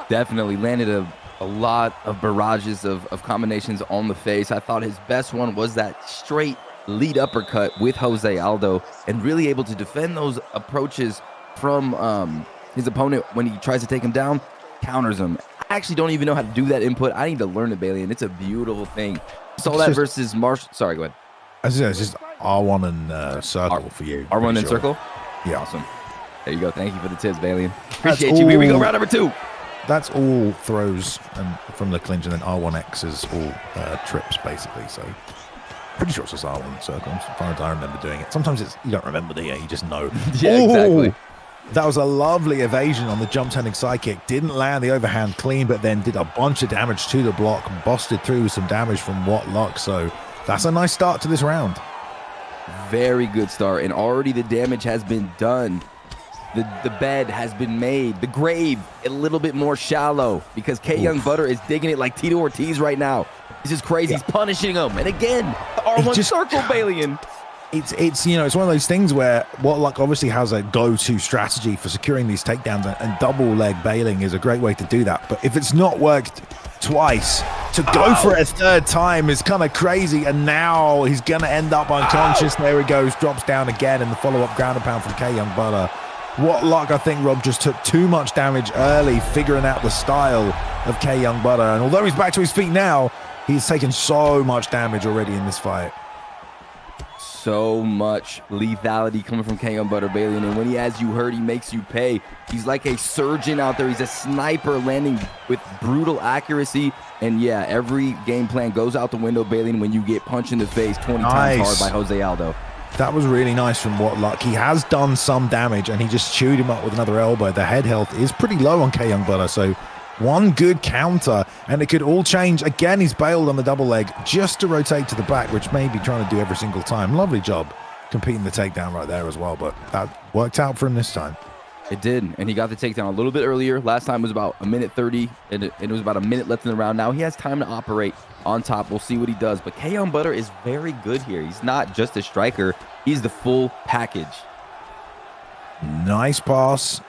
Definitely landed a lot of barrages of combinations on the face. I thought his best one was that straight lead uppercut with Jose Aldo, and really able to defend those approaches from his opponent when he tries to take him down, counters him. I actually don't even know how to do that input. I need to learn it, Bailey, and it's a beautiful thing. Saw that versus Marshall. Sorry, go ahead. It's just R1 and circle for you. R1 and circle? Yeah. Awesome. There you go. Thank you for the tips, Bailey. Appreciate you. Here we go, round number 2. That's all throws and from the clinch, and then R1X is all trips, basically. So pretty sure it's just R1 circle. As far as I remember doing it. Sometimes you don't remember, do you? You just know. Yeah, exactly. That was a lovely evasion on the jump turning side kick. Didn't land the overhand clean, but then did a bunch of damage to the block. Busted through some damage from whatlock. So that's a nice start to this round. Very good start, and already the damage has been done. The bed has been made. The grave a little bit more shallow because KYoungButta is digging it like Tito Ortiz right now. This is crazy. He's punishing him, and again, the R1 circle, Bailey. It's you know, it's one of those things where whatlock obviously has a go-to strategy for securing these takedowns, and double leg bailing is a great way to do that. But if it's not worked twice, to go for it a third time is kind of crazy. And now he's gonna end up unconscious. There he goes, drops down again in the follow-up ground and pound from KYoungButta. Whatlock, I think, Rob, just took too much damage early, figuring out the style of KYoungButta. And although he's back to his feet now, he's taken so much damage already in this fight. So much lethality coming from KYoungButta, Bailey. And when he has you hurt, he makes you pay. He's like a surgeon out there. He's a sniper landing with brutal accuracy. And yeah, every game plan goes out the window, Bailey, when you get punched in the face 20 times hard by Jose Aldo. That was really nice from Whatlock. He has done some damage, and he just chewed him up with another elbow. The head health is pretty low on KYoungButta, so one good counter, and it could all change. Again, he's bailed on the double leg just to rotate to the back, which may be trying to do every single time. Lovely job competing the takedown right there as well, but that worked out for him this time. It did, and he got the takedown a little bit earlier. Last time was about a minute 30, and it was about a minute left in the round. Now he has time to operate on top. We'll see what he does, but KYoungButta is very good here. He's not just a striker. He's the full package. Nice pass.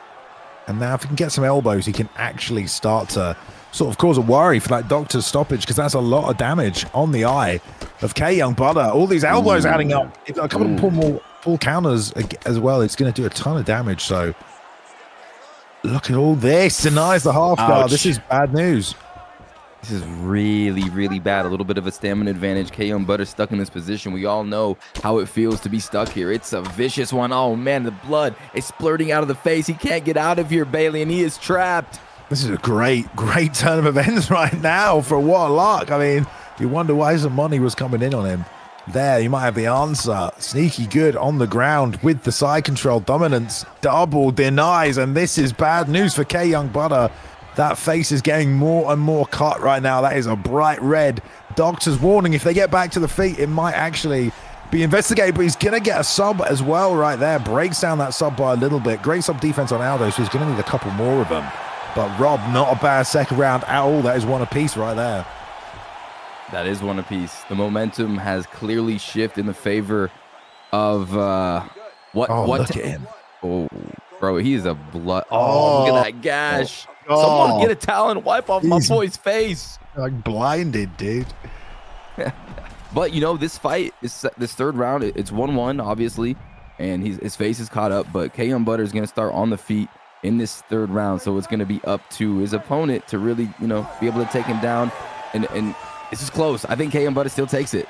And now if he can get some elbows, he can actually start to sort of cause a worry for that doctor's stoppage, because that's a lot of damage on the eye of KYoungButta. All these elbows adding up. If a couple of more full counters as well, it's going to do a ton of damage. So look at all this. Denies the half guard. This is bad news. This is really, really bad. A little bit of a stamina advantage. KYoungButta stuck in this position. We all know how it feels to be stuck here. It's a vicious one. Oh, man, the blood is splurting out of the face. He can't get out of here, Bailey, and he is trapped. This is a great turn of events right now for Whatlock. I mean, you wonder why some money was coming in on him. There, you might have the answer. Sneaky good on the ground with the side control dominance. Double denies, and this is bad news for KYoungButta. That face is getting more and more cut right now. That is a bright red. Doctor's warning, if they get back to the feet, it might actually be investigated, but he's going to get a sub as well right there. Breaks down that sub by a little bit. Great sub defense on Aldo, so he's going to need a couple more of them. But Rob, not a bad second round at all. That is one apiece right there. That is one apiece. The momentum has clearly shifted in the favor of look at him. Oh, bro, he is a blood. Oh, look at that gash. Oh. Someone get a towel and wipe off my boy's face. Like blinded, dude. But you know, this fight is this third round. It's 1-1, obviously, and his face is caught up. But KYoungButta is going to start on the feet in this third round, so it's going to be up to his opponent to really, you know, be able to take him down. And this is close. I think KYoungButta still takes it.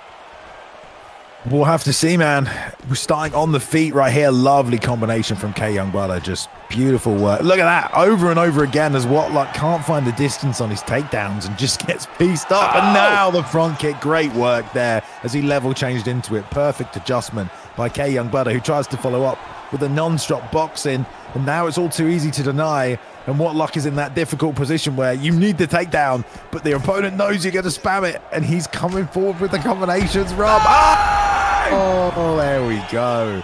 We'll have to see, man. We're starting on the feet right here. Lovely combination from KYoungButta. Just beautiful work. Look at that. Over and over again as Whatlock can't find the distance on his takedowns and just gets pieced up. And now the front kick. Great work there as he level changed into it. Perfect adjustment by KYoungButta, who tries to follow up with a non-stop boxing. And now it's all too easy to deny. And Whatlock is in that difficult position where you need the takedown, but the opponent knows you're going to spam it. And he's coming forward with the combinations. Rob. Oh, there we go.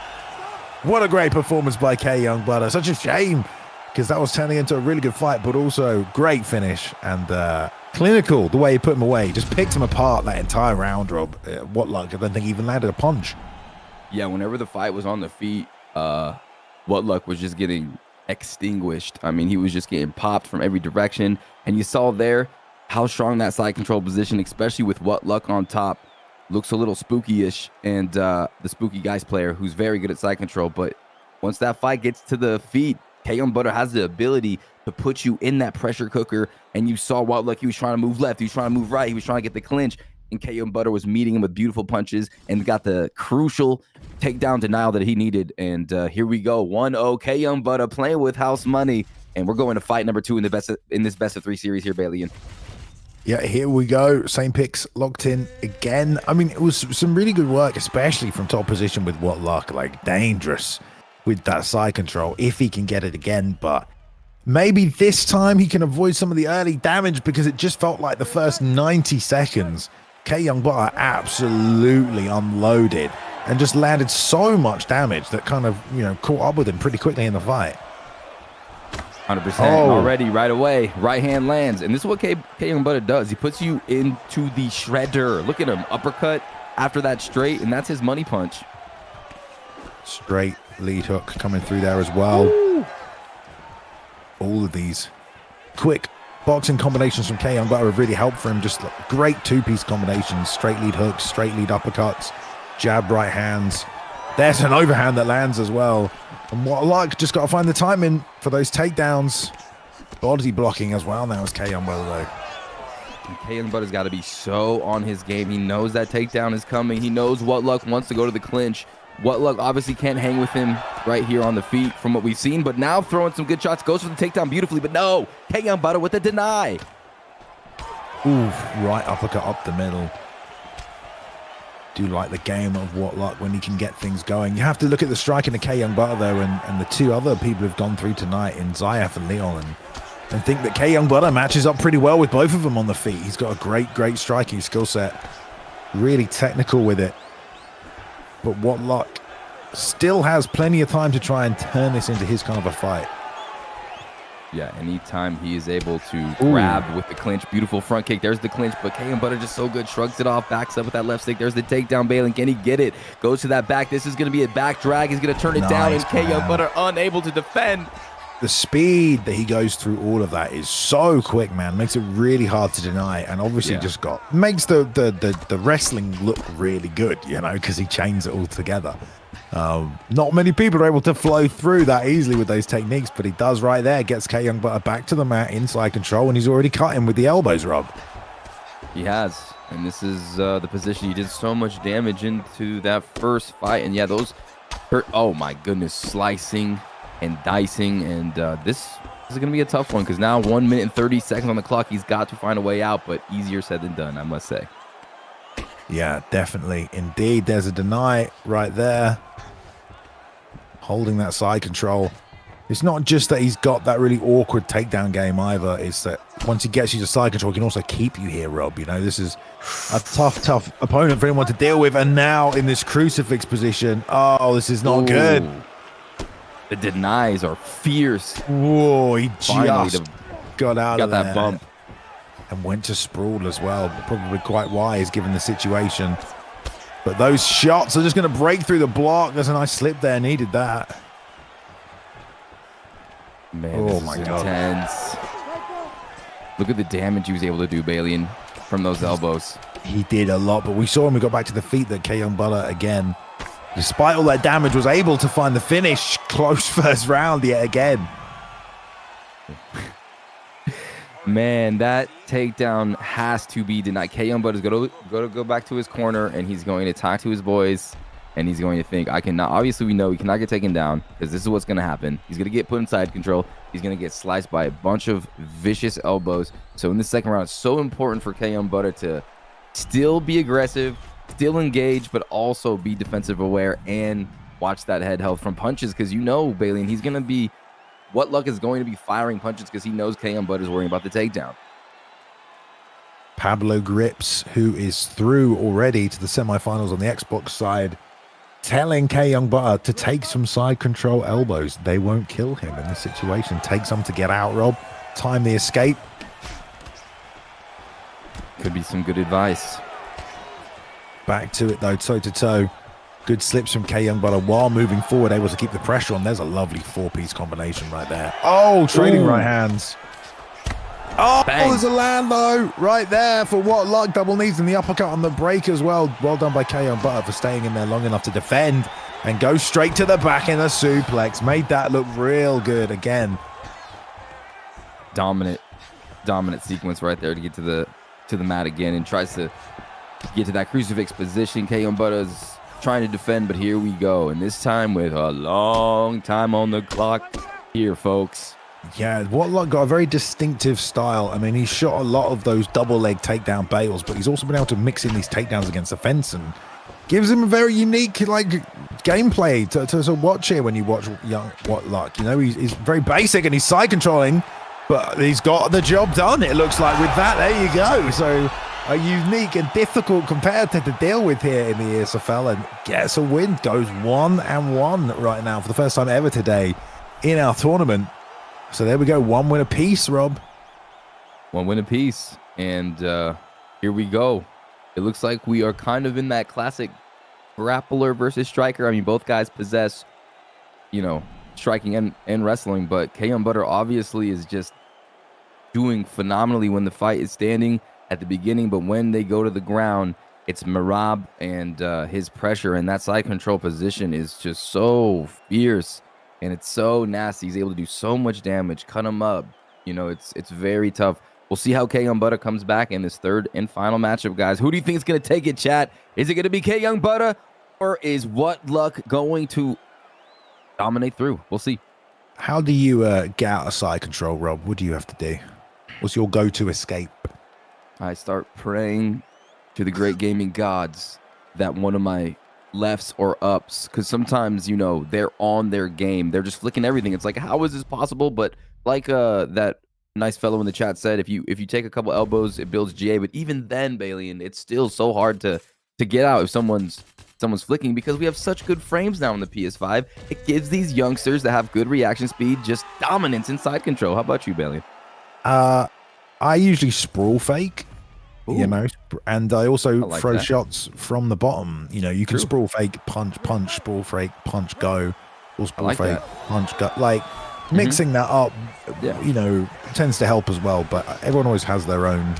What a great performance by KYoungButta. Such a shame, because that was turning into a really good fight, but also great finish and clinical the way he put him away. Just picked him apart that entire round, Rob. Whatlock, I don't think he even landed a punch. Yeah, whenever the fight was on the feet, Whatluck was just getting extinguished. I mean, he was just getting popped from every direction. And you saw there how strong that side control position, especially with Whatluck on top, looks a little spooky-ish. And the Spooky Guys player, who's very good at side control. But once that fight gets to the feet, KYoungButta has the ability to put you in that pressure cooker. And you saw Whatluck, he was trying to move left, he was trying to move right, he was trying to get the clinch. And KYoungButta was meeting him with beautiful punches and got the crucial takedown denial that he needed. And here we go, 1-0, KYoungButta playing with house money. And we're going to fight number 2 in this best of 3 series here, Bailey. Yeah, here we go. Same picks locked in again. I mean, it was some really good work, especially from top position with Whatluck. Like, dangerous with that side control if he can get it again. But maybe this time he can avoid some of the early damage, because it just felt like the first 90 seconds, KYoungButta absolutely unloaded and just landed so much damage that kind of, you know, caught up with him pretty quickly in the fight. 100% already right away. Right hand lands. And this is what KYoungButta does. He puts you into the shredder. Look at him. Uppercut after that straight, and that's his money punch. Straight lead hook coming through there as well. Woo! All of these quick boxing combinations from KYoungButta have really helped for him. Just like great two-piece combinations. Straight lead hooks, straight lead uppercuts, jab right hands. There's an overhand that lands as well. And Whatluck just got to find the timing for those takedowns. Body blocking as well now as KYoungButta though. KYoungButta's got to be so on his game. He knows that takedown is coming. He knows Whatluck wants to go to the clinch. Whatluck obviously can't hang with him right here on the feet from what we've seen, but now throwing some good shots, goes for the takedown beautifully, but no, KYoungButta with the deny. Oof, right uppercut up the middle. Do like the game of Whatluck when he can get things going. You have to look at the striking of KYoungButta though, and the two other people who've gone through tonight in Zyaf and Leon, and think that KYoungButta matches up pretty well with both of them on the feet. He's got a great striking skill set. Really technical with it. But Whatluck still has plenty of time to try and turn this into his kind of a fight. Yeah, anytime he is able to grab with the clinch, beautiful front kick. There's the clinch, but KYoungButta just so good. Shrugs it off, backs up with that left stick. There's the takedown, Balin. Can he get it? Goes to that back. This is going to be a back drag. He's going to turn it down, and KYoungButta unable to defend. The speed that he goes through all of that is so quick, man. Makes it really hard to deny, and obviously just makes the wrestling look really good, you know, because he chains it all together. Not many people are able to flow through that easily with those techniques, but he does right there. Gets KYoungButta back to the mat, inside control, and he's already cut him with the elbows, Rob. He has, and this is the position he did so much damage into that first fight, and yeah, those hurt. Oh my goodness, slicing and dicing, and this is going to be a tough one, because now 1 minute and 30 seconds on the clock. He's got to find a way out, but easier said than done, I must say. Yeah, definitely. Indeed, there's a deny right there. Holding that side control. It's not just that he's got that really awkward takedown game either. It's that once he gets you to side control, he can also keep you here, Rob. You know, this is a tough opponent for anyone to deal with. And now in this crucifix position, oh, this is not good. The denies are fierce. Whoa, he just got out of there. Got that bump. And went to sprawl as well. Probably quite wise given the situation. But those shots are just going to break through the block. There's a nice slip there. Needed that. Man, this is intense. Look at the damage he was able to do, Balian, from those elbows. He did a lot, but we saw him. We got back to the feet that KYoungButta, again, despite all that damage, was able to find the finish. Close first round yet again. Man, that takedown has to be denied. KYoungButta's going to go back to his corner, and he's going to talk to his boys, and he's going to think, I cannot. Obviously, we know he cannot get taken down, because this is what's going to happen. He's going to get put in side control. He's going to get sliced by a bunch of vicious elbows. So in the second round, it's so important for KYoungButta to still be aggressive, still engage, but also be defensive aware and watch that head health from punches, because you know, Balian, he's going to be Whatluck is going to be firing punches because he knows KYoungButta is worrying about the takedown. Pablo Grips, who is through already to the semifinals on the Xbox side, telling KYoungButta to take some side control elbows. They won't kill him in this situation. Take some to get out, Rob. Time the escape. Could be some good advice. Back to it, though, toe-to-toe. Good slips from KYoungButta while moving forward, able to keep the pressure on. There's a lovely 4-piece combination right there. Oh, trading right hands. Oh, Bang. there's a land though right there for whatlock. Double knees and the uppercut on the break as well. Well done by KYoungButta for staying in there long enough to defend and go straight to the back in a suplex. Made that look real good again. Dominant sequence right there to get to the mat again, and tries to get to that crucifix position. KYoungButta's trying to defend, but here we go, and this time with a long time on the clock here, folks. Yeah, whatlock got a very distinctive style. I mean, he shot a lot of those double leg takedown bails, but he's also been able to mix in these takedowns against the fence and gives him a very unique gameplay to watch here when you watch young whatlock. You know, he's very basic and he's side controlling, but he's got the job done, it looks like, with that. There you go. So a unique and difficult competitor to deal with here in the ESFL, and gets a win. Goes 1-1 right now for the first time ever today in our tournament. So there we go, 1 win apiece, Rob. 1 win apiece, and here we go. It looks like we are kind of in that classic grappler versus striker. I mean, both guys possess, you know, striking and wrestling, but KYoungButta obviously is just doing phenomenally when the fight is standing at the beginning, but when they go to the ground, it's Merab and his pressure, and that side control position is just so fierce. And it's so nasty. He's able to do so much damage, cut him up. You know, it's very tough. We'll see how KYoungButta comes back in this third and final matchup, guys. Who do you think is going to take it, chat? Is it going to be KYoungButta, or is whatlock going to dominate through? We'll see. How do you get out of side control, Rob? What do you have to do? What's your go-to escape? I start praying to the great gaming gods that one of my lefts or ups, because sometimes, you know, they're on their game, they're just flicking everything. It's like, how is this possible? But like that nice fellow in the chat said, if you take a couple elbows, it builds GA. But even then, Bailey, and it's still so hard to get out if someone's flicking, because we have such good frames now on the PS5. It gives these youngsters that have good reaction speed just dominance in side control. How about you, Bailey? I usually sprawl fake. Ooh. You know, and I also like throw that. shots from the bottom. You know, you can True. sprawl fake, punch, sprawl fake, punch, go, or sprawl like fake, that. punch, go. Like mixing that up, Yeah. you know, tends to help as well. But everyone always has their own.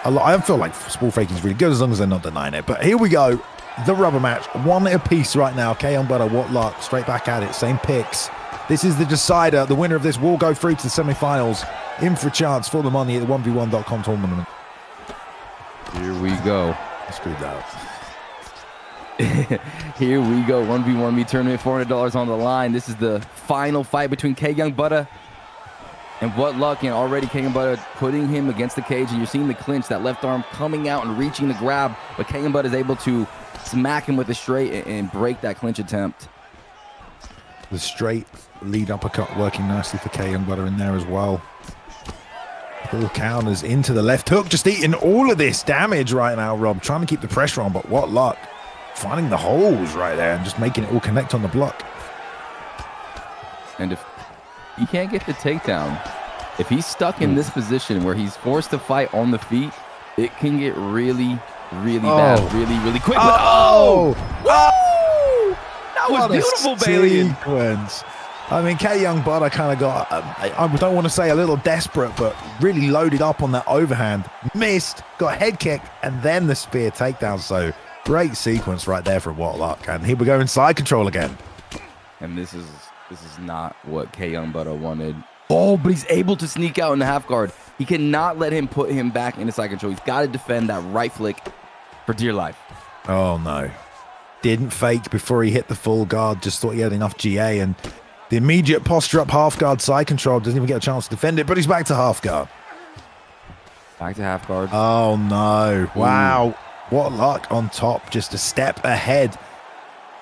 I feel like sprawl faking is really good as long as they're not denying it. But here we go, the rubber match, 1 apiece right now. KYoungButta, whatlock, straight back at it, same picks. This is the decider. The winner of this will go through to the semi-finals, in for a chance for the money at the 1v1.com tournament. Here we go. I screwed that up. Here we go. 1v1 tournament, $400 on the line. This is the final fight between KYoungButta and whatlock, and already KYoungButta putting him against the cage, and you're seeing the clinch, that left arm coming out and reaching the grab, but KYoungButta is able to smack him with a straight and break that clinch attempt. The straight lead uppercut working nicely for KYoungButta in there as well. Full counters into the left hook, just eating all of this damage right now, Rob. Trying to keep the pressure on, but whatlock finding the holes right there and just making it all connect on the block. And if he can't get the takedown, if he's stuck in this position where he's forced to fight on the feet, it can get really, really bad, really quick. But, that was beautiful, Bailey. Sequence. I mean, KYoungButta kind of got, I don't want to say a little desperate, but really loaded up on that overhand. Missed, got head kick, and then the spear takedown. So great sequence right there from whatlock. And here we go in side control again. And this is not what KYoungButta wanted. Oh, but he's able to sneak out in the half guard. He cannot let him put him back into side control. He's got to defend that right flick for dear life. Oh, no. Didn't fake before he hit the full guard. Just thought he had enough GA, and the immediate posture up half guard side control, doesn't even get a chance to defend it, but he's back to half guard. Back to half guard. Oh no. Wow. Whatlock on top, just a step ahead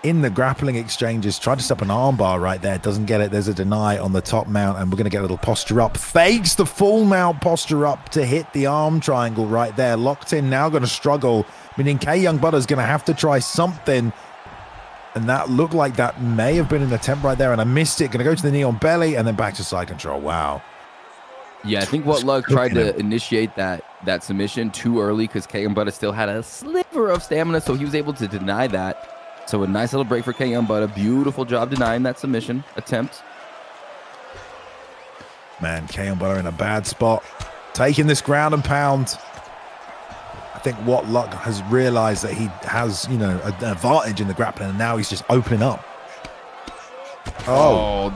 in the grappling exchanges. Tried to step an armbar right there, doesn't get it. There's a deny on the top mount, and we're going to get a little posture up. Fakes the full mount posture up to hit the arm triangle right there. Locked in, now going to struggle, meaning KYoungButta is going to have to try something. And that looked like that may have been an attempt right there, and I missed it. Going to go to the knee on belly and then back to side control. Wow. Yeah, I think whatlock tried to initiate that submission too early because KYoungButta still had a sliver of stamina, so he was able to deny that. So a nice little break for KYoungButta. Beautiful job denying that submission attempt. Man, KYoungButta in a bad spot. Taking this ground and pound. I think whatlock has realized that he has, you know, an advantage in the grappling, and now he's just opening up. Oh,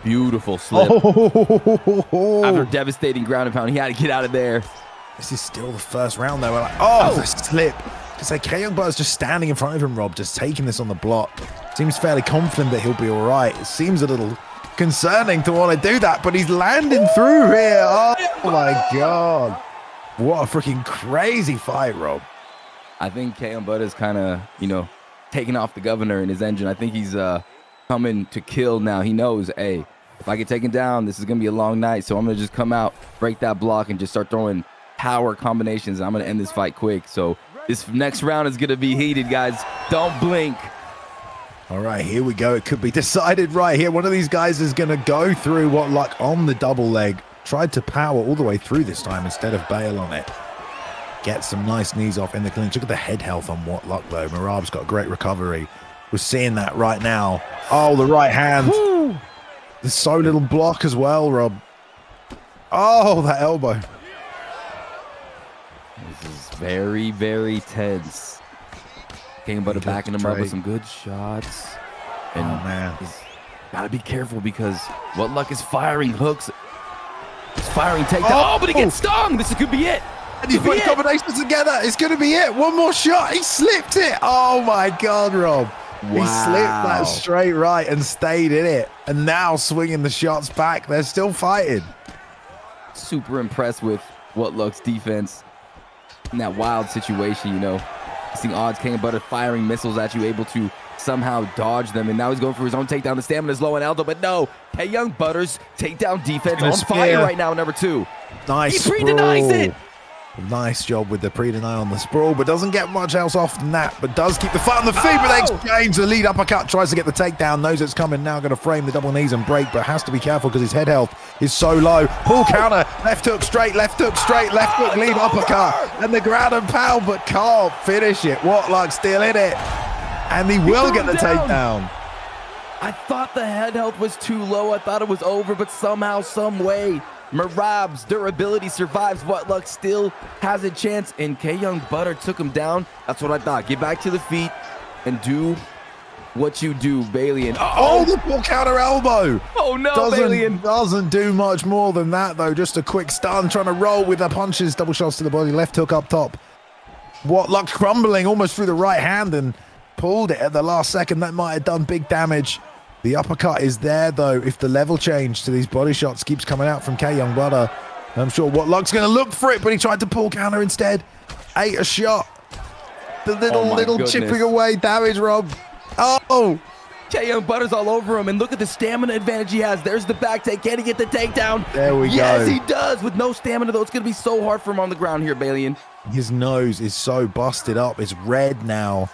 beautiful slip. Oh. After devastating ground and pound, he had to get out of there. This is still the first round, though. We're like, oh, the slip. It's like KYoungButta's just standing in front of him, Rob, just taking this on the block. Seems fairly confident that he'll be all right. It seems a little concerning to want to do that, but he's landing through here. Oh, my God. What a freaking crazy fight, Rob. I think KYoungButta is kind of, you know, taking off the governor in his engine. I think he's coming to kill now. He knows, hey, if I get taken down, this is going to be a long night. So I'm going to just come out, break that block, and just start throwing power combinations. I'm going to end this fight quick. So this next round is going to be heated, guys. Don't blink. All right, here we go. It could be decided right here. One of these guys is going to go through whatlock on the double leg. Tried to power all the way through this time instead of bail on it. Get some nice knees off in the clinch. Look at the head health on whatlock, though. Merab's got a great recovery. We're seeing that right now. Oh, the right hand. Woo! There's so little block as well, Rob. Oh, that elbow. This is very, very tense. KYoungButta backing him up with some good shots. And man, he's got to be careful because whatlock is firing hooks. He's firing takedown. Oh, but he gets stung. This could be it. And he's put combinations together. It's going to be it. One more shot. He slipped it. Oh, my God, Rob. Wow. He slipped that straight right and stayed in it. And now swinging the shots back. They're still fighting. Super impressed with whatlock's defense in that wild situation, you know. Seeing odds, KYoungButta firing missiles at you, able to somehow dodge them, and now he's going for his own takedown. The stamina's low on Aldo, but no, KYoungButta's takedown defense on fire right now, number 2. Nice. He pre-denies it. Nice job with the pre-deny on the sprawl, but doesn't get much else off than that, but does keep the foot on the feet. But they exchange the lead uppercut, tries to get the takedown, knows it's coming now, going to frame the double knees and break, but has to be careful because his head health is so low. Pull counter, left hook straight, left hook straight, left hook lead uppercut, and the ground and pound, but can't finish it. whatlock still in it, and he will get the takedown. I thought the head health was too low. I thought it was over, but somehow, some way, Merab's durability survives. whatlock still has a chance, and KYoungButta took him down. That's what I thought. Get back to the feet and do what you do, Balian. Oh, the pull counter elbow. Oh, no, Balian. Doesn't do much more than that, though. Just a quick stun, trying to roll with the punches. Double shots to the body, left hook up top. whatlock crumbling almost through the right hand and pulled it at the last second. That might have done big damage. The uppercut is there, though, if the level change to these body shots keeps coming out from KYoungButta. I'm sure whatlock's going to look for it, but he tried to pull counter instead. Ate a shot. The little chipping away damage, Rob. Oh! KYoungButta's all over him, and look at the stamina advantage he has. There's the back take. Can he get the takedown? There we go. Yes, he does. With no stamina, though, it's going to be so hard for him on the ground here, Balian. His nose is so busted up. It's red now.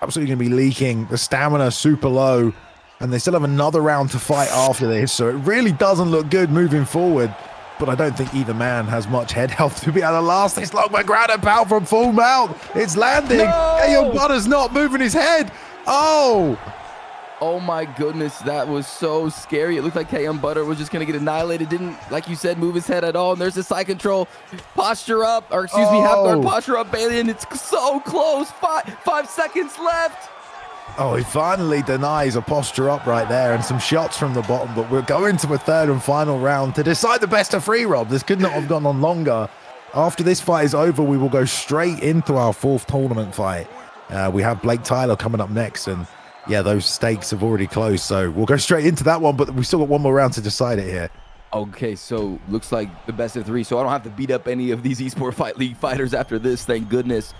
Absolutely going to be leaking. The stamina super low. And they still have another round to fight after this, so it really doesn't look good moving forward. But I don't think either man has much head health to be able to last this long. Ground and pound from full mount. It's landing. No! KYoungButta's not moving his head. Oh! Oh my goodness, that was so scary. It looked like KYoungButta was just going to get annihilated. Didn't, like you said, move his head at all. And there's the side control. Posture up, or excuse me, half guard posture up, Balian. It's so close. 5 seconds left. Oh, he finally denies a posture up right there and some shots from the bottom, but we're going to a third and final round to decide the best of 3, Rob. This could not have gone on longer. After this fight is over, we will go straight into our 4th tournament fight. We have BlakeTylerr coming up next, and yeah, those stakes have already closed, so we'll go straight into that one, but we've still got one more round to decide it here. Okay, so looks like the best of 3, so I don't have to beat up any of these Esport Fight League fighters after this, thank goodness.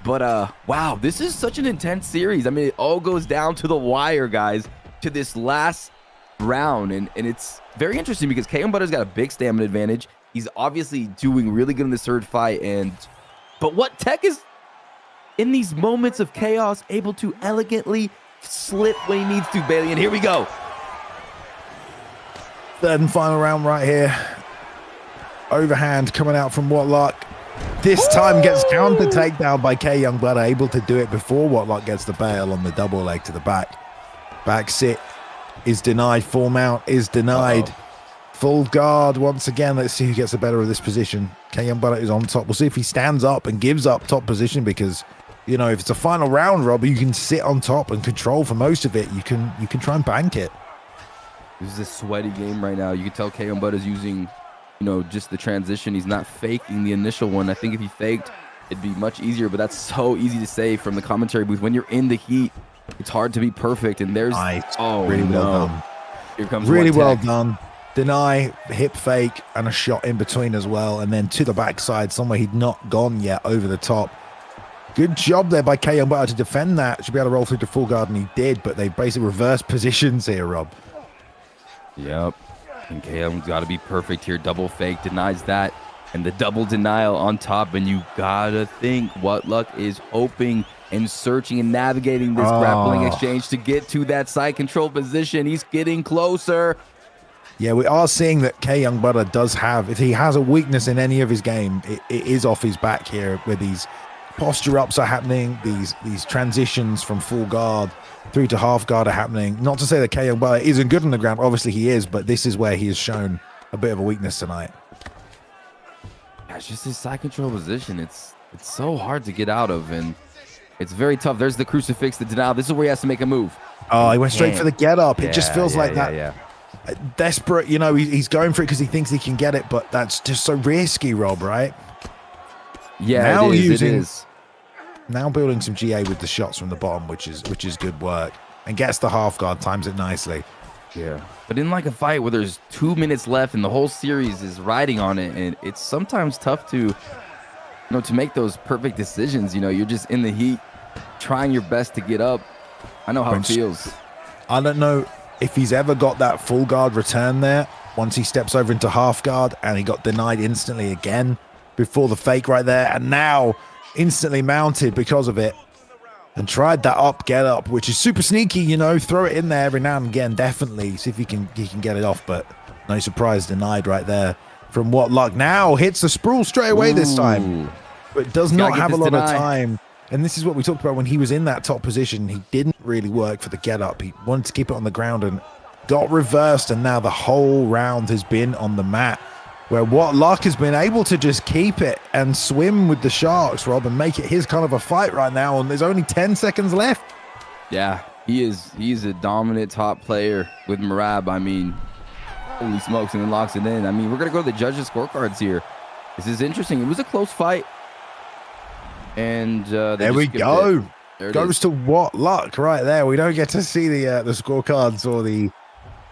But, wow, this is such an intense series. I mean, it all goes down to the wire, guys, to this last round. And it's very interesting because KYoungButta's got a big stamina advantage. He's obviously doing really good in this 3rd fight. But what Tech is, in these moments of chaos, able to elegantly slip when he needs to, Balian. Here we go. 3rd and final round right here. Overhand coming out from whatlock. this time gets counter takedown by KYoungButta, able to do it before whatlock gets the bail on the double leg to the back. Back sit is denied. Full mount is denied. Full guard once again. Let's see who gets the better of this position. KYoungButta is on top. We'll see if he stands up and gives up top position, because, you know, if it's a final round, Rob, you can sit on top and control for most of it. You can try and bank it. This is a sweaty game right now. You can tell KYoungButta is using, you know, just the transition. He's not faking the initial one. I think if he faked, it'd be much easier, but that's so easy to say from the commentary booth. When you're in the heat, it's hard to be perfect, and there's really well done. Here comes really well done. Deny, hip fake, and a shot in between as well, and then to the backside somewhere he'd not gone yet, over the top. Good job there by KYoungButta to defend that. Should be able to roll through to full guard, and he did, but they basically reversed positions here, Rob. Yep. And KY's got to be perfect here. Double fake denies that, and the double denial on top, and you gotta think whatlock is hoping and searching and navigating this grappling exchange to get to that side control position. He's getting closer. Yeah, we are seeing that KYoungButta does have, if he has a weakness in any of his game, it is off his back here, where these posture ups are happening, these transitions from full guard through to half guard are happening. Not to say that KYoungButta isn't good on the ground, obviously he is, but this is where he has shown a bit of a weakness tonight. Yeah, it's just his side control position. It's so hard to get out of, and it's very tough. There's the crucifix, the denial. This is where he has to make a move. Oh, he went straight for the get up. It just feels like that. Yeah. Desperate, you know, he's going for it because he thinks he can get it, but that's just so risky, Rob, right? Yeah, now it is. Now building some GA with the shots from the bottom, which is good work, and gets the half guard, times it nicely. Yeah, but in like a fight where there's 2 minutes left and the whole series is riding on it, and it's sometimes tough to, you know, to make those perfect decisions. You know, you're just in the heat, trying your best to get up. I know how it feels. I don't know if he's ever got that full guard return there once he steps over into half guard, and he got denied instantly again before the fake right there, and now instantly mounted because of it, and tried that up get up, which is super sneaky, you know, throw it in there every now and again, definitely see if he can get it off, but no surprise, denied right there from whatlock. Now hits the sprawl straight away this time, but does not have a lot of time. And this is what we talked about when he was in that top position. He didn't really work for the get up. He wanted to keep it on the ground and got reversed, and now the whole round has been on the mat, where whatlock has been able to just keep it and swim with the sharks, Rob, and make it his kind of a fight right now, and there's only 10 seconds left. Yeah, he's a dominant top player with Merab. I mean, holy smokes, and then locks it in. I mean, we're gonna go to the judges' scorecards here. This is interesting. It was a close fight, and there we go. Goes to whatlock right there. We don't get to see the scorecards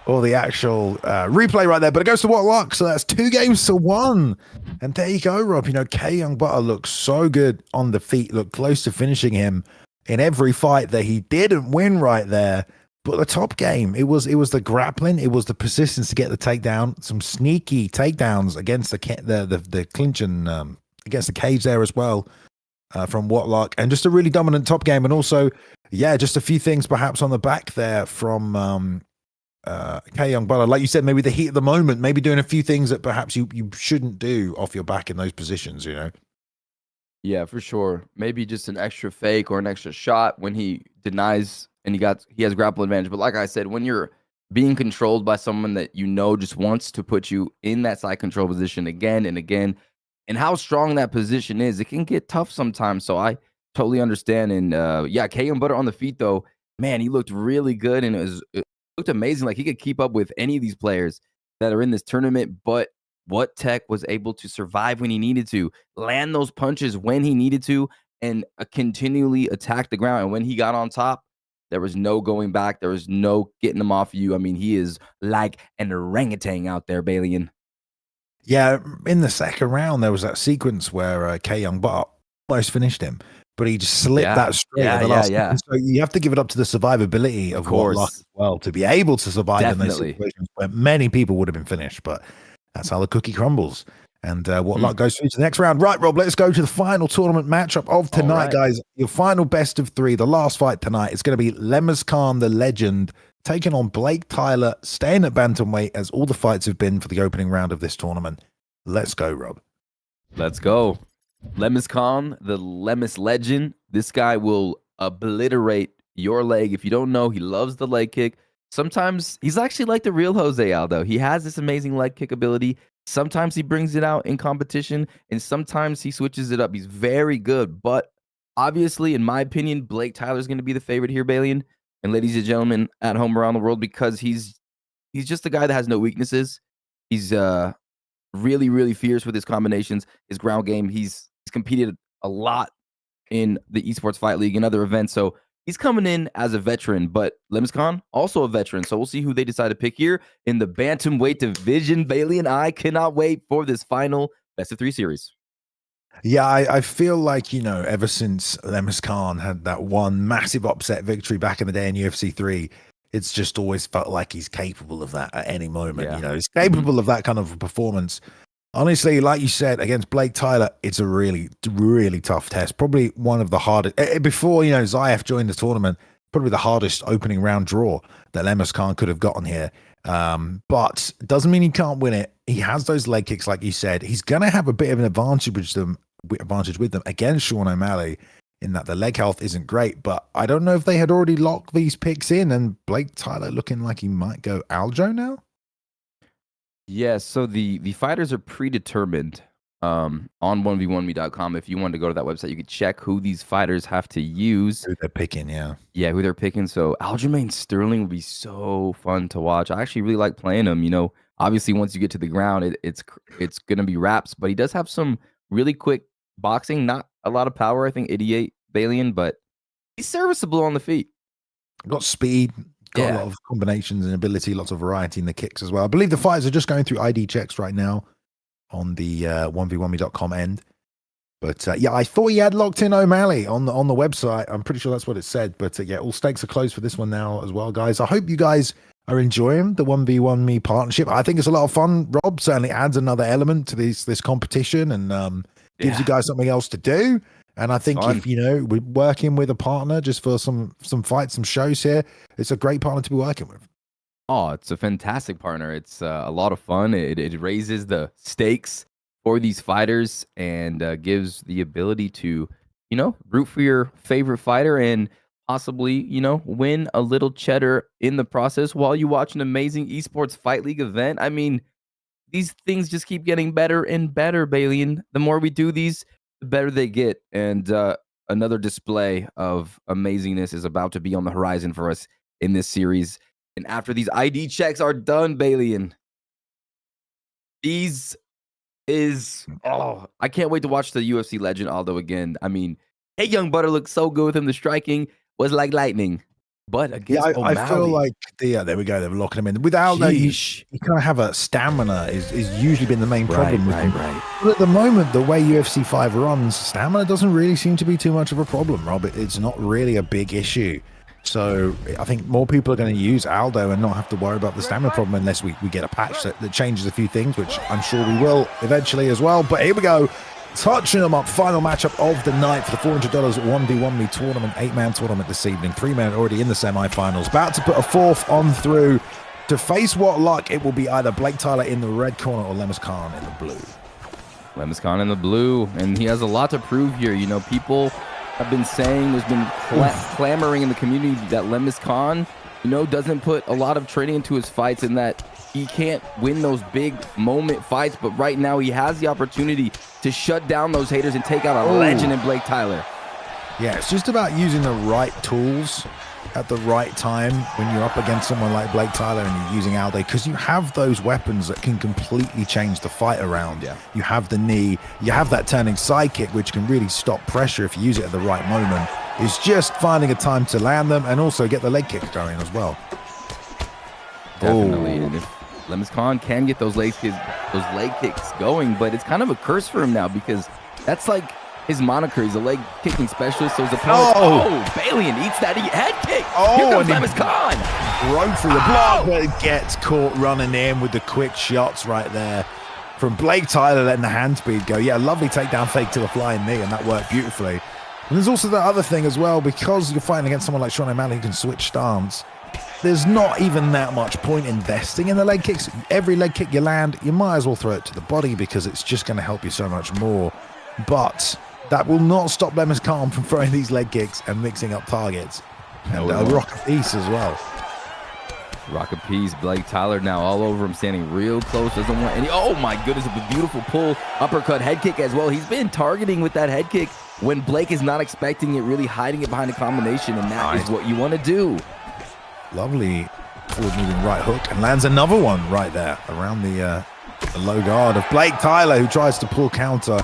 or the actual replay right there, but it goes to whatlock, so that's 2-1. And there you go, Rob. You know, KYoungButta looks so good on the feet, looked close to finishing him in every fight that he didn't win right there. But the top game, it was the grappling, it was the persistence to get the takedown, some sneaky takedowns against the clinch and against the cage there as well from whatlock, and just a really dominant top game. And also, yeah, just a few things perhaps on the back there from KYoungButta, like you said, maybe the heat of the moment, maybe doing a few things that perhaps you shouldn't do off your back in those positions, you know. Yeah, for sure. Maybe just an extra fake or an extra shot when he denies and he has grapple advantage. But like I said, when you're being controlled by someone that you know just wants to put you in that side control position again and again, and how strong that position is, it can get tough sometimes. So I totally understand. And yeah, KYoungButta on the feet though, man, he looked really good, and it looked amazing. Like he could keep up with any of these players that are in this tournament, but whatTech was able to survive when he needed to, land those punches when he needed to, and continually attack the ground. And when he got on top, there was no going back. There was no getting him off you. I mean, he is like an orangutan out there, Balian. Yeah, in the second round, there was that sequence where KYoungButta almost finished him, but he just slipped that straight at the last second. So you have to give it up to the survivability of whatlock as well to be able to survive in those situations where many people would have been finished, but that's how the cookie crumbles. And whatlock goes through to the next round. Right, Rob, let's go to the final tournament matchup of tonight, guys. Your final best of 3, the last fight tonight. It's going to be Lemis Khan, the legend, taking on BlakeTylerr, staying at bantamweight as all the fights have been for the opening round of this tournament. Let's go, Rob. Let's go. Lemis Khan, the Lemis legend. This guy will obliterate your leg. If you don't know, he loves the leg kick. Sometimes he's actually like the real Jose Aldo. He has this amazing leg kick ability. Sometimes he brings it out in competition, and sometimes he switches it up. He's very good, but obviously, in my opinion, BlakeTylerr is going to be the favorite here, Balian. And ladies and gentlemen at home around the world, because he's just a guy that has no weaknesses. He's really, really fierce with his combinations, his ground game. He's competed a lot in the Esports Fight League and other events. So he's coming in as a veteran, but Lemis Khan, also a veteran. So we'll see who they decide to pick here in the bantamweight division. Bailey and I cannot wait for this final best of 3 series. Yeah, I feel like, ever since Lemis Khan had that one massive upset victory back in the day in UFC 3, it's just always felt like he's capable of that at any moment. Yeah. He's capable of that kind of performance. Honestly, like you said, against BlakeTylerr, it's a really, really tough test. Probably one of the hardest. Before, Zyaf joined the tournament, probably the hardest opening round draw that Lemis Khan could have gotten here. But doesn't mean he can't win it. He has those leg kicks, like you said. He's going to have a bit of an advantage with them against Sean O'Malley, in that the leg health isn't great. But I don't know if they had already locked these picks in, and BlakeTylerr looking like he might go Aljo now. Yeah, so the fighters are predetermined on 1v1me.com. If you wanted to go to that website, you could check who these fighters have to use. Who they're picking, yeah. Yeah, who they're picking. So Aljamain Sterling would be so fun to watch. I actually really like playing him. Obviously once you get to the ground, it's going to be wraps, but he does have some really quick boxing, not a lot of power, I think 88 Balian, but he's serviceable on the feet. Got speed, got a lot of combinations and ability, lots of variety in the kicks as well. I believe the fighters are just going through ID checks right now on the 1v1me.com end. But yeah, I thought he had locked in O'Malley on the website. I'm pretty sure that's what it said. But yeah, all stakes are closed for this one now as well, guys. I hope you guys are enjoying the 1v1me partnership. I think it's a lot of fun. Rob certainly adds another element to this competition and gives you guys something else to do. And I think if we're working with a partner just for some fights, some shows here, it's a great partner to be working with. Oh, it's a fantastic partner. It's a lot of fun. It raises the stakes for these fighters and gives the ability to, root for your favorite fighter and possibly, win a little cheddar in the process while you watch an amazing esports fight league event. I mean, these things just keep getting better and better, Balian. The more we do these, the better they get. And another display of amazingness is about to be on the horizon for us in this series. And after these ID checks are done, Balian, I can't wait to watch the UFC legend Aldo again. I mean, KYoungButta looked so good with him. The striking was like lightning. But against O'Malley, I feel like there we go. They're locking him in. With Aldo, you kind of have a stamina is usually been the main problem with him. But at the moment, the way UFC 5 runs, stamina doesn't really seem to be too much of a problem, Rob. It's not really a big issue. So I think more people are going to use Aldo and not have to worry about the stamina problem unless we get a patch that changes a few things, which I'm sure we will eventually as well. But here we go. Touching them up, final matchup of the night for the $400 1v1me tournament, 8-man tournament this evening. 3 men already in the semi-finals. About to put a fourth on through to face whatlock. It will be either BlakeTylerr in the red corner or Lemis Khan in the blue. Lemis Khan in the blue, and he has a lot to prove here. People have been saying, there's been clamoring in the community that Lemis Khan, doesn't put a lot of training into his fights and that he can't win those big moment fights, but right now he has the opportunity to shut down those haters and take out a legend in BlakeTylerr. Yeah, it's just about using the right tools at the right time when you're up against someone like BlakeTylerr and you're using Aldo, because you have those weapons that can completely change the fight around. Yeah. You have the knee, you have that turning side kick, which can really stop pressure if you use it at the right moment. It's just finding a time to land them and also get the leg kick going as well. Definitely. And if Lemis Khan can get those leg kicks going, but it's kind of a curse for him now because that's like his moniker. He's a leg kicking specialist. So his opponent, Balian eats that head kick. Here comes Lemis Khan. Broke through the block, but it gets caught running in with the quick shots right there from BlakeTylerr, letting the hand speed go. Yeah, lovely takedown fake to the flying knee, and that worked beautifully. And there's also that other thing as well, because you're fighting against someone like Sean O'Malley who can switch stance. There's not even that much point investing in the leg kicks. Every leg kick you land, you might as well throw it to the body because it's just going to help you so much more. but that will not stop Lemis Khan from throwing these leg kicks and mixing up targets. And a rock of peace as well. Rock of peace. BlakeTylerr now all over him, standing real close. Doesn't want any. Oh my goodness, a beautiful pull, uppercut, head kick as well. He's been targeting with that head kick when Blake is not expecting it, really hiding it behind a combination, and that is what you want to do. Lovely forward moving right hook, and lands another one right there around the low guard of BlakeTylerr, who tries to pull counter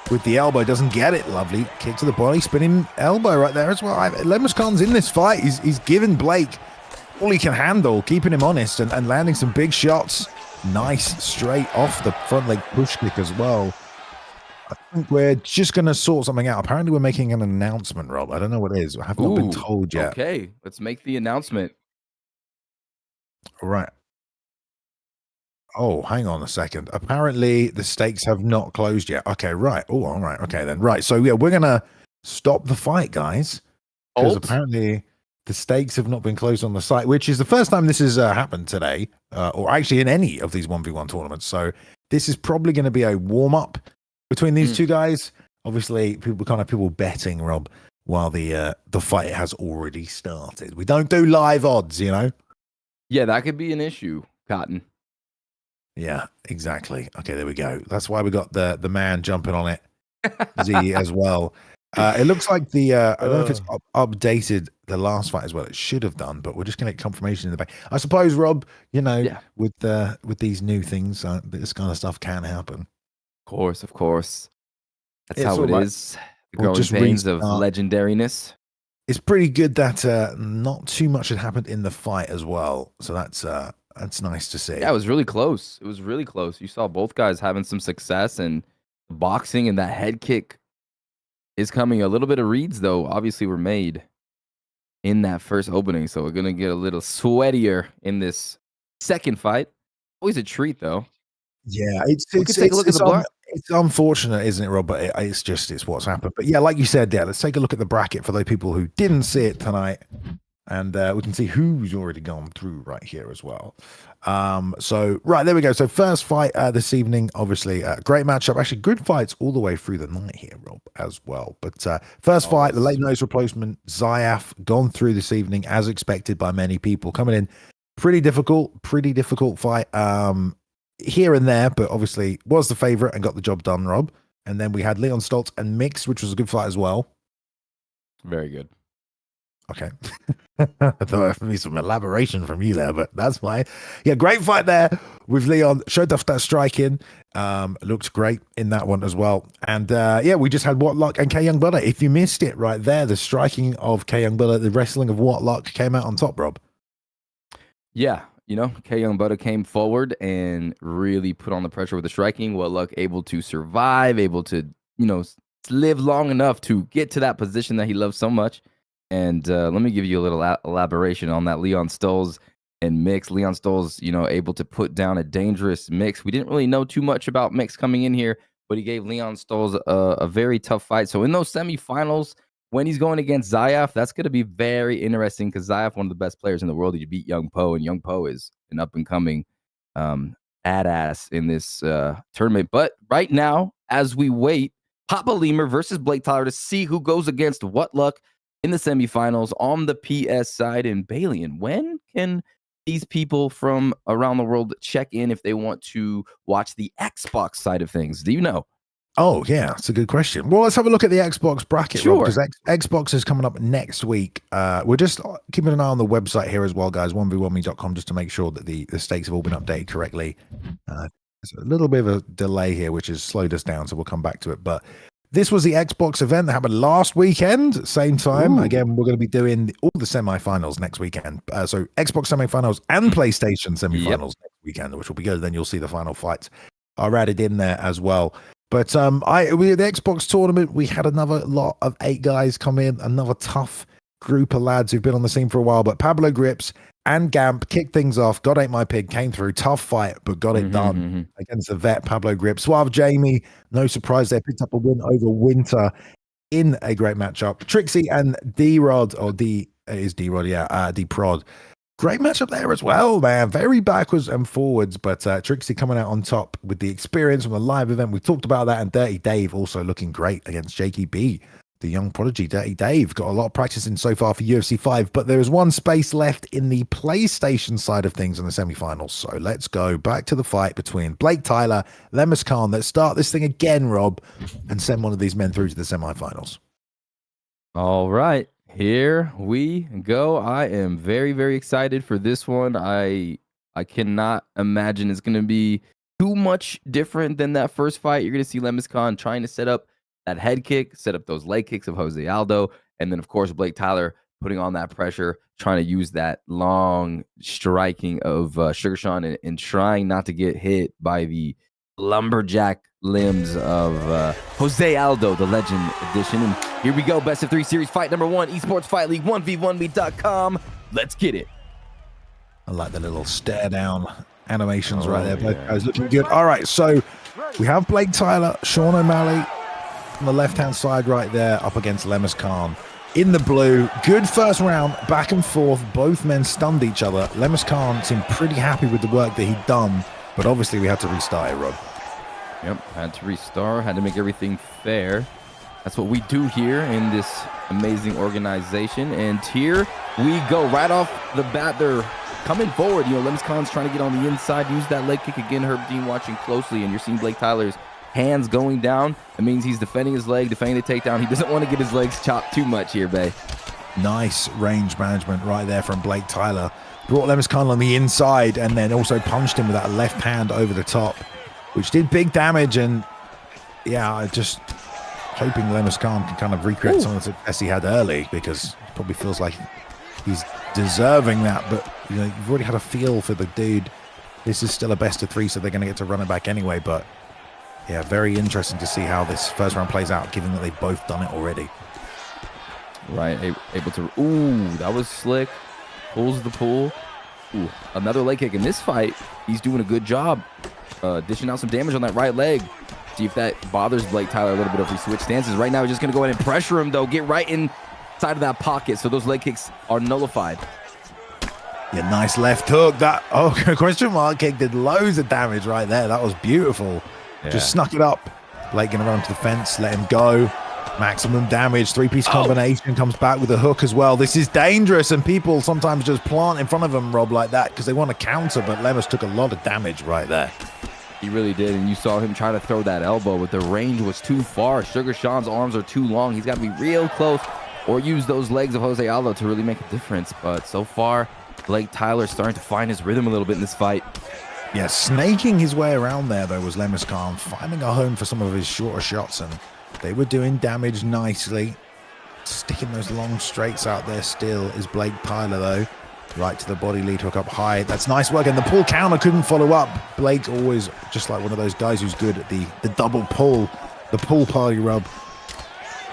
with the elbow, doesn't get it. Lovely kick to the body, spinning elbow right there as well. Lemis Khan's in this fight. He's giving Blake all he can handle, keeping him honest and landing some big shots. Nice straight off the front leg push kick as well. I think we're just going to sort something out. Apparently we're making an announcement, Rob. I don't know what it is. I have not been told yet. Okay, let's make the announcement. All right. Oh, hang on a second. Apparently the stakes have not closed yet. Okay, right. Oh, all right. Okay, then. Right. So, yeah, we're going to stop the fight, guys. Because apparently the stakes have not been closed on the site, which is the first time this has happened today, or actually in any of these 1v1 tournaments. So this is probably going to be a warm-up between these two guys. Obviously, people betting, Rob, while the fight has already started. We don't do live odds, you know? Yeah, that could be an issue, Cotton. Yeah, exactly. Okay, there we go. That's why we got the man jumping on it, Z as well. It looks like I don't know if it's updated the last fight as well. It should have done, but we're just going to get confirmation in the back. I suppose, Rob, you know, with these new things, this kind of stuff can happen. Of course. That's how it is. The growing pains of legendariness. It's pretty good that not too much had happened in the fight as well. So that's nice to see. Yeah, it was really close. It was really close. You saw both guys having some success, and boxing and that head kick is coming. A little bit of reads, though, obviously were made in that first opening. So we're going to get a little sweatier in this second fight. Always a treat, though. Yeah, it's unfortunate, isn't it, Rob? But it's what's happened. But yeah, like you said, let's take a look at the bracket for those people who didn't see it tonight. And we can see who's already gone through right here as well. So, right, there we go. So, first fight this evening, obviously, great matchup. Actually, good fights all the way through the night here, Rob, as well. But first fight, the late nose replacement, Zyaf, gone through this evening, as expected by many people. Coming in pretty difficult fight here and there, but obviously was the favorite and got the job done, Rob. And then we had Leon Stolz and Mix, which was a good fight as well. Very good. Okay. I thought I need some elaboration from you there, but that's fine. Yeah, great fight there with Leon. Showed off that striking. Looked great in that one as well. And yeah, we just had Whatlock and KYoungButta. If you missed it right there, the striking of KYoungButta, the wrestling of Whatlock came out on top, Rob. Yeah, you know, KYoungButta came forward and really put on the pressure with the striking. Whatlock able to survive, able to, you know, live long enough to get to that position that he loves so much. And let me give you a little elaboration on that Leon Stolz and Mix. Leon Stolz, you know, able to put down a dangerous Mix. We didn't really know too much about Mix coming in here, but he gave Leon Stolz a very tough fight. So in those semifinals, when he's going against Zyaf, that's going to be very interesting because Zyaf, one of the best players in the world, he beat Young Po, and Young Po is an up-and-coming badass in this tournament. But right now, as we wait, PapaLemur versus BlakeTylerr to see who goes against Whatlock in the semifinals on the PS side in Balian. When can these people from around the world check in if they want to watch the Xbox side of things? Do you know? Oh, yeah, that's a good question. Well, let's have a look at the Xbox bracket, sure. Rob, because Xbox is coming up next week. We're just keeping an eye on the website here as well, guys, 1v1me.com, just to make sure that the stakes have all been updated correctly. There's a little bit of a delay here, which has slowed us down, so we'll come back to it. But this was the Xbox event that happened last weekend, same time. Ooh. Again, we're going to be doing all the semifinals next weekend. So Xbox semifinals and PlayStation semifinals next weekend, which will be good. Then you'll see the final fights are added in there as well. But the Xbox tournament, we had another lot of 8 guys come in, another tough group of lads who've been on the scene for a while. But Pablo Grips and Gamp kicked things off. God Ain't My Pig came through. Tough fight, but got it done against the vet, Pablo Grips. Suave Jamie, no surprise there, picked up a win over Winter in a great matchup. Trixie and D-Rod, or D-Rod, D-Prod, Great matchup there as well, man. Very backwards and forwards, but Trixie coming out on top with the experience from the live event. We talked about that, and Dirty Dave also looking great against Jakey B, the young prodigy. Dirty Dave got a lot of practice in so far for UFC 5, but there is one space left in the PlayStation side of things in the semifinals. So let's go back to the fight between BlakeTylerr, Lemis Khan. Let's start this thing again, Rob, and send one of these men through to the semifinals. All right. Here we go. I am very, very excited for this one. I cannot imagine it's going to be too much different than that first fight. You're going to see Lemis Khan trying to set up that head kick, set up those leg kicks of Jose Aldo, and then, of course, BlakeTylerr putting on that pressure, trying to use that long striking of Sugar Sean and trying not to get hit by the lumberjack limbs of Jose Aldo, the Legend Edition. And here we go, best of 3 series fight number 1, Esports Fight League 1v1me.com. Let's get it. I like the little stare down animations right there. Both guys looking good. All right, so we have BlakeTylerr, Sean O'Malley on the left-hand side right there up against Lemis Khan. In the blue, good first round, back and forth. Both men stunned each other. Lemis Khan seemed pretty happy with the work that he'd done, but obviously we had to restart it, Rob. Yep, had to restart, had to make everything fair. That's what we do here in this amazing organization. And here we go. Right off the bat, they're coming forward. You know, Lemis Khan's trying to get on the inside, use that leg kick again. Herb Dean watching closely, and you're seeing BlakeTylerr's hands going down. It means he's defending his leg, defending the takedown. He doesn't want to get his legs chopped too much here, Bay. Nice range management right there from BlakeTylerr. Brought Lemis Khan on the inside and then also punched him with that left hand over the top, which did big damage. And yeah, I just hoping Lemis Khan can kind of recreate some of the success he had early, because it probably feels like he's deserving that. But you know, you've already had a feel for the dude. This is still a best of 3, so they're going to get to run it back anyway. But yeah, very interesting to see how this first round plays out, given that they've both done it already. Right, able to. Ooh, that was slick. Pulls the pull. Ooh, another leg kick in this fight. He's doing a good job dishing out some damage on that right leg. See if that bothers BlakeTylerr a little bit if he switch stances. Right now, he's just going to go ahead and pressure him, though. Get right inside of that pocket, so those leg kicks are nullified. Yeah, nice left hook. That question mark kick did loads of damage right there. That was beautiful. Yeah. Just snuck it up. Blake going to run to the fence, let him go. Maximum damage, 3-piece combination, comes back with a hook as well. This is dangerous, and people sometimes just plant in front of him, Rob, like that, because they want to counter, but Lemis took a lot of damage right there. He really did, and you saw him try to throw that elbow, but the range was too far. Sugar Sean's arms are too long. He's got to be real close or use those legs of Jose Aldo to really make a difference. But so far, BlakeTylerr starting to find his rhythm a little bit in this fight. Yeah, snaking his way around there, though, was Lemis Khan, finding a home for some of his shorter shots, and they were doing damage nicely. Sticking those long straights out there still is BlakeTylerr, though. Right to the body, lead hook up high. That's nice work, and the pull counter couldn't follow up. Blake always just like one of those guys who's good at the double pull, the pull party rub.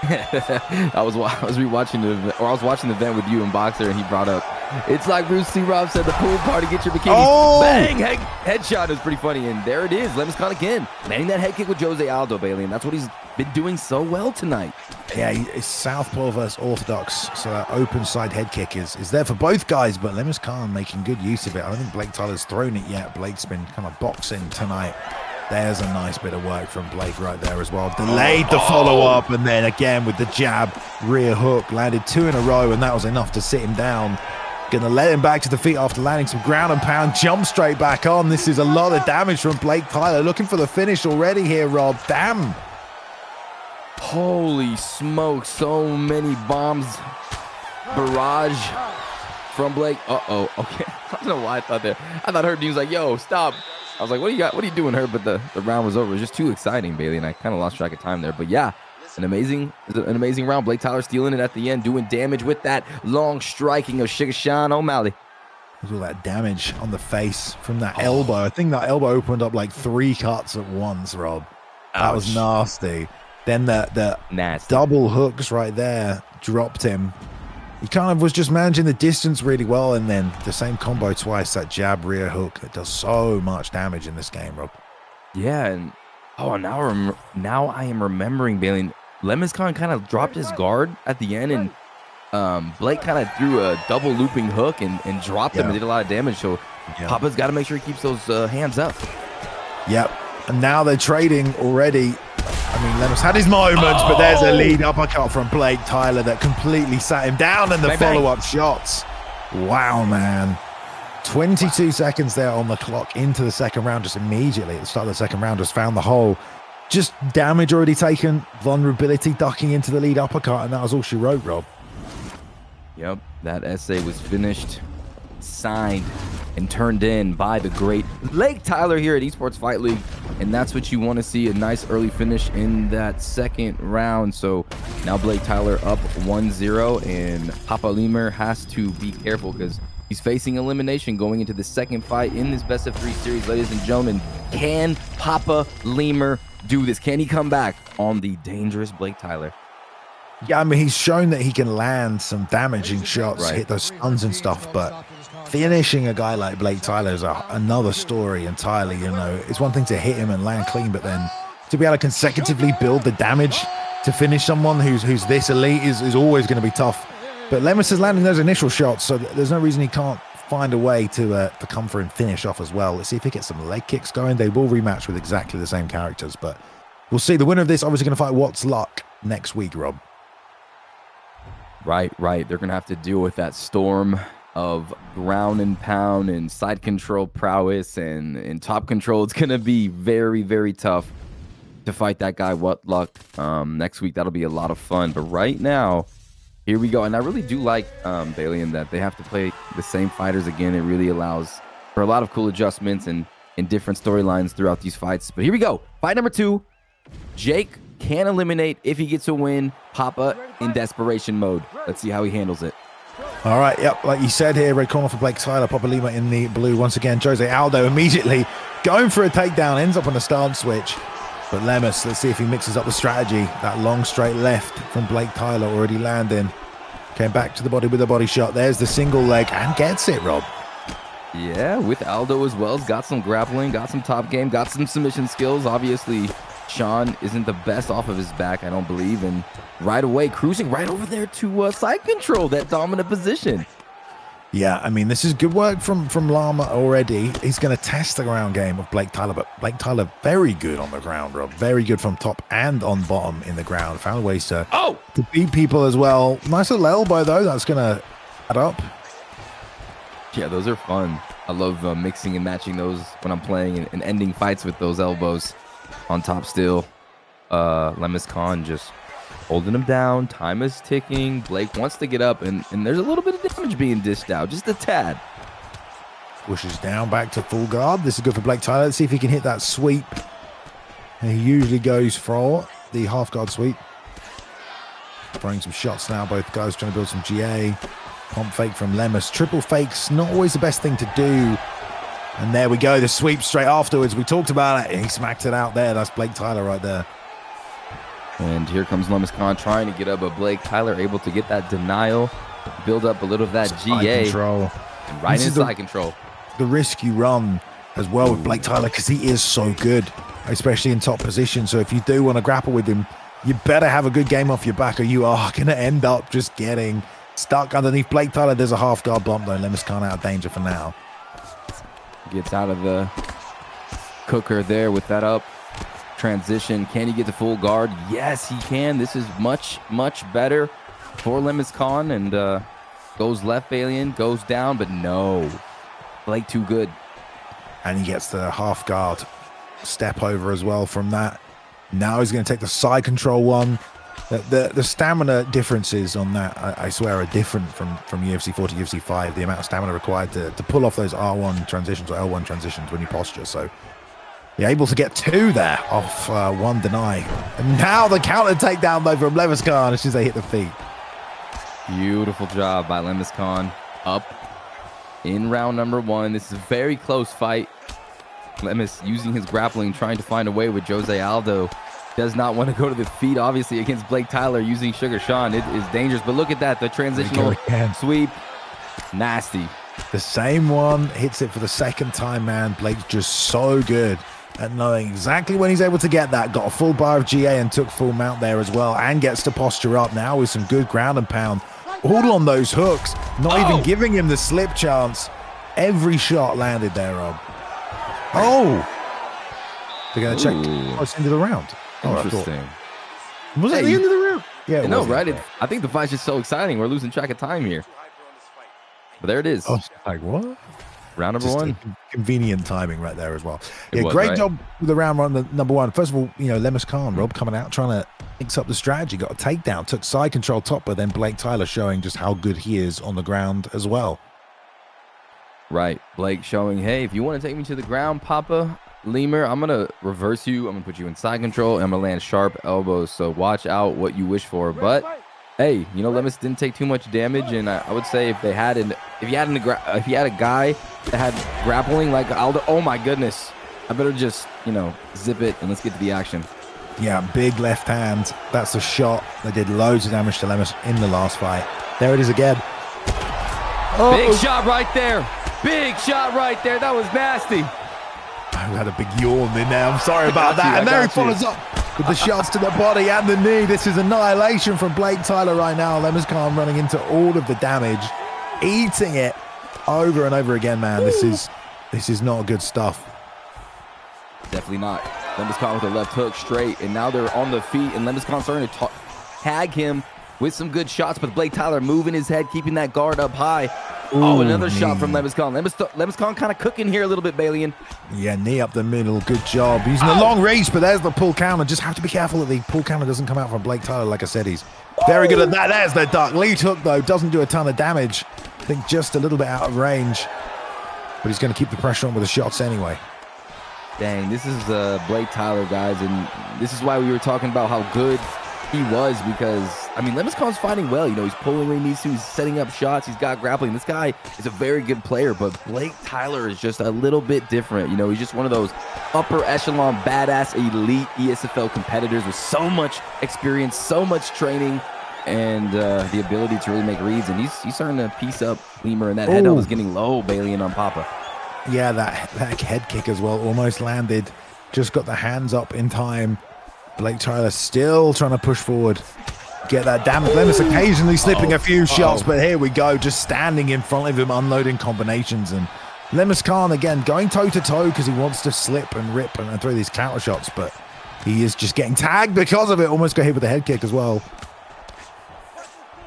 I was watching the event with you and Boxer, and he brought up, it's like Bruce Lee Rob said, the pool party, get your bikini. Bang! Headshot is pretty funny, and there it is. Lemis Khan again, landing that head kick with Jose Aldo, Bailey, and that's what he's been doing so well tonight. Yeah, it's southpaw versus orthodox, so that open side head kick is there for both guys, but Lemis Khan making good use of it. I don't think BlakeTylerr's thrown it yet. Blake's been kind of boxing tonight. There's a nice bit of work from Blake right there as well. Delayed the follow-up, and then again with the jab, rear hook, landed 2 in a row, and that was enough to sit him down. Gonna let him back to the feet after landing some ground and pound, jump straight back on. This is a lot of damage from BlakeTylerr. Looking for the finish already here, Rob. Damn. Holy smoke, so many bombs. Barrage from Blake. Okay. I don't know why I thought that. I thought Herb Dean was like, yo, stop. I was like, what do you got? What are you doing, Herb? But the round was over. It was just too exciting, Bailey, and I kind of lost track of time there. But yeah, an amazing round. BlakeTylerr stealing it at the end, doing damage with that long striking of Sugar Sean O'Malley. There's all that damage on the face from that elbow. I think that elbow opened up like 3 cuts at once, Rob. That was nasty. Then the double hooks right there dropped him. He kind of was just managing the distance really well, and then the same combo twice, that jab rear hook that does so much damage in this game, Rob. Yeah, and now I am remembering, Bailey. Lemis Khan kind of dropped his guard at the end, and Blake kind of threw a double looping hook and dropped him and did a lot of damage. So Papa's got to make sure he keeps those hands up. Yep. And now they're trading already. I mean, Lemis had his moments, but there's a lead uppercut from BlakeTylerr that completely sat him down, and the follow-up shots. Wow, man. 22 seconds there on the clock into the second round, just immediately at the start of the second round, just found the hole. Just damage already taken, vulnerability ducking into the lead uppercut, and that was all she wrote, Rob. Yep, that essay was finished, signed, and turned in by the great BlakeTylerr here at Esports Fight League. And that's what you want to see, a nice early finish in that second round. So now BlakeTylerr up 1-0, and PapaLemur has to be careful because he's facing elimination going into the second fight in this best of 3 series, ladies and gentlemen. Can PapaLemur do this? Can he come back on the dangerous BlakeTylerr? Yeah, I mean, he's shown that he can land some damaging shots, hit those stuns and stuff, but finishing a guy like BlakeTylerr is another story entirely. You know, it's one thing to hit him and land clean, but then to be able to consecutively build the damage to finish someone who's this elite is always going to be tough. But Lemis is landing those initial shots, so there's no reason he can't find a way to come for and finish off as well. Let's see if he gets some leg kicks going. They will rematch with exactly the same characters, but we'll see. The winner of this obviously going to fight whatlock next week, Rob. Right. They're going to have to deal with that storm of ground and pound and side control prowess and top control. It's going to be very, very tough to fight that guy whatlock next week. That'll be a lot of fun. But right now, here we go. And I really do like, Bailey, that they have to play the same fighters again. It really allows for a lot of cool adjustments and different storylines throughout these fights. But here we go. Fight number 2. Jake can eliminate if he gets a win. Papa in desperation mode. Let's see how he handles it. All right, yep, like you said here, red corner for BlakeTylerr, PapaLemur in the blue. Once again, Jose Aldo immediately going for a takedown, ends up on a stance switch. But Lemis, let's see if he mixes up the strategy. That long straight left from BlakeTylerr already landing. Came back to the body with a body shot. There's the single leg and gets it, Rob. Yeah, with Aldo as well. He's got some grappling, got some top game, got some submission skills. Obviously, Sean isn't the best off of his back, I don't believe. And right away, cruising right over there to side control, that dominant position. Yeah, I mean, this is good work from Llama already. He's going to test the ground game of BlakeTylerr, but BlakeTylerr very good on the ground, Rob. Very good from top and on bottom in the ground. Found ways to beat people as well. Nice little elbow, though. That's going to add up. Yeah, those are fun. I love mixing and matching those when I'm playing and ending fights with those elbows on top still. Lemis Khan just holding him down. Time is ticking. Blake wants to get up, and there's a little bit of damage being dished out, just a tad. Pushes down back to full guard. This is good for BlakeTylerr. Let's see if he can hit that sweep. And he usually goes for the half guard sweep. Throwing some shots now. Both guys trying to build some GA. Pump fake from Lemis. Triple fakes, not always the best thing to do. And there we go. The sweep straight afterwards. We talked about it. He smacked it out there. That's BlakeTylerr right there. And here comes Lemis Khan trying to get up, but BlakeTylerr able to get that denial, build up a little of that GA. Control. And right inside control. The risk you run as well with BlakeTylerr, because he is so good, especially in top position. So if you do want to grapple with him, you better have a good game off your back, or you are going to end up just getting stuck underneath BlakeTylerr. There's a half guard bump though. Lemis Khan out of danger for now. Gets out of the cooker there with that up transition. Can he get the full guard? Yes, he can. This is much, much better for Lemis Khan. And goes left, Balian, goes down, but no. Blake too good. And he gets the half guard step over as well from that. Now he's going to take the side control one. The stamina differences on that, I swear, are different from UFC 4 to UFC 5. The amount of stamina required to pull off those R1 transitions or L1 transitions when you posture. So you're able to get 2 there off one deny. And now the counter takedown though from Lemis Khan as soon as they hit the feet. Beautiful job by Lemis Khan. Up in round number 1. This is a very close fight. Lemis using his grappling, trying to find a way with Jose Aldo. Does not want to go to the feet, obviously, against BlakeTylerr using Sugar Sean. It is dangerous, but look at that. The transitional sweep. Nasty. The same one. Hits it for the second time, man. Blake's just so good at knowing exactly when he's able to get that. Got a full bar of GA and took full mount there as well, and gets to posture up now with some good ground and pound. all on those hooks, not even giving him the slip chance. Every shot landed there, Rob. Oh! They're going to check what's into the round. Interesting. Was it the end of the round? Yeah, it was. Right? I think the fight's just so exciting. We're losing track of time here. But there it is. Oh, like what? Round number Just one. Convenient timing right there as well. It was, great right? job with the round number one. First of all, lemis Khan, Rob, coming out, trying to mix up the strategy. Got a takedown, took side control top, but then BlakeTylerr showing just how good he is on the ground as well. Right. Blake showing, hey, if you want to take me to the ground, PapaLemur, I'm going to reverse you. I'm going to put you in side control, and I'm going to land sharp elbows. So watch out what you wish for. But, hey, Lemis didn't take too much damage, and I would say if he had a guy that had grappling like Aldo, oh my goodness, I better just, zip it, and let's get to the action. Yeah, big left hand. That's a shot. They did loads of damage to Lemis in the last fight. There it is again. Big shot right there. Big shot right there. That was nasty. I had a big yawn in there. I'm sorry about that. And there he follows up with the shots to the body and the knee. This is annihilation from BlakeTylerr right now. lemis Khan running into all of the damage, eating it over and over again, man. This is not good stuff. Definitely not. lemis Khan with a left hook straight, and now they're on the feet, and lemis Khan starting to tag him with some good shots, but BlakeTylerr moving his head, keeping that guard up high. Ooh, another shot from lemis Khan. lemis Khan kind of cooking here a little bit, Balian. Yeah, knee up the middle. Good job. Using the long reach, but there's the pull counter. Just have to be careful that the pull counter doesn't come out from BlakeTylerr. Like I said, he's very good at that. There's the duck. Lead hook, though, doesn't do a ton of damage. I think just a little bit out of range. But he's going to keep the pressure on with the shots anyway. Dang, this is BlakeTylerr, guys. And this is why we were talking about how good he was, because lemis Khan's fighting well. He's pulling where he needs to. He's setting up shots. He's got grappling. This guy is a very good player, but BlakeTylerr is just a little bit different. He's just one of those upper echelon, badass, elite ESFL competitors with so much experience, so much training, and the ability to really make reads. And he's starting to piece up Lemur, and that head up is getting low, Balian on Papa. Yeah, that head kick as well almost landed. Just got the hands up in time. BlakeTylerr still trying to push forward, get that damage. lemis occasionally slipping a few shots, but here we go, just standing in front of him, unloading combinations. And lemis Khan again going toe to toe because he wants to slip and rip and throw these counter shots, but he is just getting tagged because of it. Almost got hit with the head kick as well.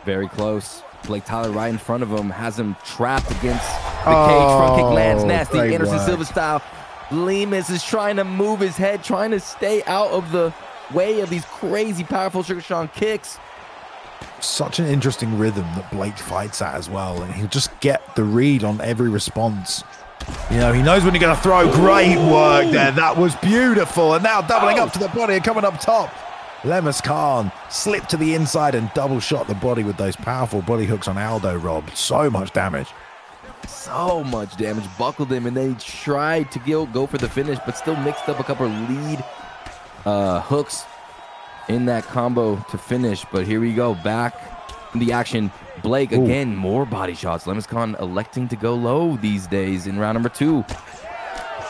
Very close. BlakeTylerr right in front of him, has him trapped against the cage. Front kick lands nasty, Anderson Silva style. Lemis is trying to move his head, trying to stay out of the way of these crazy powerful Sugar Sean kicks. Such an interesting rhythm that Blake fights at as well, and he'll just get the read on every response. He knows when you're going to throw. Great work there. That was beautiful. And now doubling up to the body and coming up top. lemis Khan slipped to the inside and double shot the body with those powerful body hooks on Aldo, Rob. So much damage. So much damage. Buckled him, and then he tried to go for the finish, but still mixed up a couple of lead hooks in that combo to finish. But here we go, back in the action. Blake again, more body shots. lemis Khan electing to go low these days in round number 2.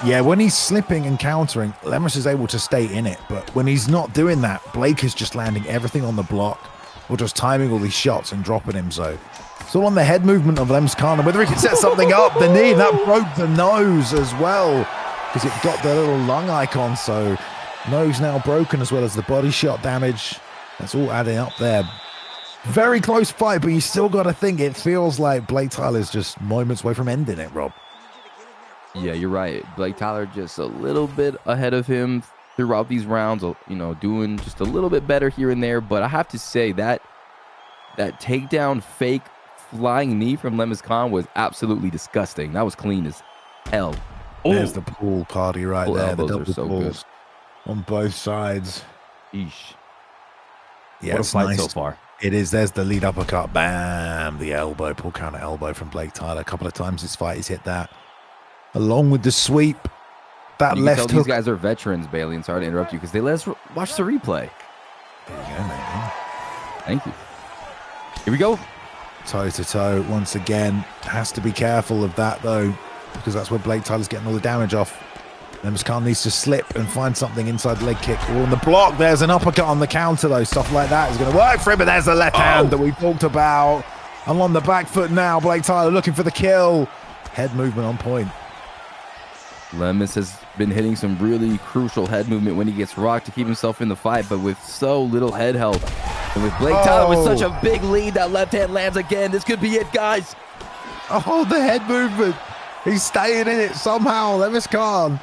Yeah, when he's slipping and countering, lemis is able to stay in it, but when he's not doing that, Blake is just landing everything on the block or just timing all these shots and dropping him. So it's all on the head movement of lemis Khan, and whether he can set something up. The knee, that broke the nose as well because it got the little lung icon. So nose now broken as well as the body shot damage. That's all adding up there. Very close fight, but you still got to think it feels like BlakeTylerr is just moments away from ending it, Rob. Yeah, you're right. BlakeTylerr just a little bit ahead of him throughout these rounds, doing just a little bit better here and there. But I have to say that takedown fake flying knee from lemis Khan was absolutely disgusting. That was clean as hell. There's the pool party right there. The double so pulls on both sides. Eesh. Yeah, what a it's fight nice so far. It is. There's the lead uppercut. Bam. The elbow. Pull counter elbow from BlakeTylerr. A couple of times this fight he's hit that. Along with the sweep. That left hook. These guys are veterans, Bailey, and sorry to interrupt you because they let us watch the replay. There you go, man. Thank you. Here we go. Toe to toe once again. Has to be careful of that though, because that's where BlakeTylerr's getting all the damage off. lemis Khan needs to slip and find something inside leg kick or on the block. There's an uppercut on the counter though. Stuff like that is going to work for him, but there's the left hand that we talked about. Along the back foot now, BlakeTylerr looking for the kill. Head movement on point. Lemis has been hitting some really crucial head movement when he gets rocked to keep himself in the fight, but with so little head health. And with BlakeTylerr with such a big lead, that left hand lands again. This could be it, guys. Oh, the head movement. He's staying in it somehow. Lemis Khan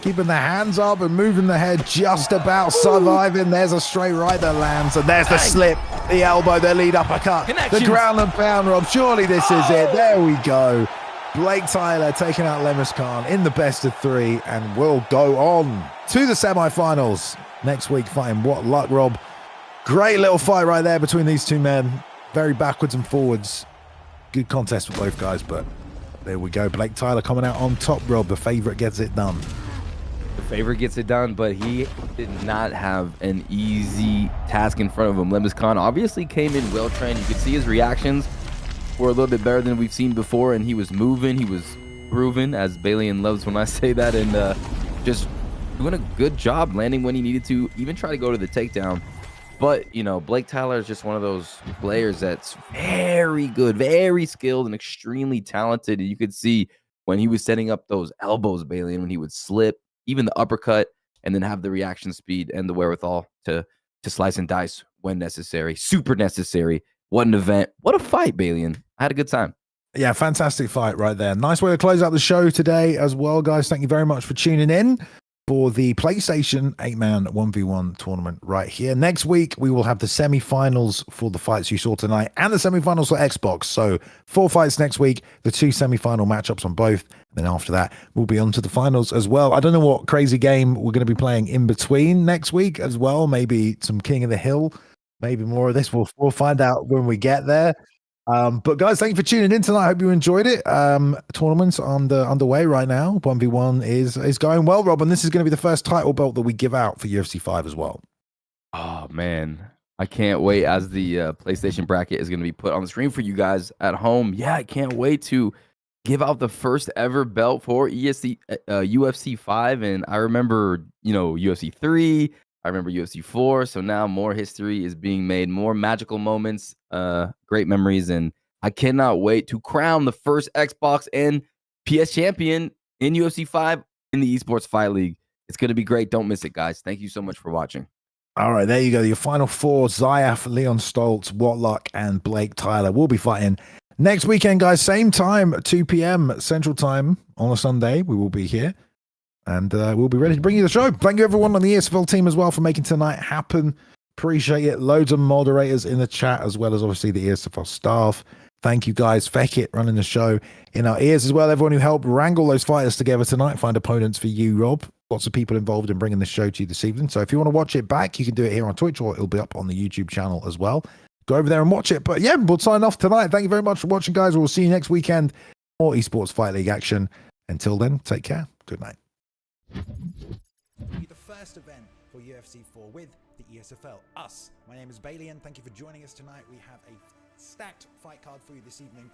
keeping the hands up and moving the head, just about surviving. There's a straight right that lands, and there's the slip, the elbow, the lead uppercut, the ground and pound, Rob. Surely this is it. There we go. BlakeTylerr taking out Lemis Khan in the best of 3, and will go on to the semifinals next week, fighting What Luck, Rob. Great little fight right there between these two men. Very backwards and forwards. Good contest for both guys, but there we go. BlakeTylerr coming out on top, Rob. The favorite gets it done. The favorite gets it done, but he did not have an easy task in front of him. Lemis Khan obviously came in well trained. You could see his reactions were a little bit better than we've seen before, and he was moving, he was grooving, as Balian loves when I say that, and just doing a good job landing when he needed to, even try to go to the takedown. But, you know, BlakeTylerr is just one of those players that's very good, very skilled, and extremely talented. And you could see when he was setting up those elbows, Balian, when he would slip, even the uppercut, and then have the reaction speed and the wherewithal to slice and dice when necessary. Super necessary. What an event. What a fight, Balian. I had a good time. Yeah, fantastic fight right there. Nice way to close out the show today as well, guys. Thank you very much for tuning in for the PlayStation 8-man 1v1 tournament right here. Next week, we will have the semi-finals for the fights you saw tonight and the semi-finals for Xbox. So 4 fights next week, the 2 semi-final matchups on both. Then after that, we'll be on to the finals as well. I don't know what crazy game we're going to be playing in between next week as well. Maybe some King of the Hill, maybe more of this. We'll find out when we get there. But guys, thank you for tuning in tonight. I hope you enjoyed it. Tournaments underway right now. 1v1 is going well, Rob, and this is going to be the first title belt that we give out for UFC 5 as well. Oh man, I can't wait as the PlayStation bracket is going to be put on the screen for you guys at home. Yeah, I can't wait to give out the first ever belt for UFC 5. And I remember, you know, UFC 3. I remember UFC 4, so now more history is being made, more magical moments, great memories, and I cannot wait to crown the first Xbox and PS champion in UFC 5 in the Esports Fight League. It's going to be great. Don't miss it, guys. Thank you so much for watching. All right, there you go. Your final 4, Zyaf, Leon Stolz, Whatlock, and BlakeTylerr will be fighting next weekend, guys. Same time, 2 p.m. Central Time on a Sunday. We will be here. And we'll be ready to bring you the show. Thank you, everyone on the ESFL team as well for making tonight happen. Appreciate it. Loads of moderators in the chat, as well as obviously the ESFL staff. Thank you, guys. Feckit running the show in our ears as well. Everyone who helped wrangle those fighters together tonight, find opponents for you, Rob. Lots of people involved in bringing this show to you this evening. So if you want to watch it back, you can do it here on Twitch, or it'll be up on the YouTube channel as well. Go over there and watch it. But yeah, we'll sign off tonight. Thank you very much for watching, guys. We'll see you next weekend. More Esports Fight League action. Until then, take care. Good night. The first event for UFC 4 with the ESFL. Us. My name is Bailey, and thank you for joining us tonight. We have a stacked fight card for you this evening.